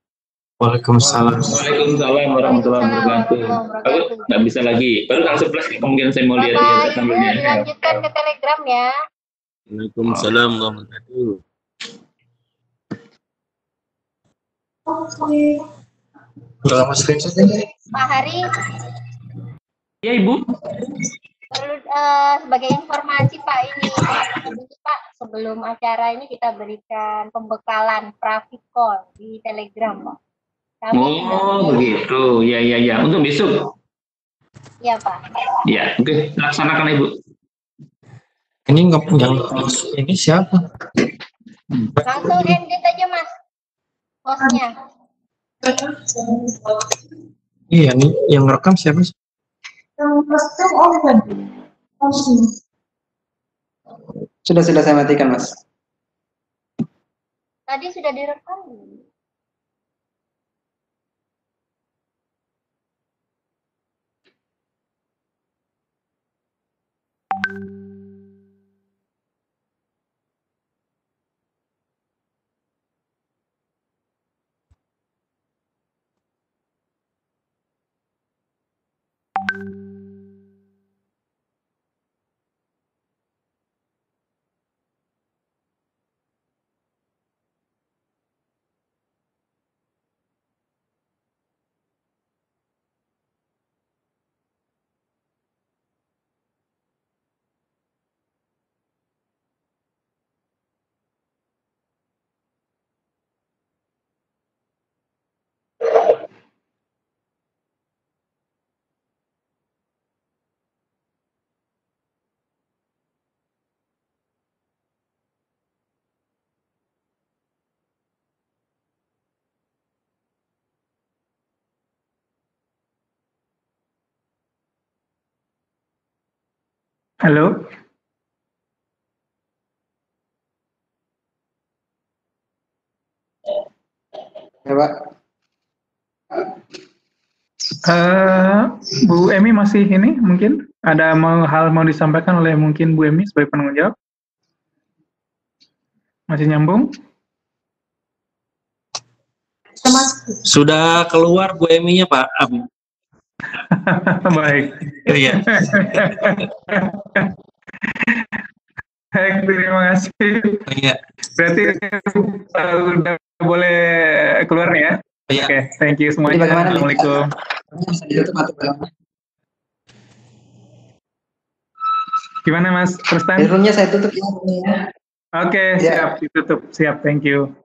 Waalaikumsalam. Waalaikumsalam warahmatullahi wabarakatuh. Aku nggak bisa lagi. Baru tanggal 11 kemungkinan saya mau lihat ya Bapak Ibu tampilnya. dilanjutkan ke Telegram ya. Waalaikumsalam warahmatullahi Berapa screenshot ini? Pak Hari, Ya Ibu. perlu sebagai informasi Pak ini Pak, sebelum acara ini kita berikan pembekalan prafikol di Telegram Pak. Kami Oh begitu. Ya. Untuk besok. Iya Pak. Ya, oke. Laksanakan Ibu. Ini nggak yang ini siapa? Langsung edit aja Mas hostnya. Iya nih, yang rekam siapa sih? Sudah saya matikan, Mas. Tadi sudah direkam. Halo. Ya, Pak. Bu Emi masih ini mungkin ada hal mau disampaikan oleh mungkin Bu Emi sebagai penanggung jawab? Masih nyambung? Sudah keluar Bu Emi-nya Pak Abu. Baik. Iya. Baik, terima kasih. Iya. Berarti udah boleh keluar nih ya? Iya. Oke, thank you semuanya. Assalamualaikum. Gimana Mas Tristan? Roomnya saya tutup ya. Oke, siap, ditutup. Siap, thank you.